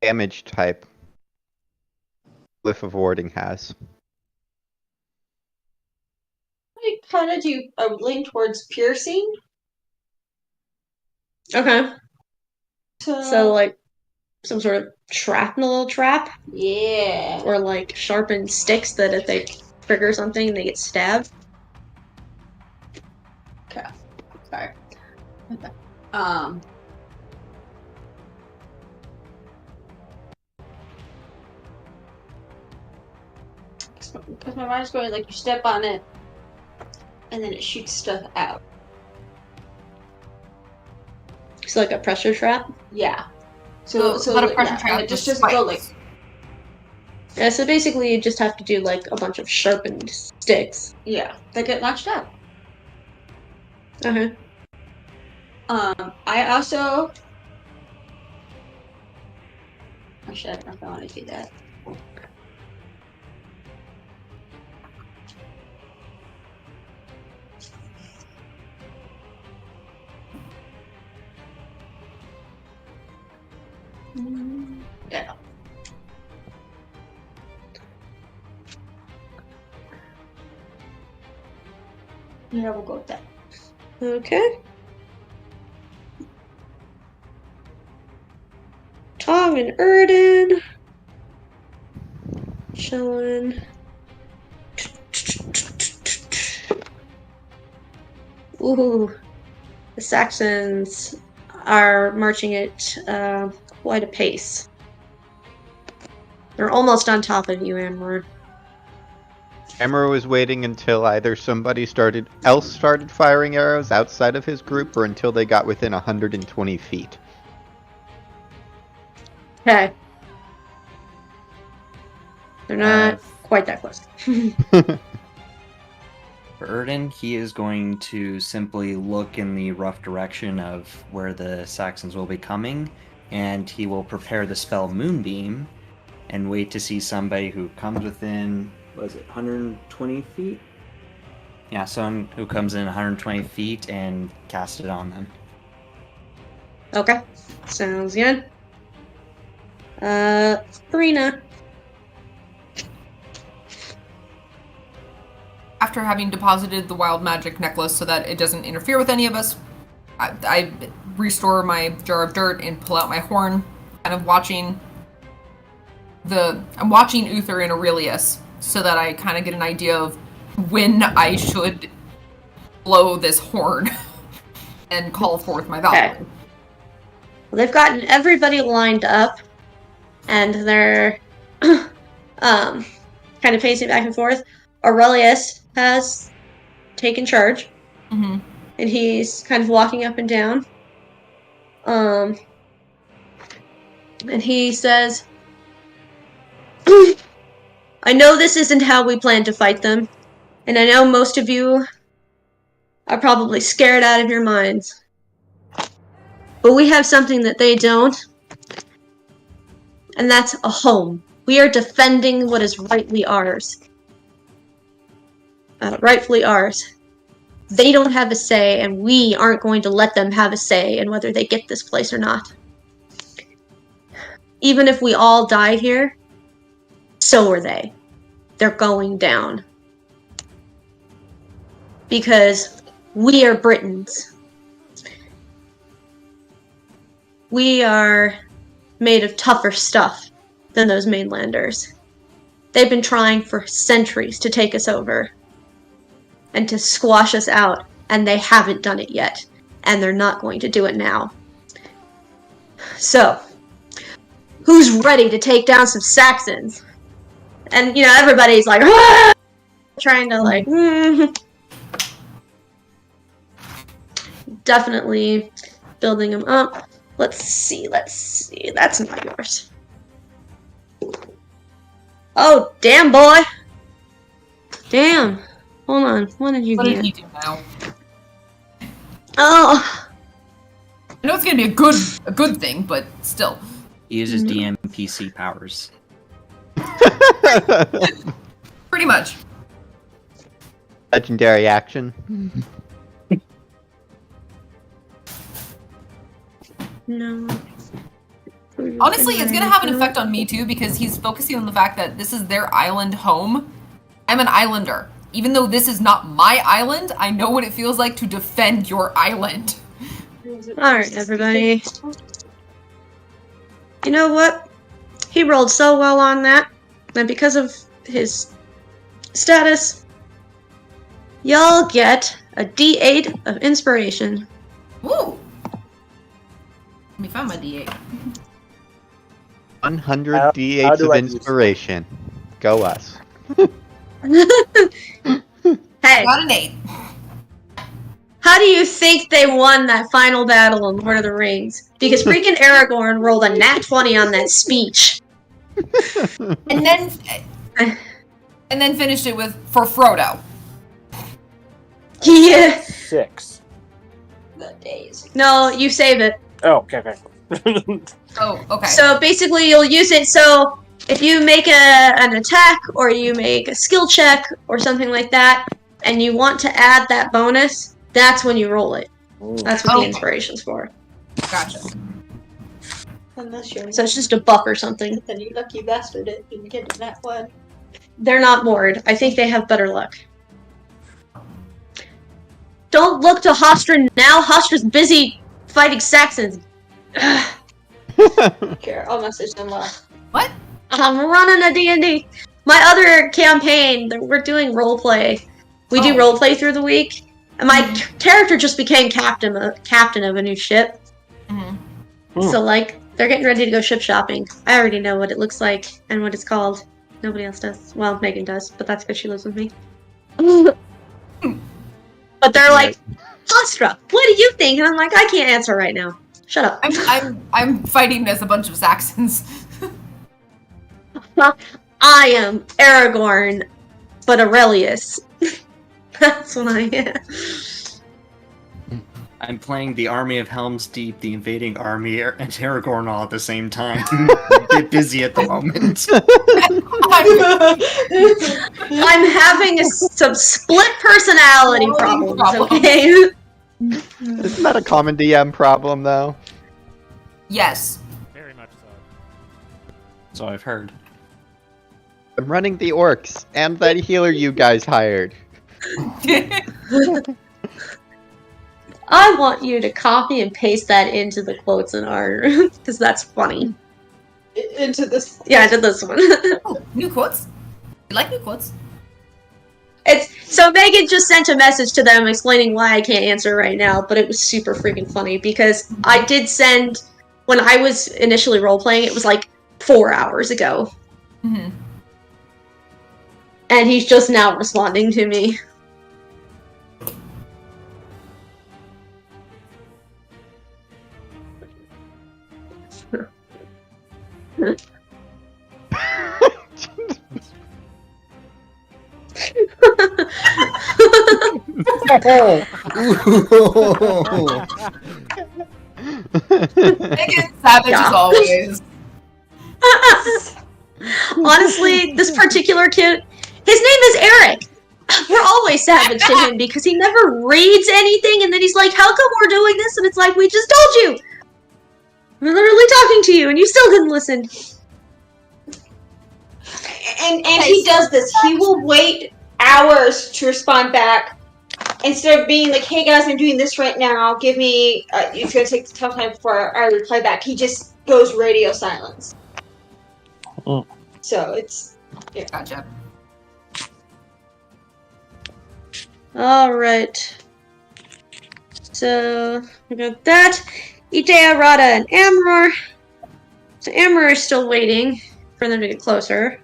damage type Glyph of Warding has.
I kind of do a lean towards piercing.
Okay.
So
like some sort of shrapnel trap?
yeah.
Or like sharpened sticks that if they trigger something, they get stabbed?
Sorry. Because my mind's going like you step on it, and then it shoots stuff out.
It's like a pressure trap?
Yeah.
So not a
like,
pressure
yeah,
trap,
and it just
just
doesn't go like.
spikes.
Yeah, so basically you just have to do like a bunch of sharpened sticks.
Yeah, they get launched out.
Uh-huh.
I also. Actually, I don't know if I want to do that.
Yeah. Yeah, we'll go with that. Okay. Tom and Erden. Chilling. Ooh. The Saxons are marching at quite a pace. They're almost on top of you, Amber.
Emmer was waiting until either somebody else started firing arrows outside of his group, or until they got within 120 feet.
Okay. They're not quite that close.
For Erden, he is going to simply look in the rough direction of where the Saxons will be coming, and he will prepare the spell Moonbeam and wait to see somebody who comes within, 120 feet? Yeah, someone who comes in 120 feet and cast it on them.
Okay. Sounds good. Brina.
After having deposited the wild magic necklace so that it doesn't interfere with any of us, I restore my jar of dirt and pull out my horn, kind of watching I'm watching Uther and Aurelius so that I kind of get an idea of when I should blow this horn and call forth my valor.
Okay. Well, they've gotten everybody lined up, and they're kind of pacing back and forth. Aurelius has taken charge,
Mm-hmm.
and he's kind of walking up and down. And he says, I know this isn't how we plan to fight them, and I know most of you are probably scared out of your minds. But we have something that they don't, and that's a home. We are defending what is rightly ours. Rightfully ours. They don't have a say, and we aren't going to let them have a say in whether they get this place or not. Even if we all die here, so are they. They're going down. Because we are Britons. We are made of tougher stuff than those mainlanders. They've been trying for centuries to take us over and to squash us out, and they haven't done it yet, and they're not going to do it now. So, who's ready to take down some Saxons? And, everybody's like, ah! Trying to, definitely building them up. Let's see. That's not yours. Oh, damn, boy. Damn. Hold on. What did you
What
get?
did he do now?
Oh.
I know it's gonna be a good thing, but still.
He uses DMPC powers.
Pretty much.
Legendary action.
No.
Honestly, it's gonna have an effect on me too, because he's focusing on the fact that this is their island home. I'm an islander. Even though this is not my island, I know what it feels like to defend your island.
Alright, everybody. You know what? He rolled so well on that, and because of his status, y'all get a D8 of inspiration.
Woo! Let me find my D8.
100
How
D8s
do
of
I use
inspiration. Go us.
Hey,
Got an 8.
how do you think they won that final battle in Lord of the Rings? Because freaking Aragorn rolled a nat 20 on that speech.
And then finished it with for Frodo.
Yeah.
6.
No, you save it.
Oh, okay.
Oh, okay.
So basically, you'll use it. So if you make an attack or you make a skill check or something like that, and you want to add that bonus, that's when you roll it. That's what the inspiration's for.
Gotcha.
Unless you're
So it's just a buck or something.
then you lucky bastard it didn't get to that one.
They're not moored. I think they have better luck. Don't look to Hostra now. Hostra's busy fighting Saxons.
Here, I'll message them.
What?
I'm running a D&D. My other campaign, we're doing roleplay. We do roleplay through the week. And my character just became captain of a new ship. So, like, they're getting ready to go ship shopping. I already know what it looks like and what it's called. Nobody else does. Well, Megan does, but that's because she lives with me. But they're like, Hostra, what do you think? And I'm like, I can't answer right now. Shut up.
I'm fighting as a bunch of Saxons.
I am Aragorn, but Aurelius. That's what I am.
I'm playing the army of Helm's Deep, the invading army, and Aragorn all at the same time. A bit busy at the moment.
I'm having some split personality problems, okay?
Isn't that a common DM problem, though?
Yes.
Very much so.
So I've heard.
I'm running the orcs, and that healer you guys hired.
I want you to copy and paste that into the quotes in our, because that's funny.
Into this.
Yeah, I did this one.
Oh, new quotes? You like new quotes?
So Megan just sent a message to them explaining why I can't answer right now, but it was super freaking funny because I did send, when I was initially role-playing, it was like 4 hours ago.
Mm-hmm.
And he's just now responding to me.
Megan Savage as always.
Honestly, this particular kid, his name is Eric. We're always savage to him because he never reads anything, and then he's like, how come we're doing this? And it's like, we just told you! We're literally talking to you, and you still didn't listen.
And he does this. He will wait hours to respond back instead of being like, "Hey guys, I'm doing this right now. Give me. It's gonna take some time before I reply back." He just goes radio silence. So it's
Gotcha.
Alright. So, we got that. Idea, Rada, and Amror. So Amror is still waiting for them to get closer.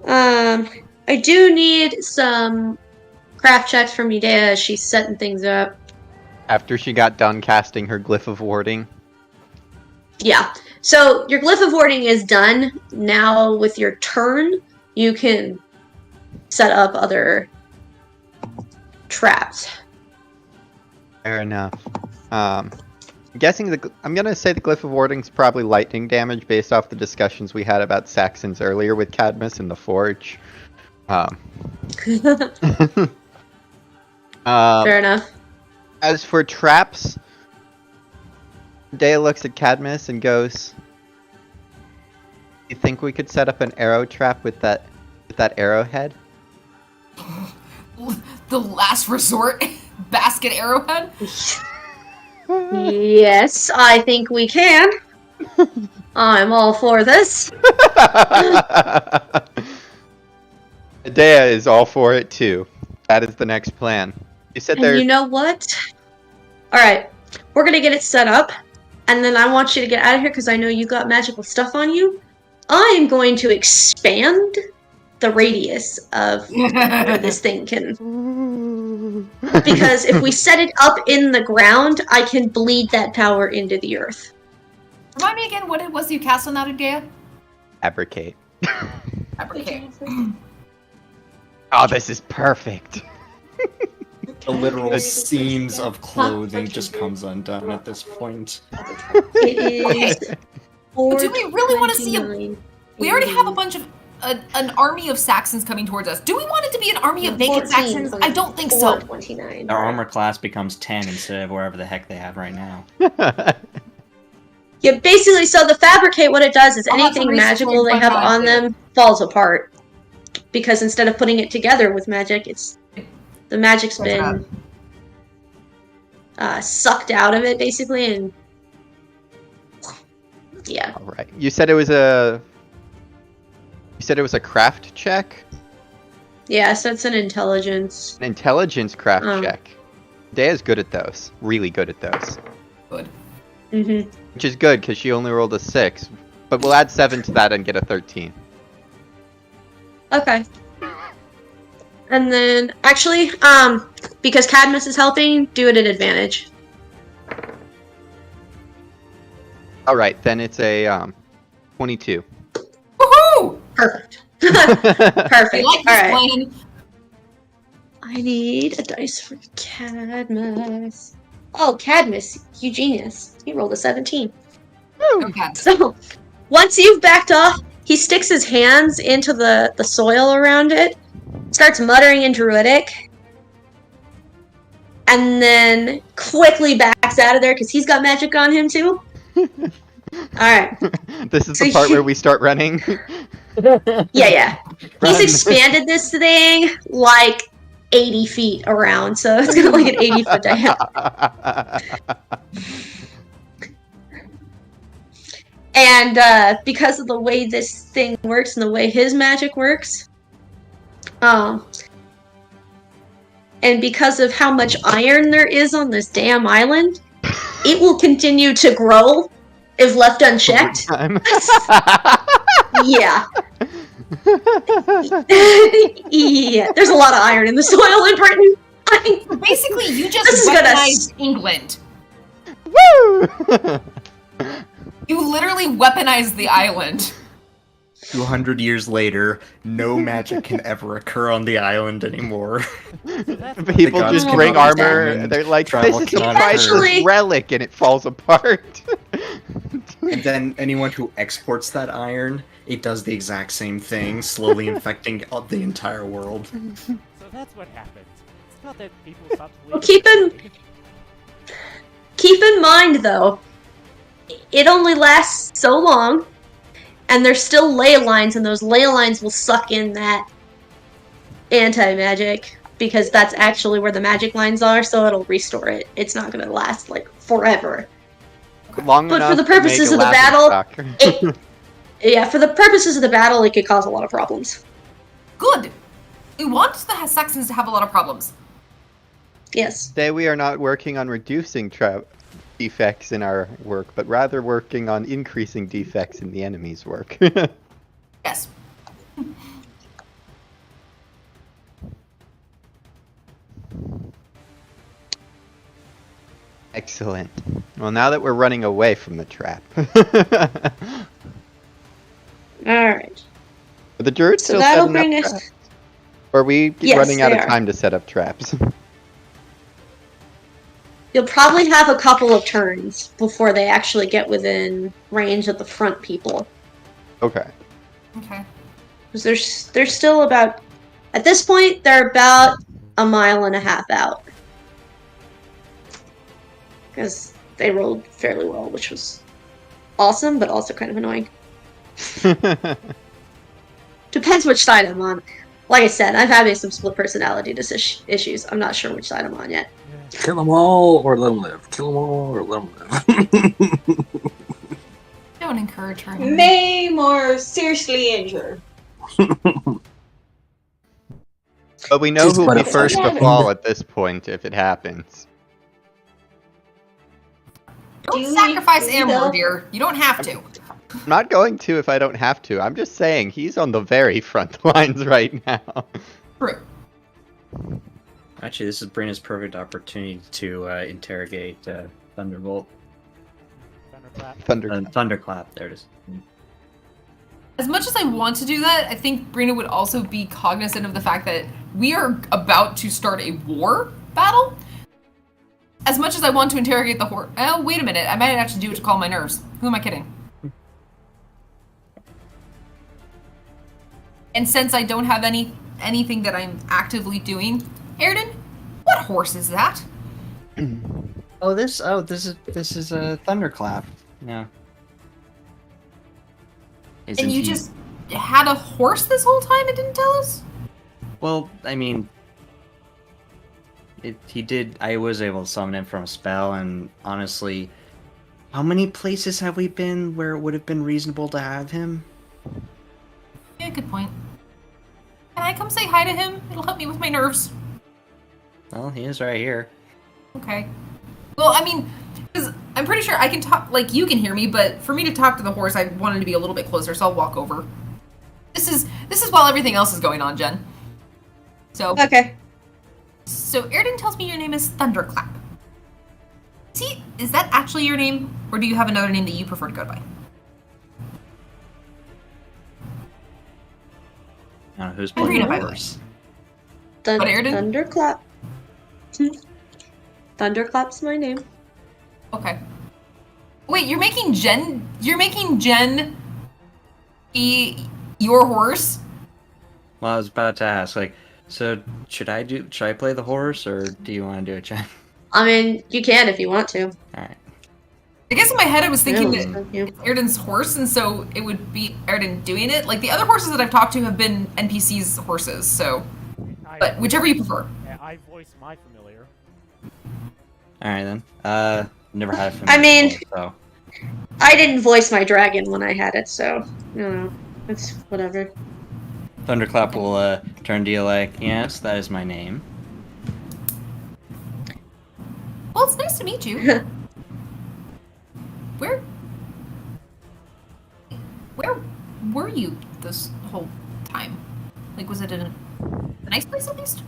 I do need some craft checks from Idea as she's setting things up.
After she got done casting her Glyph of Warding.
Yeah. So your Glyph of Warding is done. Now with your turn, you can set up other traps.
Fair enough. I'm guessing I'm gonna say the Glyph of Warding is probably lightning damage based off the discussions we had about Saxons earlier with Cadmus in the Forge.
Fair enough.
As for traps, Dea looks at Cadmus and goes, "You think we could set up an arrow trap with that arrowhead?"
The last resort basket arrowhead?
Yes, I think we can. I'm all for this.
Dea is all for it too. That is the next plan. You said
And
there's
you know what? Alright, we're gonna get it set up, and then I want you to get out of here because I know you got magical stuff on you. I am going to expand the radius of where this thing can. Because if we set it up in the ground, I can bleed that power into the earth.
Remind me again what it was you cast on that idea?
Fabricate.
Fabricate.
Oh, this is perfect.
The literal seams of clothing just comes undone at this point.
It is.
But do we really want to see a...
429.
We already have a bunch of... an army of Saxons coming towards us. Do we want it to be an army of naked
14,
Saxons? I don't think so.
429.
Our armor class becomes 10 instead of wherever the heck they have right now.
Yeah, basically, so the fabricate, what it does is
I'll have
anything
somebody
magical they
explain
have
what
on
magic
them falls apart. Because instead of putting it together with magic, the magic's
What's
been sucked out of it, basically, and yeah.
All right. You said it was a craft check?
Yeah, so it's an intelligence.
An intelligence craft
Oh.
check. Daya's good at those. Really good at those.
Good.
Mm-hmm.
Which is good, because she only rolled a 6. But we'll add 7 to that and get a 13.
Okay. And then, actually, because Cadmus is helping, do it at advantage.
Alright, then it's a 22.
Woohoo!
Perfect.
I
Perfect.
like this
All right.
plan.
I need a dice for Cadmus. Oh, Cadmus, you genius. He rolled a 17.
Okay.
So, once you've backed off, he sticks his hands into the soil around it, starts muttering in Druidic, and then quickly backs out of there because he's got magic on him too. Alright.
This is the part where we start running.
Yeah.
Run.
He's expanded this thing like 80 feet around, so it's got like an 80-foot diameter. And because of the way this thing works and the way his magic works, and because of how much iron there is on this damn island, it will continue to grow if left unchecked. Yeah. Yeah, there's a lot of iron in the soil in Britain.
Basically, you
This
just
is gonna
weaponized England.
Woo!
You literally weaponized the island.
200 years later, no magic can ever occur on the island anymore.
People
gods
just
cannot
bring armor.
withstand,
They're like,
travel
this is a
cannot
priceless
occur.
relic, and it falls apart.
And then anyone who exports that iron, it does the exact same thing, slowly infecting the entire world.
So that's what happened. It's not that people stopped
Well,
believing.
keep in mind, though, it only lasts so long, and there's still ley lines, and those ley lines will suck in that anti-magic, because that's actually where the magic lines are, so it'll restore it. It's not gonna last, like, forever.
Long
But
enough
for the
to make
purposes
a
of the
laughing
battle,
stock.
Yeah, for the purposes of the battle, it could cause a lot of problems.
Good. We want the Saxons to have a lot of problems.
Yes.
Today we are not working on reducing defects in our work, but rather working on increasing defects in the enemy's work.
Yes.
Excellent. Well, now that we're running away from the trap.
Alright.
Are the druids
So
still
that'll
setting up
bring us...
traps? Or are we
Yes,
running out
they
of
are.
time to set up traps?
You'll probably have a couple of turns before they actually get within range of the front people.
Okay.
Okay.
Because they're still about... At this point, they're about a mile and a half out. Because they rolled fairly well, which was awesome, but also kind of annoying. Depends which side I'm on. Like I said, I'm having some split personality issues. I'm not sure which side I'm on yet.
Kill them all or let them live. Kill them all or let them live.
Don't encourage her.
May more seriously injured.
But we know
She's
who'll be
butterfly.
first to fall at this point if it happens.
Don't
Do you
sacrifice
need
Amber,
help?
dear. You don't have to.
I'm not going to if I don't have to. I'm just saying he's on the very front lines right now.
True.
Actually, this is Brina's perfect opportunity to interrogate Thunderbolt.
Thunderclap.
Thunderclap, there it is.
As much as I want to do that, I think Brina would also be cognizant of the fact that we are about to start a war battle. As much as I want to interrogate the horde. Oh, wait a minute. I might actually do it to calm my nerves. Who am I kidding? And since I don't have anything that I'm actively doing, Airden, what horse is that?
This is a Thunderclap. Yeah. Isn't
And you
he?
just had a horse this whole time and didn't tell us?
Well, I mean, he did. I was able to summon him from a spell, and honestly, how many places have we been where it would have been reasonable to have him?
Yeah, good point. Can I come say hi to him? It'll help me with my nerves.
Well, he is right here.
Okay. Well, I mean, because I'm pretty sure I can talk, like, you can hear me, but for me to talk to the horse, I wanted to be a little bit closer, so I'll walk over. This is while everything else is going on, Jen. So,
Okay.
so Erden tells me your name is Thunderclap. Is that actually your name, or do you have another name that you prefer to go by?
I don't know who's
I'm
playing
reading
the
my
horse.
What, Erden?
Thunderclap. Thunderclap's my name.
Okay. Wait, you're making Jen be your horse?
Well, I was about to ask, like, so should I play the horse, or do you want to do it, Jen?
I mean, you can if you want to.
All right.
I guess in my head I was thinking
Yeah,
that
you.
it's Erden's horse, and so it would be Erden doing it. Like, the other horses that I've talked to have been NPCs' horses, so... But whichever you prefer.
Yeah, I voiced my familiar.
All right then. Never had it.
I mean-
before, so.
I didn't voice my dragon when I had it, so you know, it's whatever.
Thunderclap will turn to you like, yes, that is my name.
Well, it's nice to meet you. Where were you this whole time? Like, was it a nice place at least?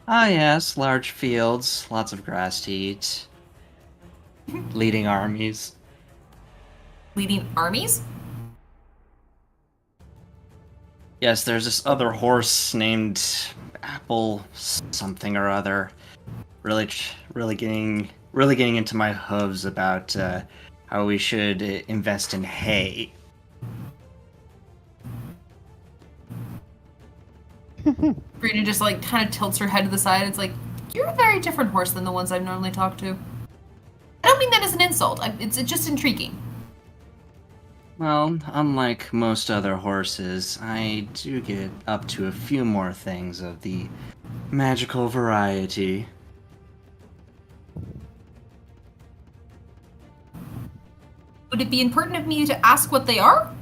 Ah, yes, large fields, lots of grass to eat. Leading armies.
Leading armies?
Yes, there's this other horse named Apple something or other. Really getting into my hooves about how we should invest in hay.
Brina just, like, kind of tilts her head to the side. It's like, you're a very different horse than the ones I've normally talked to. I don't mean that as an insult. It's just intriguing.
Well, unlike most other horses, I do get up to a few more things of the magical variety.
Would it be important of me to ask what they are?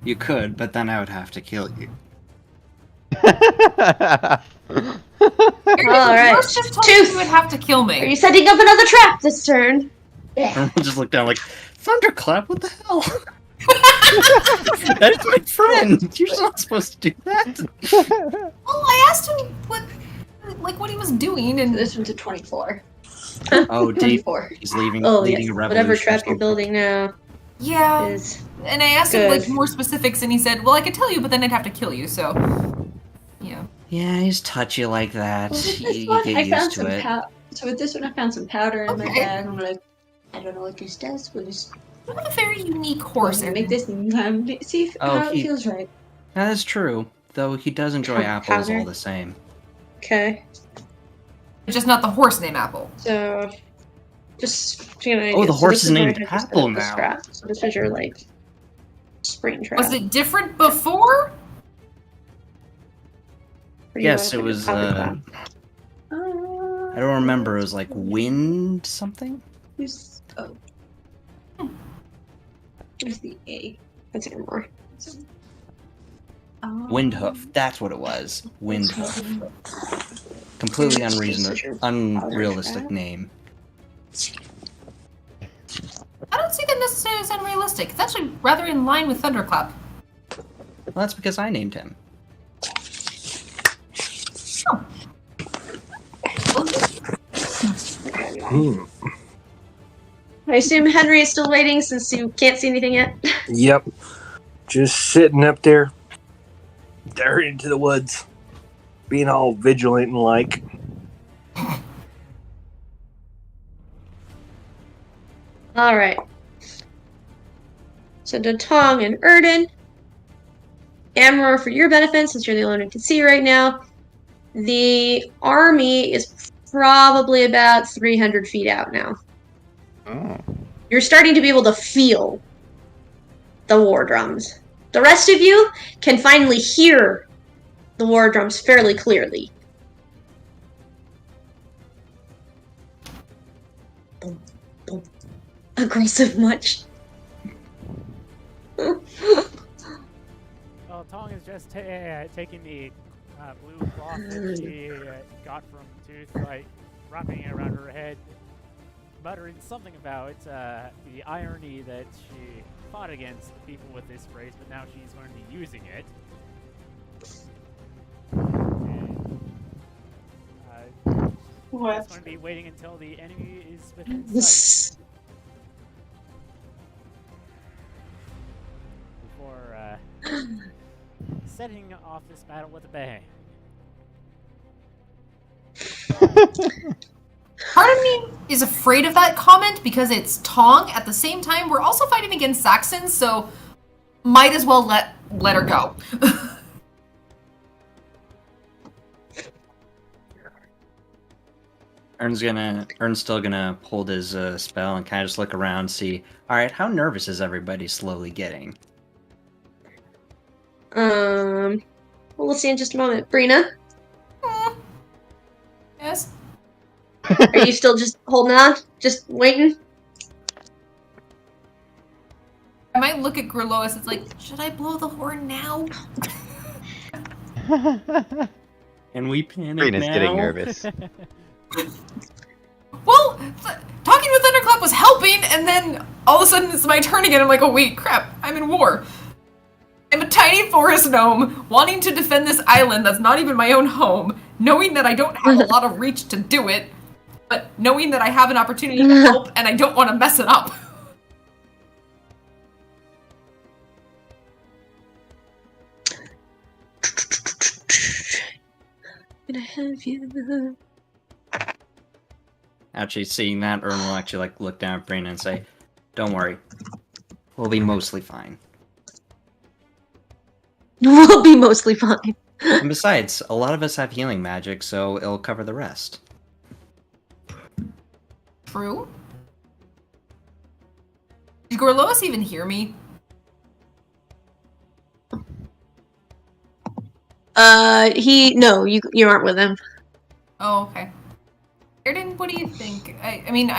You could, but then I would have to kill you.
Alright.
Yours just told me
Tooth.
you would have to kill
Are
me.
you setting up another trap this turn?
Everyone just looked down like, Thunderclap, what the hell? That is my friend! You're not supposed to do that!
Well, I asked him what he was doing, and
This one's a 24.
Oh, Dave,
24.
he's leaving,
Oh
leading
yes,
a revolution.
whatever
or
trap you're
something.
building now
yeah.
is.
And I asked him, like,
Good.
more specifics, and he said, well, I could tell you, but then I'd have to kill you, so... Yeah.
Yeah, he's touchy like that.
Well, with
You,
this
you
one,
get
I found
used
some
to it.
So with this one, I found some powder in my
Okay.
bag. I'm like, I don't know what this does. We'll just
You have a very unique horse,
make
Aaron.
this and see if,
Oh,
how it
he-
feels right.
That is true, though he does enjoy apples
Powder?
all the same.
Okay,
Just not the horse named Apple.
so just you know.
Oh, the
so
horse
this
is
where
named
I had to set
Apple
up this
now.
trap. So this was your like spring trap.
Was it different before?
Where you
Yes,
wanna
it
put your
was,
powder
I
cloud.
don't remember, it was like wind something?
Who's where's the A?
That's it more.
Windhoof, that's what it was. Windhoof. Completely unrealistic name.
I don't see that necessarily as unrealistic. It's actually rather in line with Thunderclap.
Well, that's because I named him.
I assume Henry is still waiting since you can't see anything yet.
Yep. Just sitting up there into the woods. Being all vigilant and like.
All right. So Datong and Erden, Amror, for your benefit, since you're the only one who can see right now, the army is probably about 300 feet out now.
Oh.
You're starting to be able to feel the war drums. The rest of you can finally hear the war drums fairly clearly. Boom, boom. Aggressive much?
Well, Tong is just taking the blue cloth that she got from Tooth, like wrapping it around her head, muttering something about the irony that she fought against people with this phrase, but now she's going to be using it. And,
What?
she's going to be waiting until the enemy is within sight before setting off this battle with a bang.
Part of me is afraid of that comment because it's Tong. At the same time, we're also fighting against Saxons, so might as well let her go.
Ern's still gonna hold his spell and kind of just look around, see. All right, how nervous is everybody slowly getting?
Well, we'll see in just a moment. Brina,
Yes?
are you still just holding on? Just waiting?
I might look at Grillois, it's like, should I blow the horn now?
And we panic
Brina's
now?
getting nervous.
Well, talking with Thunderclap was helping, and then all of a sudden it's my turn again. I'm like, oh wait, crap, I'm in war. I'm a tiny forest gnome wanting to defend this island that's not even my own home, knowing that I don't have a lot of reach to do it, but knowing that I have an opportunity to help and I don't want to mess it up.
Gonna have you.
Actually, seeing that, Ern will actually look down at Brina and say, "Don't worry, we'll be mostly fine."
We'll be mostly fine.
And besides, a lot of us have healing magic, so it'll cover the rest.
True. Did Gorlois even hear me?
No, you aren't with him.
Oh, okay. Erden, what do you think? I mean,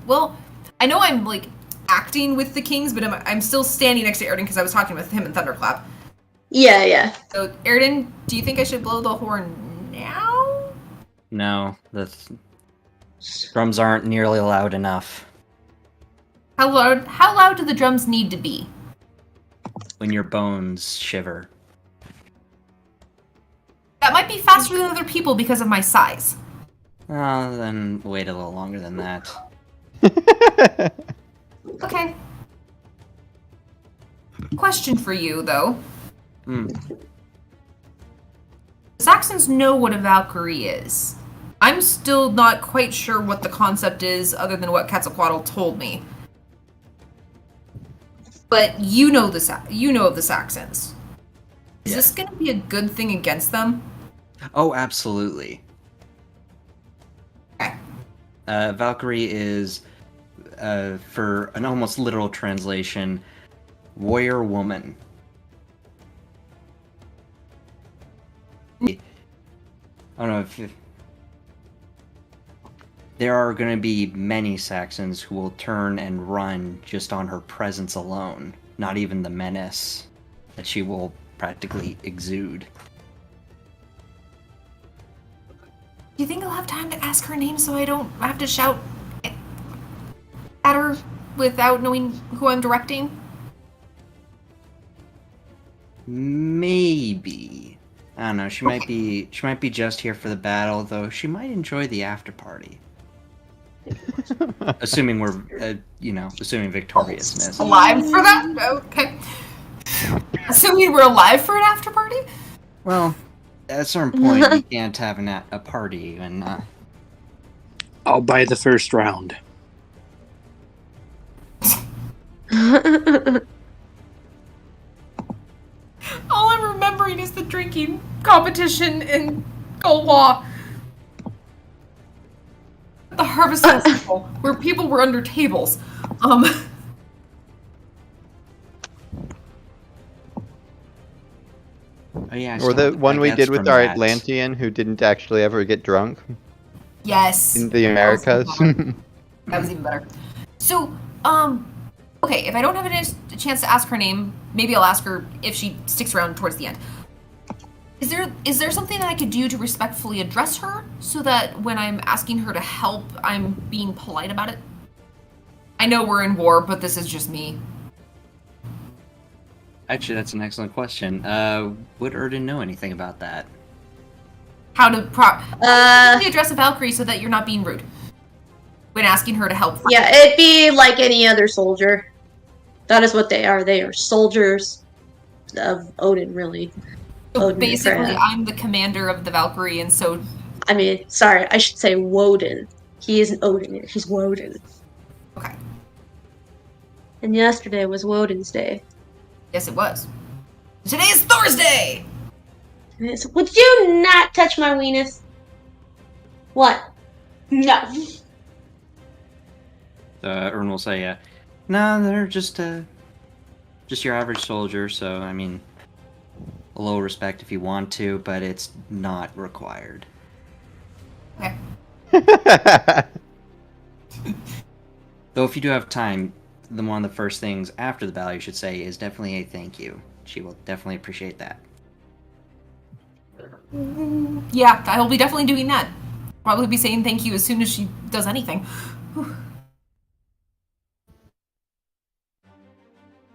well, I know I'm like acting with the kings, but I'm still standing next to Erden because I was talking with him in Thunderclap.
Yeah.
So, Erden, do you think I should blow the horn now?
No, the drums aren't nearly loud enough.
How loud do the drums need to be?
When your bones shiver.
That might be faster than other people because of my size.
Oh, then wait a little longer than that.
Okay. Question for you, though.
Hmm.
Saxons know what a Valkyrie is. I'm still not quite sure what the concept is, other than what Quetzalcoatl told me. But you know of the Saxons. Is this going to be a good thing against them?
Oh, absolutely.
Okay.
Valkyrie is, for an almost literal translation, warrior woman. I don't know if there are going to be many Saxons who will turn and run just on her presence alone, not even the menace that she will practically exude.
Do you think I'll have time to ask her name so I don't have to shout at her without knowing who I'm directing?
Maybe. I don't know. She might be just here for the battle, though. She might enjoy the after party. Assuming we're, assuming victoriousness.
Alive for that? Okay. Assuming we're alive for an after party?
Well, at a certain point, you can't have a party, and
I'll buy the first round.
All I'm remembering is the drinking competition in Gaulois. The Harvest Festival, where people were under tables.
Oh yeah, I
Or
stole
the one we
baguettes
did with
from
our
that.
Atlantean who didn't actually ever get drunk
Yes.
in the
That was
Americas.
even better. That was even better. So, okay, if I don't have a chance to ask her name, maybe I'll ask her if she sticks around towards the end. Is there something that I could do to respectfully address her so that when I'm asking her to help, I'm being polite about it? I know we're in war, but this is just me.
Actually, that's an excellent question. Would Erden know anything about that?
How to properly address a Valkyrie so that you're not being rude when asking her to help.
Yeah, it'd be like any other soldier. That is what they are. They are soldiers of Odin, really.
So
Odin and
basically,
Freya.
I'm the commander of the Valkyrie, and so.
I mean, sorry, I should say Woden. He isn't Odin, he's Woden.
Okay.
And yesterday was Woden's day.
Yes, it was. Today is Thursday!
And it's, would you not touch my weenus? What?
No.
Ern will say, "No, they're just your average soldier. So I mean, a little respect if you want to, but it's not required."
Okay.
Though if you do have time, one of the first things after the battle you should say is definitely a thank you. She will definitely appreciate that.
Yeah, I will be definitely doing that. Probably be saying thank you as soon as she does anything. Whew.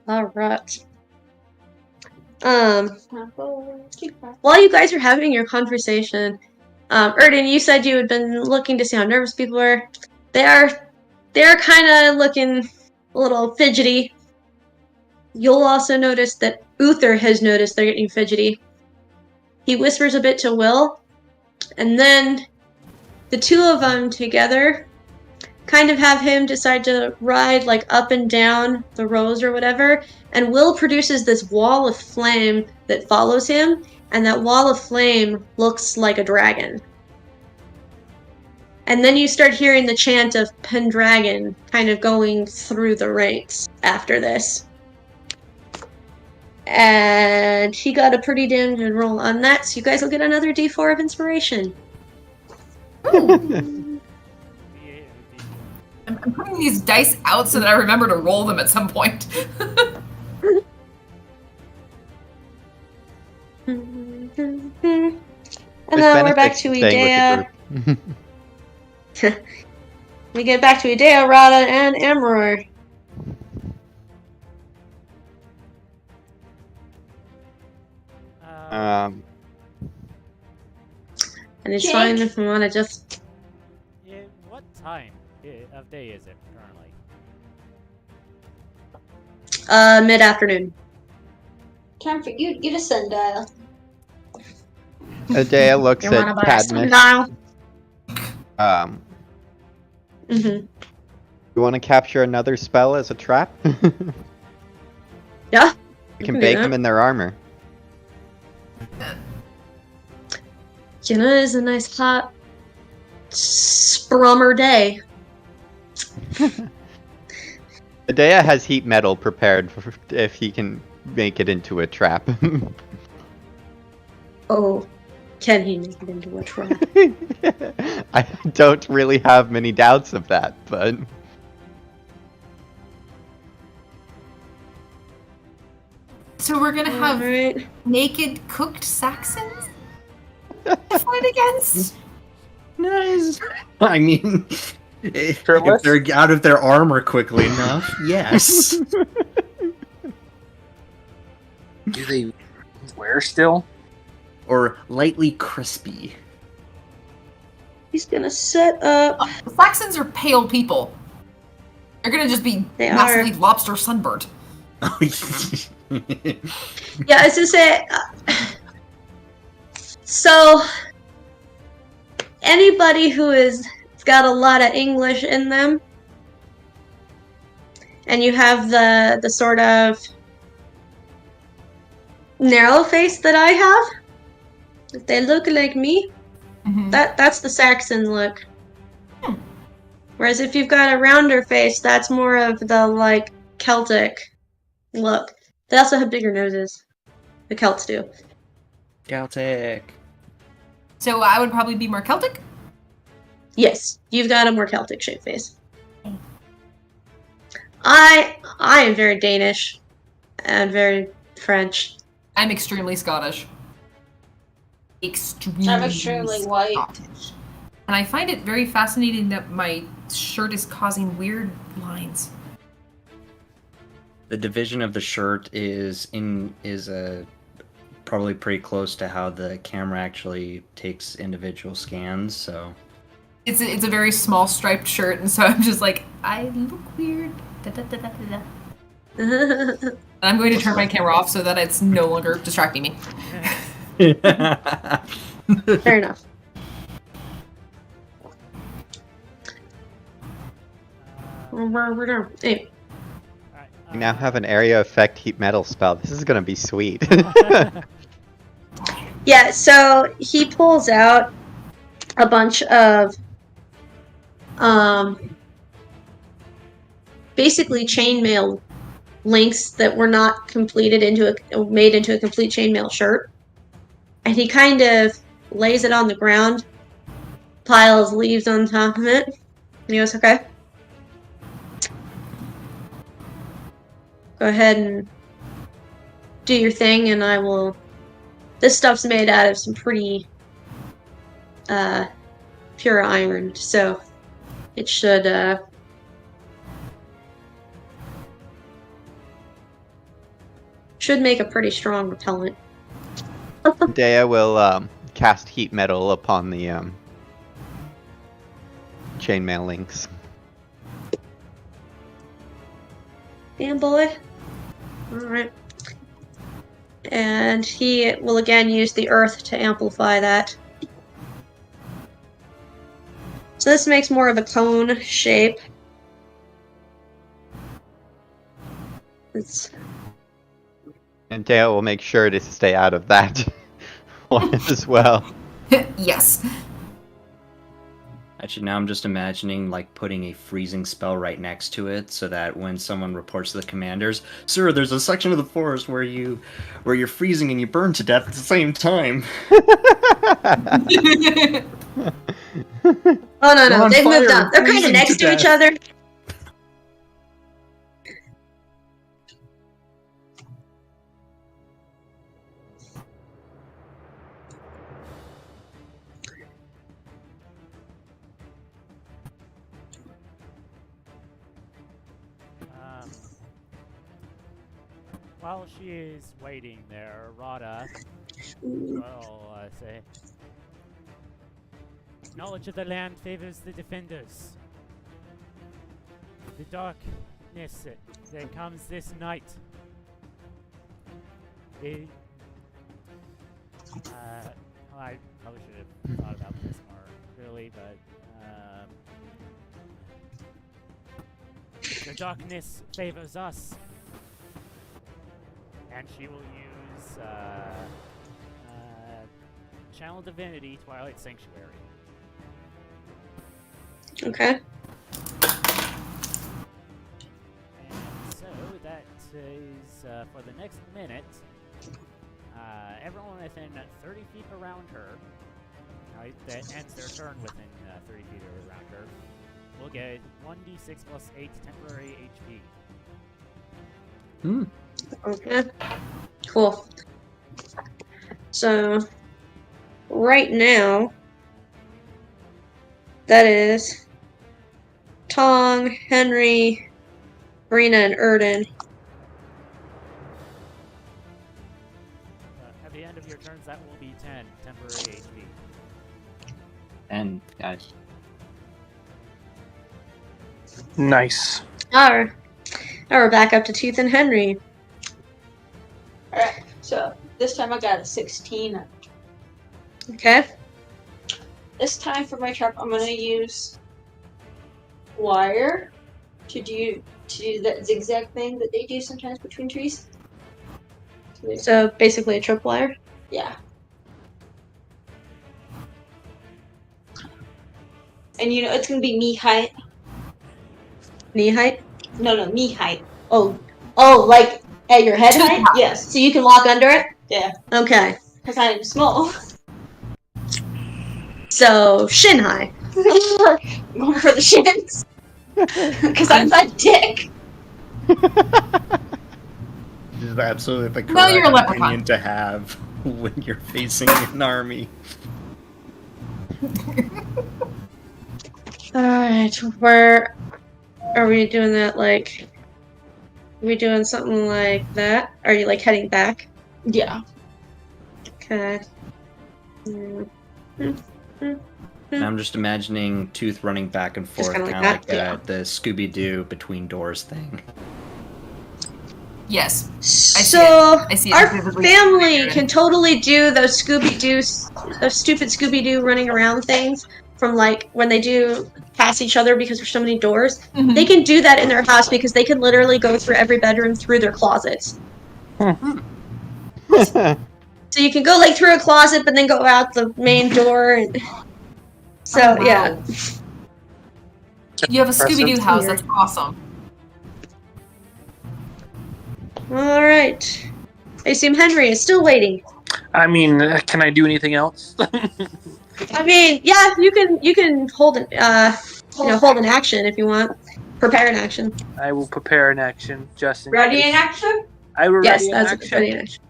Alright. While you guys are having your conversation, Erden, you said you had been looking to see how nervous people were. They're kind of looking a little fidgety. You'll also notice that Uther has noticed they're getting fidgety. He whispers a bit to Will, and then the two of them together kind of have him decide to ride like up and down the rows or whatever, and Will produces this wall of flame that follows him, and that wall of flame looks like a dragon. And then you start hearing the chant of Pendragon kind of going through the ranks after this. And he got a pretty damn good roll on that, so you guys will get another d4 of inspiration.
I'm putting these dice out so that I remember to roll them at some point.
And then we're back to Idea. We get back to Idea, Rada, and Amror. And it's
Jake?
fine if we want to just...
Yeah, what time of day is it currently?
Mid-afternoon.
Time for you to get a sundial.
Adea looks
You wanna
at
buy a
Cadmus.
sundial?
You want to capture another spell as a trap?
Yeah.
You can
do
bake
that.
them in their armor.
You know, it's a nice hot sprummer day.
Adea has heat metal prepared for if he can make it into a trap.
Oh, can he make it into a trap?
I don't really have many doubts of that, but
So we're gonna have
Alright.
naked cooked Saxons to fight against?
Nice. I mean, if
Shirtless?
they're out of their armor quickly enough, yes.
Do they wear still?
Or lightly crispy.
He's gonna set up...
Saxons are pale people. They're gonna just be
They
massively lobster sunburnt.
Yeah, I was gonna say... so... Anybody who is got a lot of English in them, and you have the sort of narrow face that I have, if they look like me,
Mhm.
that's the Saxon look. Whereas if you've got a rounder face, that's more of the like Celtic look. They also have bigger noses. The Celts do.
Celtic.
So I would probably be more Celtic.
Yes, you've got a more Celtic shape face. I am very Danish and very French.
I'm extremely Scottish. Extremely.
I'm extremely white.
Scottish. And I find it very fascinating that my shirt is causing weird lines.
The division of the shirt is probably pretty close to how the camera actually takes individual scans. So
It's a very small striped shirt, and so I'm just like, I look weird. Da, da, da, da, da, da. And I'm going to turn my camera off so that it's no longer distracting me.
Fair enough. Anyway.
Alright,
We now have an area effect heat metal spell. This is gonna be sweet.
Yeah, so he pulls out a bunch of basically chainmail links that were not completed made into a complete chainmail shirt. And he kind of lays it on the ground, piles leaves on top of it, and he goes, okay. Go ahead and do your thing, and I will. This stuff's made out of some pretty pure iron, so it should make a pretty strong repellent.
Dea will cast heat metal upon the chainmail links.
Damn boy. Alright. And he will again use the earth to amplify that. So this makes more of a cone shape. It's
And Dea will make sure to stay out of that one as well.
Yes.
Actually, now I'm just imagining like putting a freezing spell right next to it, so that when someone reports to the commanders, "Sir, there's a section of the forest where you're freezing and you burn to death at the same time."
Oh no,
They're on
they've moved
fire,
on. They're kind
freezing
of next
to
to each
death.
other.
While she is waiting there, Rada will say, "Knowledge of the land favors the defenders. The darkness that comes this night. I probably should have thought about this more clearly, but the darkness favors us." And she will use Channel Divinity, Twilight Sanctuary.
Okay.
And so that is for the next minute. Everyone within 30 feet around her, that ends their turn within 30 feet around her, will get 1d6 plus 8 temporary HP.
Okay. Cool. So, right now, that is Tong, Henry, Brina, and Erden.
At the end of your turns, that will be 10 temporary HP.
And guys,
Nice.
Alright. Now we're back up to Tooth and Henry.
Alright, so this time I got a 16.
Okay.
This time for my trap, I'm gonna use wire to do that zigzag thing that they do sometimes between trees.
So, basically a tripwire.
Yeah. And it's gonna be knee height.
Knee height.
No, knee height. Oh, like at your head height? Yes.
So you can walk under it?
Yeah.
Okay.
because I'm small.
So, shin high.
Going for the shins. Because I'm a dick.
This is absolutely the
No, you're a
correct
leprechaun.
opinion to have when you're facing an army.
Alright, where are we doing that? Like, are we doing something like that? Are you like heading back?
Yeah.
Okay.
And I'm just imagining Tooth running back and forth,
kinda
kind
like
of
that?
like the Scooby-Doo between doors thing.
Yes.
So,
I see it
our
vividly.
family can totally do those those stupid Scooby-Doo running around things from like when they do pass each other because there's so many doors.
Mhm.
They can do that in their house because they can literally go through every bedroom through their closets. So you can go like through a closet, but then go out the main door. And... So
Oh, wow.
yeah,
You have a Scooby-Doo house. That's awesome.
all right. I assume Henry is still waiting.
I mean, can I do anything else?
I mean, yeah, you can hold an hold an action if you want. Prepare an action.
I will prepare an action just in
Ready
case.
in action?
I will
Yes,
ready
that's
an
a
action
ready in action.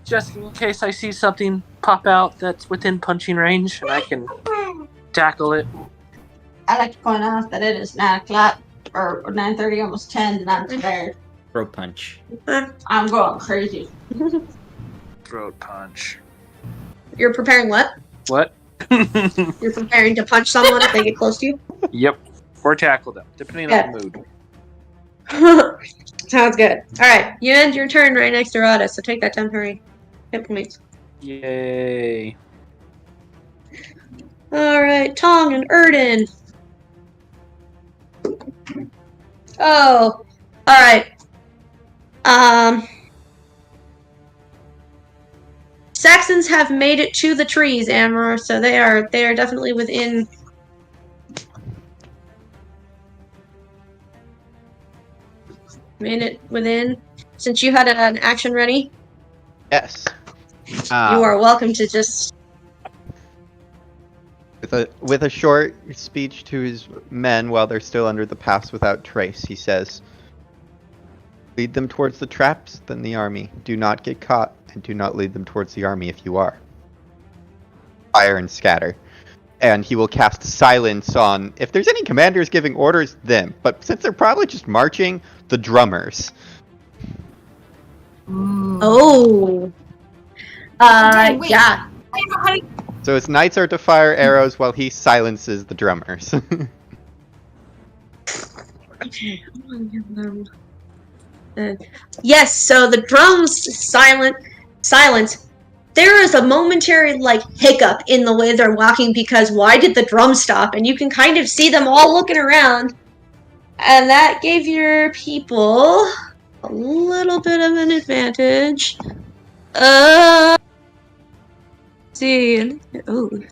just in case I see something pop out that's within punching range, and I can tackle it.
I'd like to point out that it is 9 o'clock, or 9:30, almost 10, and I'm tired.
Throat punch.
I'm going crazy.
Throat punch.
You're preparing what?
What?
You're preparing to punch someone if they get close to you?
Yep. Or tackle them, depending on the mood.
Sounds good. Alright, you end your turn right next to Rada, so take that temporary hit points.
Yay.
Alright, Tong and Erden. Oh. Alright. Saxons have made it to the trees, Amor, so they are definitely within. Made it within. Since you had an action ready,
Yes.
you are welcome to just.
With a short speech to his men while they're still under the pass without trace, he says, "Lead them towards the traps, then the army. Do not get caught, and do not lead them towards the army if you are. Fire and scatter." And he will cast silence on, if there's any commanders giving orders, them. But since they're probably just marching, the drummers.
Ooh.
Oh.
Dang, wait.
Yeah.
I don't know how to...
So his knights are to fire arrows while he silences the drummers.
Okay. I'm gonna give them. Yes. So the drums silence. There is a momentary like hiccup in the way they're walking because why did the drum stop? And you can kind of see them all looking around, and that gave your people a little bit of an advantage. Let's see. Ooh.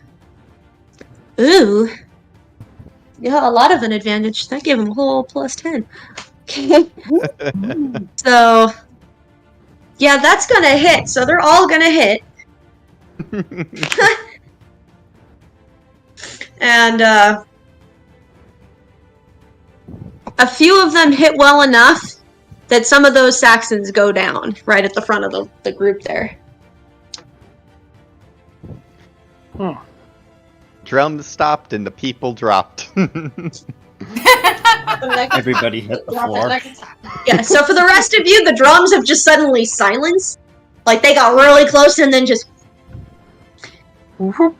Yeah, a lot of an advantage. That gave them a whole plus 10. Okay. So, yeah, that's gonna hit. So they're all gonna hit. And, a few of them hit well enough that some of those Saxons go down right at the front of the group there.
Drums stopped and the people dropped.
Everybody hit the floor.
Yeah, so for the rest of you, the drums have just suddenly silenced. Like, they got really close and then just... Rada,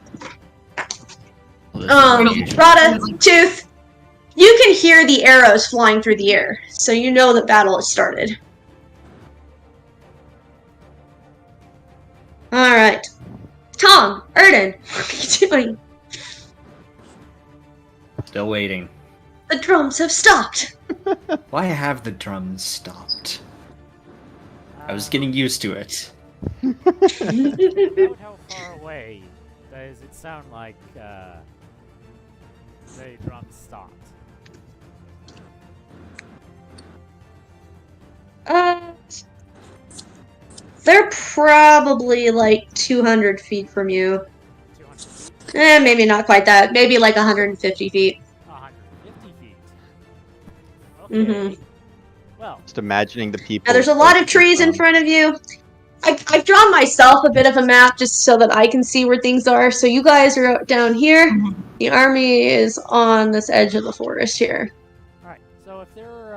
Tooth, you can hear the arrows flying through the air, so you know the battle has started. Alright. Tom, Erden, what are you doing?
Still waiting.
The drums have stopped.
Why have the drums stopped? I was getting used to it.
About how far away does it sound like the drums stopped?
They're probably like 200 feet from you.
200 feet?
Maybe not quite that. Maybe like 150 feet.
150 feet.
Mhm.
Okay. Well,
Just imagining the people.
Now, there's a lot of
closest to
trees in
them.
front of you. I've drawn myself a bit of a map just so that I can see where things are. So you guys are out down here. The army is on this edge of the forest here.
all right. So if they're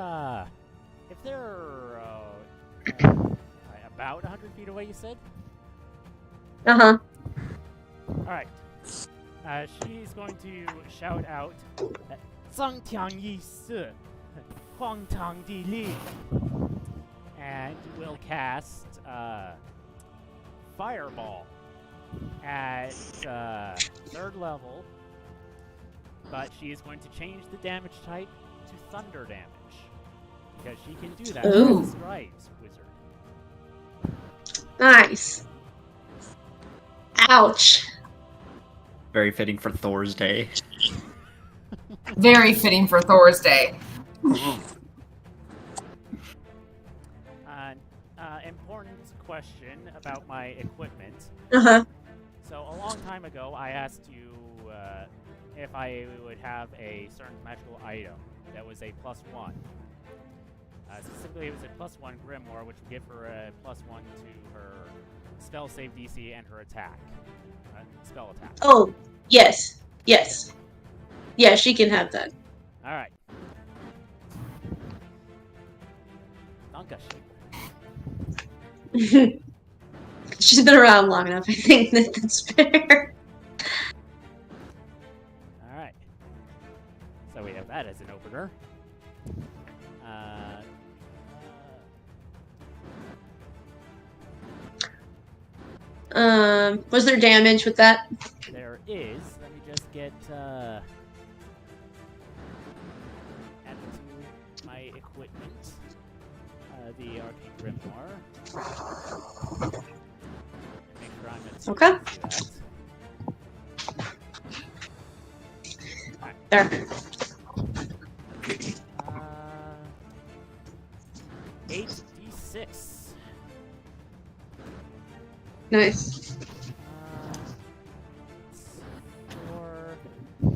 about 100 feet away, you said.
Uh-huh.
All right. She's going to shout out, 张天一世，荒唐地利, and will cast Fireball at 3rd level, but she is going to change the damage type to Thunder damage, because she can do that
Ooh.
with Scribes Wizard.
Nice. Ouch.
Very fitting for Thor's Day.
Very fitting for Thor's Day.
Important question about my equipment.
Uh-huh.
So a long time ago, I asked you if I would have a certain magical item that was a +1. Specifically, it was a +1 Grimoire, which would give her a +1 to her spell save DC and her attack. Spell attack.
Oh, yes. Yes. Yeah, she can have that.
Alright. Dankeschön.
She's been around long enough, I think, that's fair.
Alright. So we have that as an opener.
Was there damage with that?
There is. Let me just get add to my equipment. The Arcane Grimoire. And make sure I'm at
Okay. There.
8d6.
Nice.
4, 5.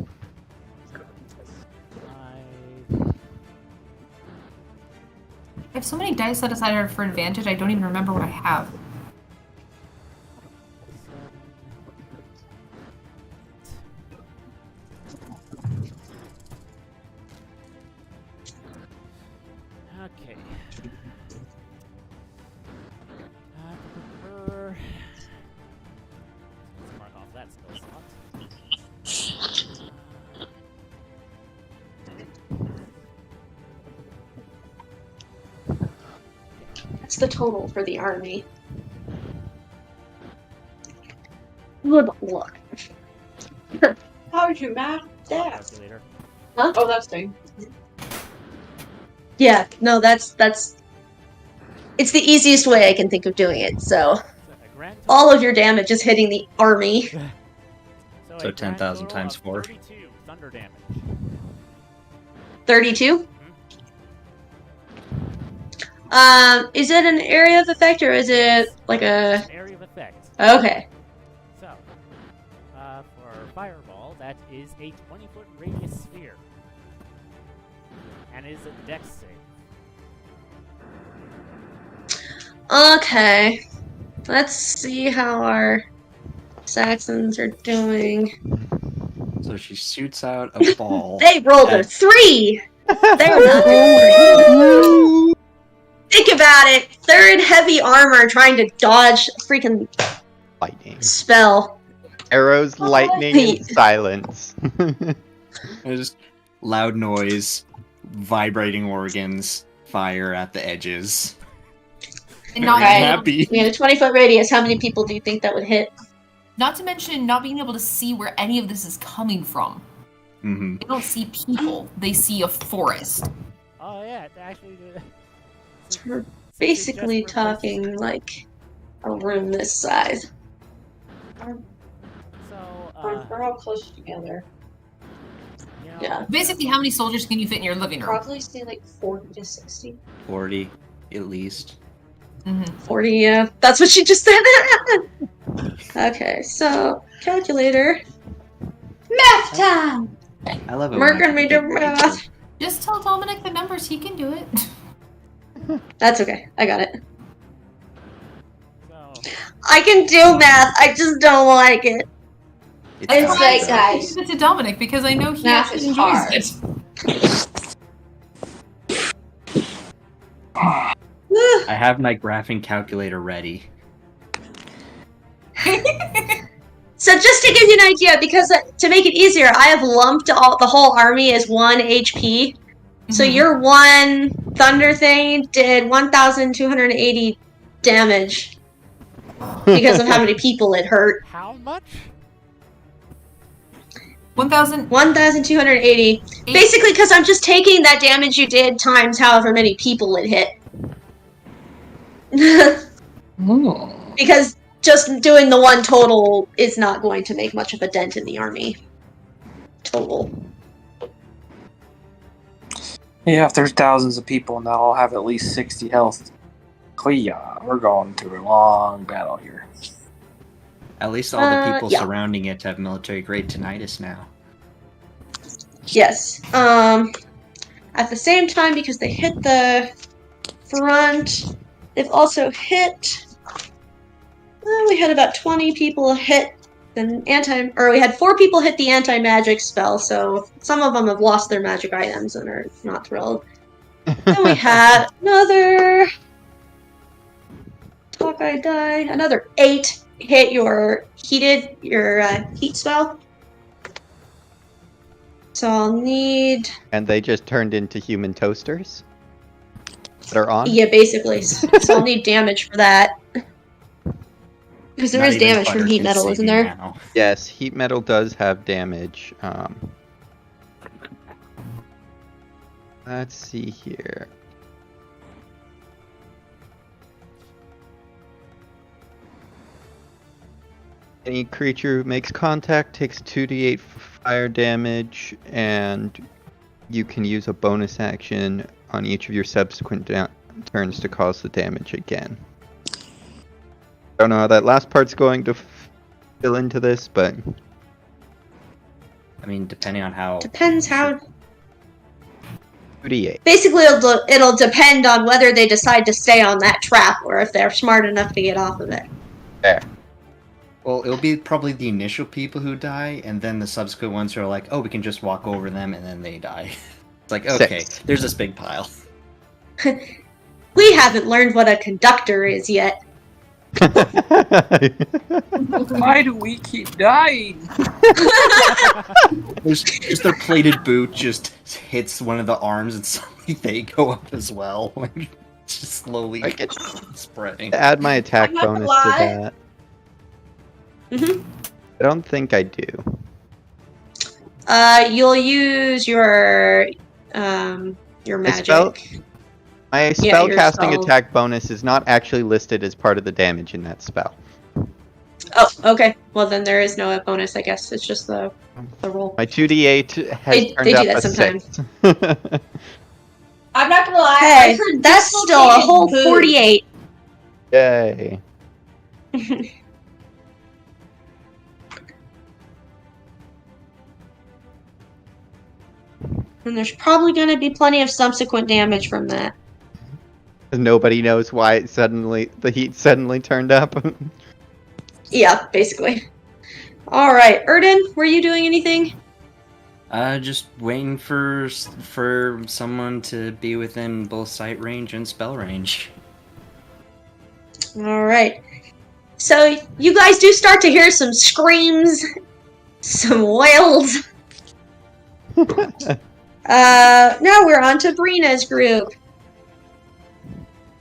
I have so many dice set aside for advantage, I don't even remember what I have.
Okay. Let's mark off that skill slot.
That's the total for the army. Good luck.
How would you map that?
Calculator.
Huh?
Oh, that's thing.
Yeah, no, that's it's the easiest way I can think of doing it, so
So a grand total,
all of your damage is hitting the army.
so
So
a grand
10,000
total
times
of
4.
32 thunder damage.
32? Is it an area of effect or is it like a...
Area of effect.
Okay.
So, for Fireball, that is a 20-foot radius sphere. And is a dex save.
Okay. Let's see how our Saxons are doing.
So she shoots out a ball.
They rolled a
at-
3! They're not doing great. Think about it. They're in heavy armor trying to dodge a freaking
Lightning.
spell.
Arrows, lightning, and silence.
There's loud noise, vibrating organs, fire at the edges.
And not,
Very
being able,
happy.
We had a 20-foot radius. How many people do you think that would hit?
not to mention not being able to see where any of this is coming from.
Mm-hmm.
They don't see people, they see a forest.
Oh yeah, actually,
We're basically talking like a room this size.
So,
We're all close together.
you know,
Yeah.
Basically, how many soldiers can you fit in your living room?
Probably say like 40 to 60.
40, at least.
40, yeah. That's what she just said. Okay, so calculator.
Math time!
I love it.
Mark
when I
and me
can
do
pick
math.
pieces.
Just tell Dominic the numbers. He can do it.
That's okay. I got it.
So,
I can do math. I just don't like it.
It's
hard,
like,
though.
guys,
Give it to Dominic because I know he
math
actually
is
enjoys
hard.
it.
I have my graphing calculator ready.
So just to give you an idea, because to make it easier, I have lumped the whole army as 1 HP. So
Mhm.
your one thunder thing did 1,280 damage because of how many people it hurt.
how much?
1,000.
1,280. Basically, because I'm just taking that damage you did times however many people it hit. Because just doing the one total is not going to make much of a dent in the army. Total.
Yeah, if there's thousands of people and they'll all have at least 60 health. Oh yeah, we're going to a long battle here.
At least all the people
yeah.
surrounding it have military grade tinnitus now.
Yes. At the same time, because they hit the front, they've also hit. We had about 20 people hit we had 4 people hit the anti-magic spell, so some of them have lost their magic items and are not thrilled. Then we had another Hawkeye die. Another 8 hit your heat spell. So I'll need.
And they just turned into human toasters that are on?
Yeah, basically. So I'll need damage for that. Because there
Not
is
even
damage
butter
from heat
can
metal,
save
isn't
you
there?
now.
Yes, heat metal does have damage. Let's see here. Any creature who makes contact takes 2d8 fire damage, and you can use a bonus action on each of your subsequent turns to cause the damage again. Don't know how that last part's going to fill into this, but
I mean, depending on how.
Depends how.
2d8.
Basically, it'll depend on whether they decide to stay on that trap or if they're smart enough to get off of it.
There.
Well, it'll be probably the initial people who die, and then the subsequent ones who are like, oh, we can just walk over them, and then they die. It's like, okay,
6.
there's this big pile.
We haven't learned what a conductor is yet.
Why do we keep dying?
Just their plated boot just hits one of the arms, and suddenly they go up as well. It's just slowly
I get
spreading.
to add my attack
I'm not gonna
bonus to
lie.
that.
Mhm.
I don't think I do.
You'll use your magic.
spell- My spell
your
casting
spell.
attack bonus is not actually listed as part of the damage in that spell.
Oh, okay. Well, then there is no bonus, I guess. It's just the roll.
My 2d8 has
They
turned
do
up
that
a
sometimes.
6.
I'm not gonna lie.
Hey,
I've heard
that's still a
dislocated
whole
boot.
48.
Yay.
And there's probably going to be plenty of subsequent damage from that.
Nobody knows why the heat suddenly turned up.
Yeah, basically. Alright, Erden, were you doing anything?
Just waiting for someone to be within both sight range and spell range.
Alright. So, you guys do start to hear some screams, some wails. Now we're on to Brina's group.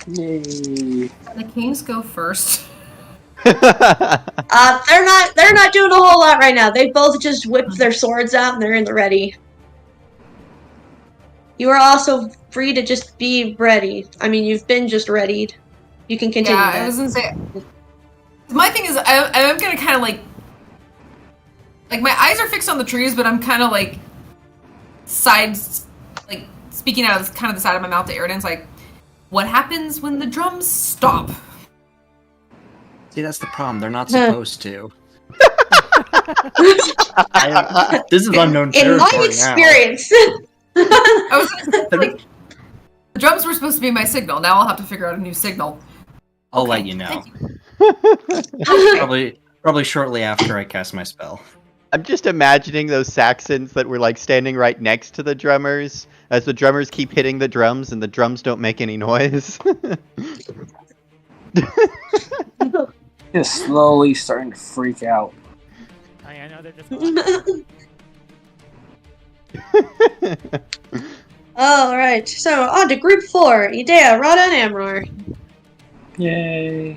Yay.
The kings go first.
They're not doing a whole lot right now. They both just whipped their swords out and they're in the ready. You are also free to just be ready. I mean, you've been just readied. You can continue.
Yeah,
that.
I was gonna say. My thing is, I'm gonna kind of like my eyes are fixed on the trees, but I'm kind of like speaking out of kind of the side of my mouth to Eridan's like, What happens when the drums stop?
See, that's the problem. They're not supposed to. This is unknown
In
territory
my
now.
experience,
I was gonna say, like, the drums were supposed to be my signal. Now I'll have to figure out a new signal.
I'll
Okay,
let you know.
thank you.
Probably shortly after I cast my spell.
I'm just imagining those Saxons that were like standing right next to the drummers as the drummers keep hitting the drums and the drums don't make any noise.
Just slowly starting to freak out.
I know they're just.
Alright, so on to group 4. Idea, Rada, and Amror.
Yay.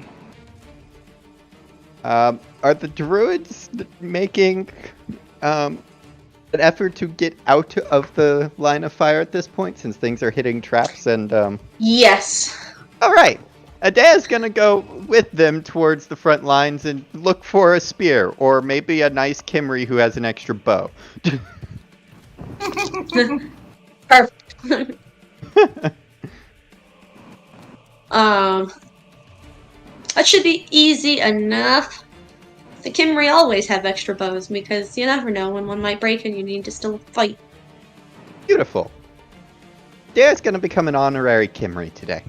Are the druids making an effort to get out of the line of fire at this point, since things are hitting traps and
Yes.
Alright. Adea's gonna go with them towards the front lines and look for a spear, or maybe a nice Kimry who has an extra bow.
Perfect. That should be easy enough. The Kimry always have extra bows because you never know when one might break and you need to still fight.
Beautiful. Adea's gonna become an honorary Kimry today.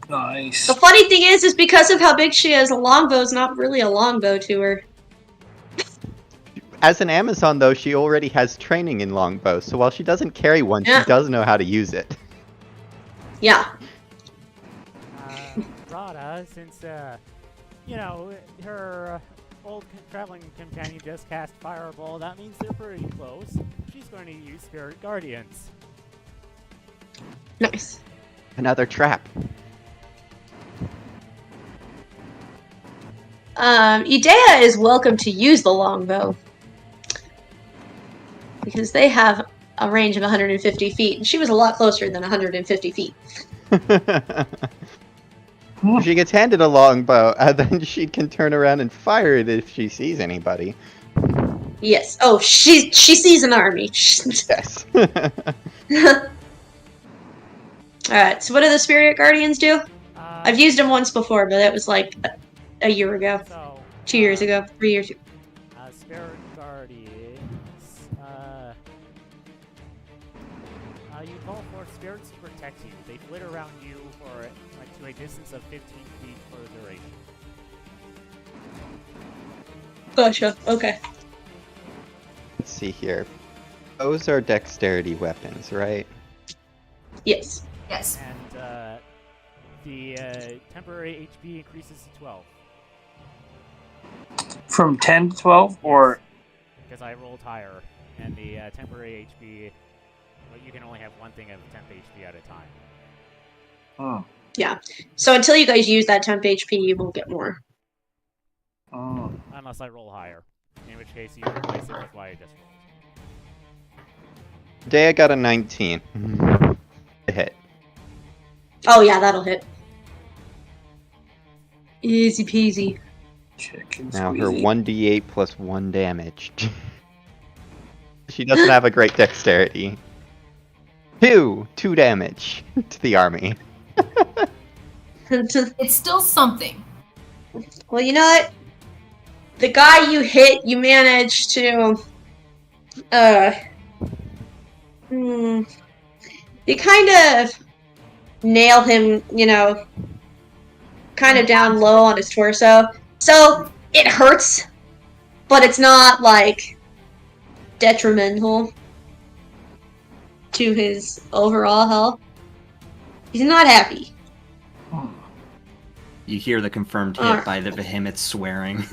Nice.
The funny thing is because of how big she is, a longbow is not really a longbow to her.
As an Amazon, though, she already has training in longbow, so while she doesn't carry one,
Yeah.
she does know how to use it.
Yeah.
Rada, since, you know, her old traveling companion just cast Fireball, that means they're pretty close. She's going to use Spirit Guardians.
Nice.
Another trap.
Idea is welcome to use the longbow. Because they have a range of 150 feet, and she was a lot closer than 150 feet.
If she gets handed a longbow, then she can turn around and fire it if she sees anybody.
Yes. Oh, she sees an army.
Yes.
Alright, so what do the Spirit Guardians do?
Uh,
I've used them once before, but that was like a year ago.
So,
2 years ago. 3 years ago.
Spirit Guardians. You call for spirits to protect you. They flit around you for like to a distance of 15 feet for the duration.
Gotcha. Okay.
Let's see here. Those are dexterity weapons, right?
Yes.
Yes.
And the temporary HP increases to 12.
From 10 to 12, or
Because I rolled higher, and the temporary HP, well, you can only have one thing of temp HP at a time.
Yeah. So until you guys use that temp HP, you won't get more.
Unless I roll higher, in which case you replace it with what I just rolled.
Dea got a 19. To hit.
Oh yeah, that'll hit. Easy peasy.
chicken
Now her
squeezy.
1d8 plus 1 damage. She doesn't have a great dexterity. 2 damage to the army.
It's still something.
Well, you know what? The guy you hit, you managed to, you kind of nail him, you know, kind of down low on his torso. So, it hurts, but it's not, like, detrimental to his overall health. He's not happy.
You hear the confirmed hit by the behemoth swearing.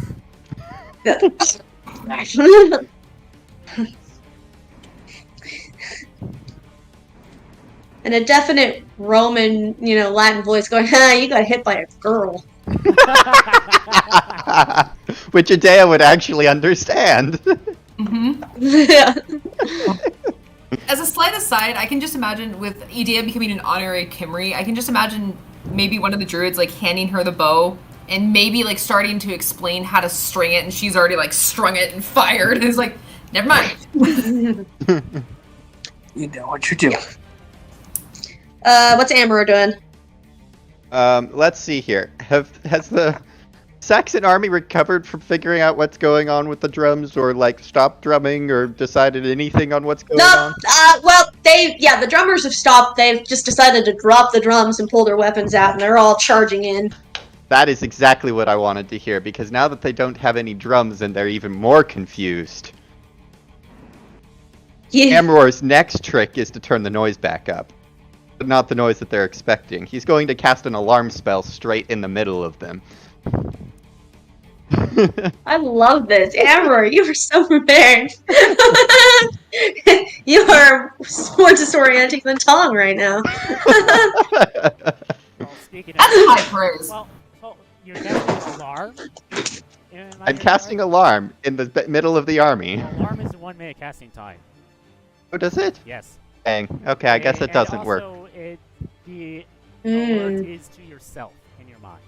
And a definite Roman, you know, Latin voice going, "Ha, you got hit by a girl."
Which Adea would actually understand.
Yeah.
As a slight aside, I can just imagine with Idea becoming an honorary Kimry, I can just imagine maybe one of the druids like handing her the bow and maybe like starting to explain how to string it, and she's already like strung it and fired, and it's like, never mind.
You know what you're doing.
What's Amber doing?
Let's see here. Has the Saxon army recovered from figuring out what's going on with the drums, or like stopped drumming, or decided anything on what's going on?
Well, the drummers have stopped. They've just decided to drop the drums and pull their weapons out, and they're all charging in.
That is exactly what I wanted to hear, because now that they don't have any drums, and they're even more confused.
Yeah.
Amror's next trick is to turn the noise back up. But not the noise that they're expecting. He's going to cast an alarm spell straight in the middle of them.
I love this. Amber, you are so prepared. You are more disorienting than Tong right now.
Well, speaking of,
That's high praise.
well, you're casting alarm.
I'm casting alarm in the middle of the army.
Alarm is a 1 minute casting time.
Oh, does it?
Yes.
Dang. Okay, I guess it doesn't work.
Also, the alert is to yourself in your mind.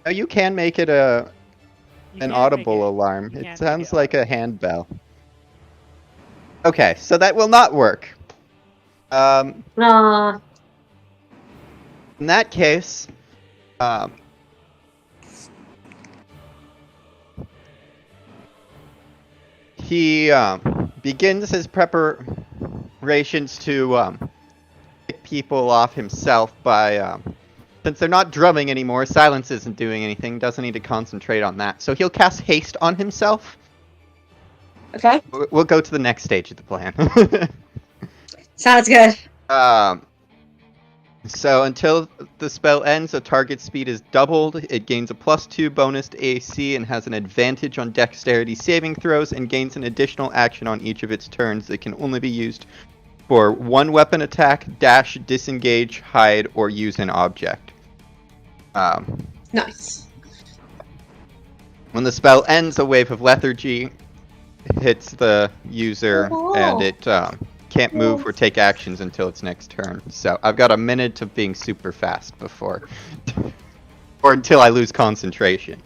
Oh, you can make it
You
an
can't
audible
make
alarm.
you
It
can't
sounds
make
like a handbell. Okay, so that will not work.
Aw.
In that case, he begins his preparations to pick people off himself by, since they're not drumming anymore, silence isn't doing anything, doesn't need to concentrate on that. So he'll cast haste on himself.
Okay.
We'll go to the next stage of the plan.
Sounds good.
So until the spell ends, the target speed is doubled. It gains a +2 bonus to AC and has an advantage on dexterity saving throws and gains an additional action on each of its turns that can only be used for one weapon attack, dash, disengage, hide, or use an object.
Nice.
When the spell ends, a wave of lethargy hits the user, and it can't move or take actions until its next turn. So I've got a minute of being super fast before, or until I lose concentration.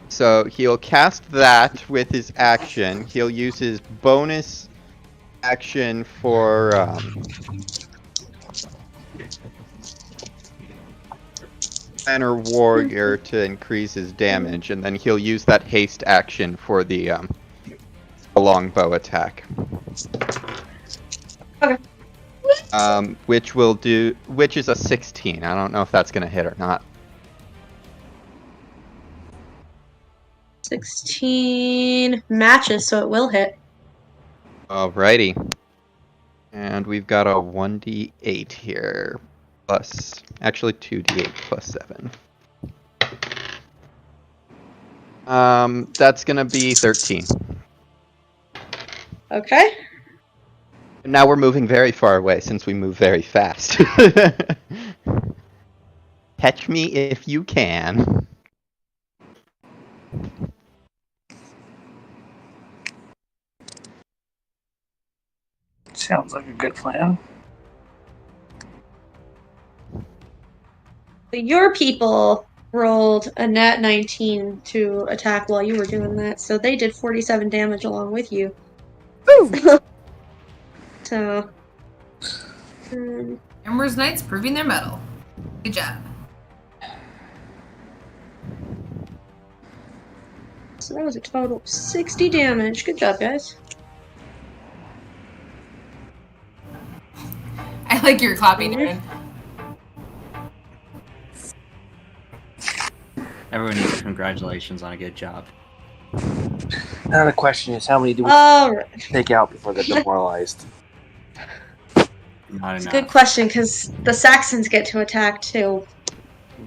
So he'll cast that with his action. He'll use his bonus action for Banner Warrior to increase his damage, and then he'll use that haste action for the longbow attack.
Okay.
Which is a 16. I don't know if that's gonna hit or not.
16 matches, so it will hit.
Alrighty. And we've got a 1d8 here. Plus, actually 2d8 plus 7. That's gonna be 13.
Okay.
Now we're moving very far away since we move very fast. Catch me if you can.
Sounds like a good plan.
Your people rolled a nat 19 to attack while you were doing that, so they did 47 damage along with you. Woo! So.
Ember's Knights proving their mettle. Good job.
So that was a total of 60 damage. Good job, guys.
I like your clapping, Aaron.
Everyone needs congratulations on a good job.
Now the question is, how many do we
Alright.
take out before they're demoralized?
Not
It's a
enough.
good question, because the Saxons get to attack too.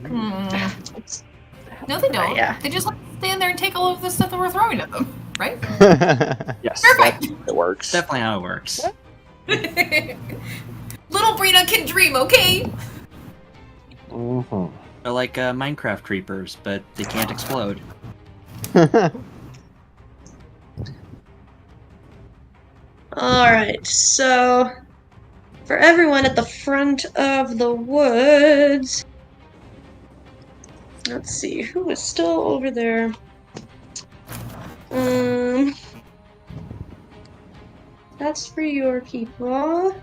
No, they don't.
Yeah.
They just stand there and take all of the stuff that we're throwing at them, right?
Yes,
Perfect.
it works.
Definitely how it works.
Little Brina can dream, okay?
Mm-hmm.
They're like Minecraft creepers, but they can't explode.
Alright, so for everyone at the front of the woods, let's see, who is still over there? That's for your people.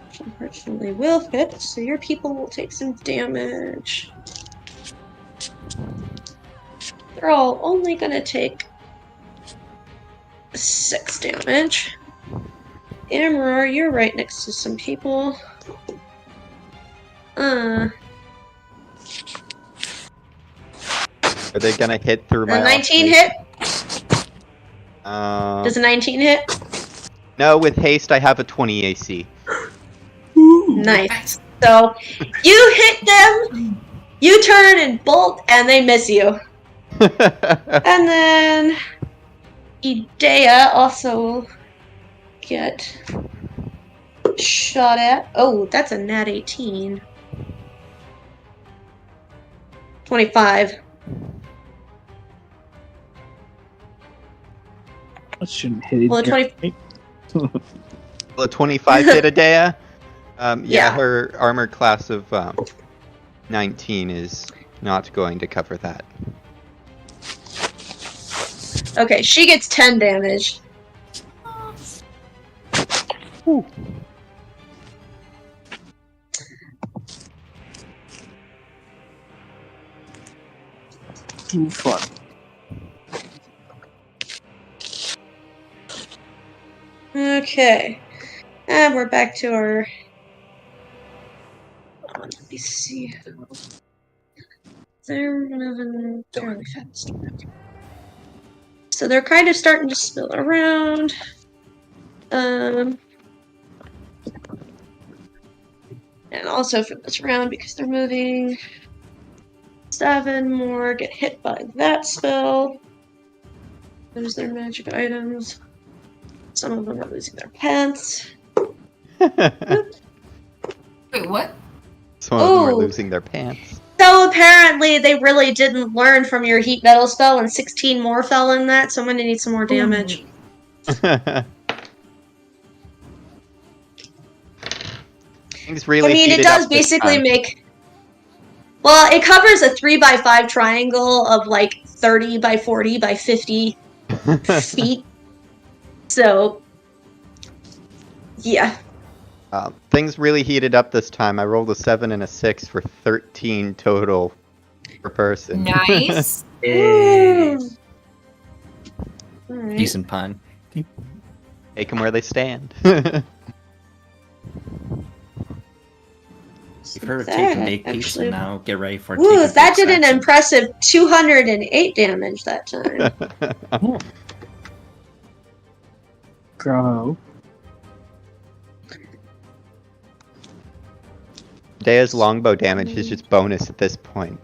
Which unfortunately will fit, so your people will take some damage. They're all only gonna take 6 damage. Emperor, you're right next to some people.
Are they gonna hit through my
A 19
automation?
hit? Does a 19 hit?
No, with haste I have a 20 AC.
Nice.
Nice.
So you hit them, you turn and bolt, and they miss you. And then Idea also will get shot at. Oh, that's a nat 18. 25.
That shouldn't hit it.
Well, 20.
Will a 25 hit Adea?
Yeah.
Her armor class of 19 is not going to cover that.
Okay, she gets 10 damage.
Ooh.
Too fun.
Okay. And we're back to our... Let me see. They're moving fairly fast. So they're kind of starting to spill around. And also for this round, because they're moving, 7 more get hit by that spell. Lose their magic items. Some of them are losing their pants.
Wait, what?
Some of them are
Ooh.
losing their pants.
So apparently they really didn't learn from your heat metal spell, and 16 more fell in that, so I'm gonna need some more damage.
Things really
I mean, it
heated
does
up this
basically
time.
make... Well, it covers a 3x5 triangle of like 30 by 40 by 50 feet. So, yeah.
Things really heated up this time. I rolled a 7 and a 6 for 13 total per person.
Nice.
Yay.
Alright.
Decent pun.
Take them where they stand.
You've heard of
That
take and make peace,
actually-
and now get ready for
Ooh,
take
that did an
Saxons.
impressive 208 damage that time.
Bravo.
Dea's longbow damage is just bonus at this point.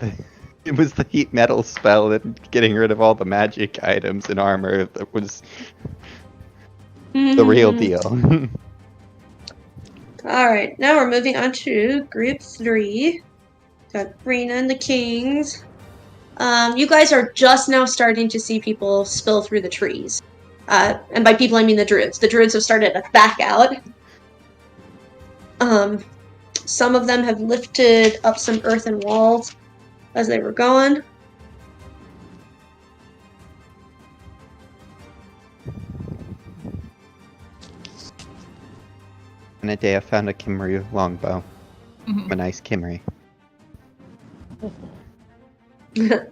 It was the heat metal spell and getting rid of all the magic items and armor that was the real deal.
Alright, now we're moving on to group 3. Got Brina and the Kings. You guys are just now starting to see people spill through the trees. And by people I mean the druids. The druids have started to back out. Some of them have lifted up some earthen walls as they were going.
And a day I found a Kimmery longbow. A nice Kimmery.
The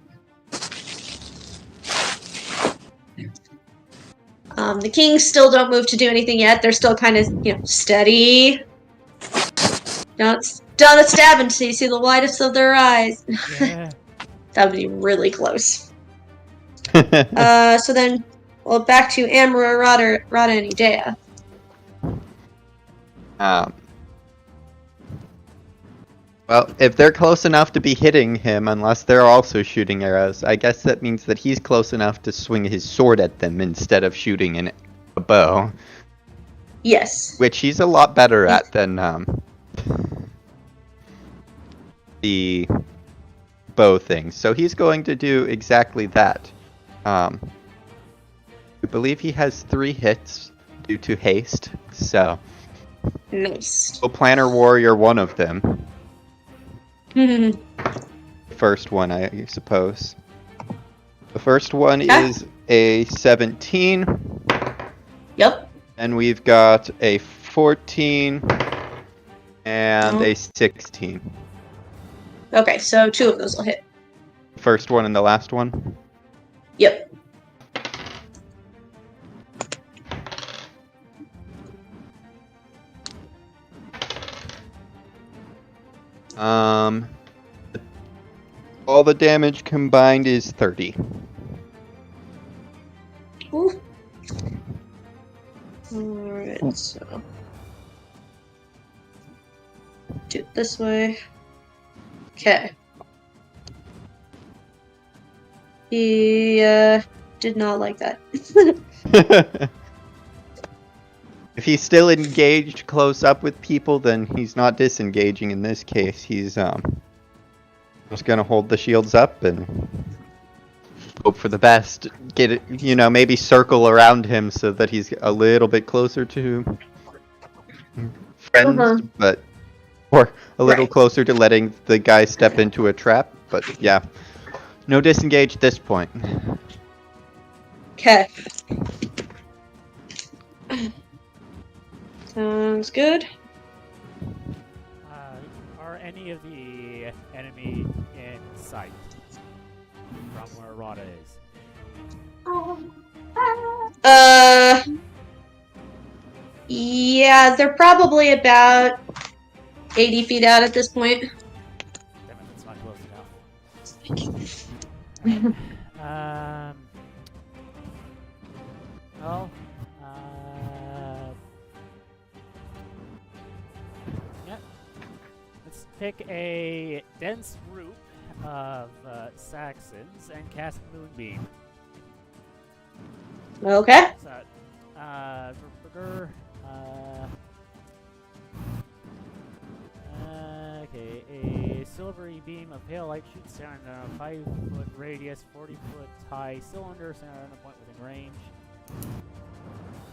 Kings still don't move to do anything yet. They're still kind of, steady. Don't stab until you see the whitest of their eyes.
Yeah.
That would be really close. So then, well, back to Amra, Rada, and Idea.
Well, if they're close enough to be hitting him, unless they're also shooting arrows, I guess that means that he's close enough to swing his sword at them instead of shooting a bow.
Yes.
Which he's a lot better at than the bow thing. So he's going to do exactly that. I believe he has 3 hits due to haste, so...
Nice.
So Planner Warrior, one of them. First one, I suppose. The first one
Yeah.
is a 17.
Yep.
And we've got a 14 and a 16.
Okay, so 2 of those will hit.
First one and the last one.
Yep.
All the damage combined is 30.
Ooh. Alright, so. Do it this way. Okay. He, did not like that.
If he's still engaged close up with people, then he's not disengaging in this case. He's, just gonna hold the shields up and hope for the best. Get it, maybe circle around him so that he's a little bit closer to friends, but or a little closer to letting the guy step into a trap. But yeah, no disengage at this point.
Okay. Sounds good.
Are any of the enemy in sight from where Rada is?
Yeah, they're probably about 80 feet out at this point.
Damn it, that's not close enough. Well, yeah. Let's pick a dense group of Saxons and cast Moonbeam.
Okay.
So, okay, a silvery beam of pale light shoots down a 5-foot radius, 40-foot high cylinder centered on a point within range.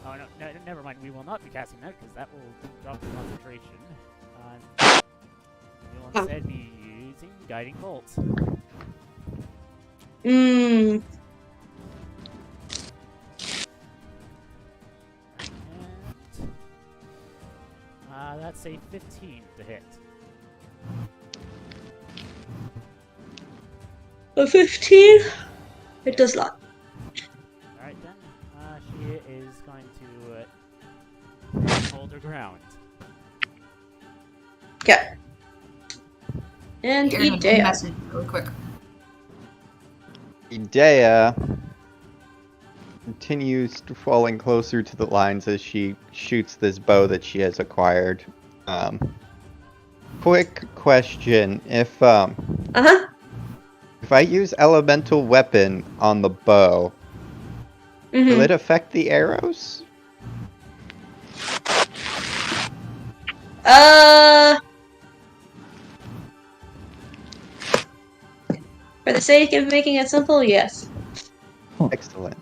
Oh no, never mind. We will not be casting that because that will drop the concentration. We will instead be using guiding bolts. And that's a 15 to hit.
A 15? It does not.
Alright then, she is going to hold her ground.
Okay. And
Aaron,
Idea.
message really quick.
Idea continues to falling closer to the lines as she shoots this bow that she has acquired. Quick question: if I use elemental weapon on the bow, will it affect the arrows?
For the sake of making it simple, yes.
Excellent.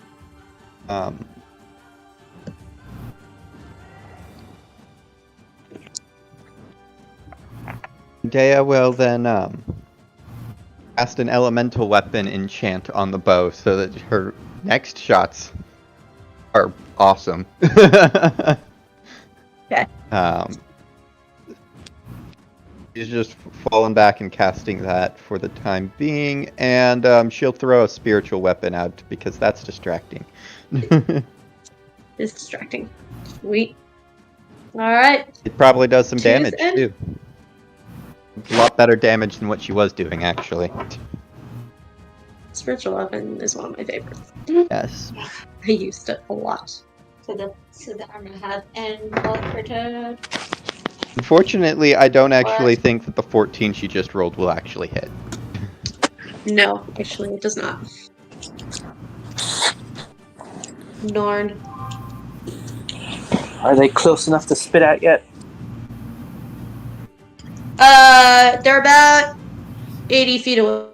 Dea will then cast an elemental weapon enchant on the bow so that her next shots are awesome.
Okay.
She's just falling back and casting that for the time being, and she'll throw a spiritual weapon out because that's distracting.
It's distracting. Sweet. Alright.
It probably does some
To
damage
the end.
too. A lot better damage than what she was doing, actually.
Spiritual weapon is one of my favorites.
Yes.
I used it a lot.
So the armor has and protected.
Unfortunately, I don't actually think that the 14 she just rolled will actually hit.
No, actually it does not. Darn.
Are they close enough to spit at yet?
They're about 80 feet away.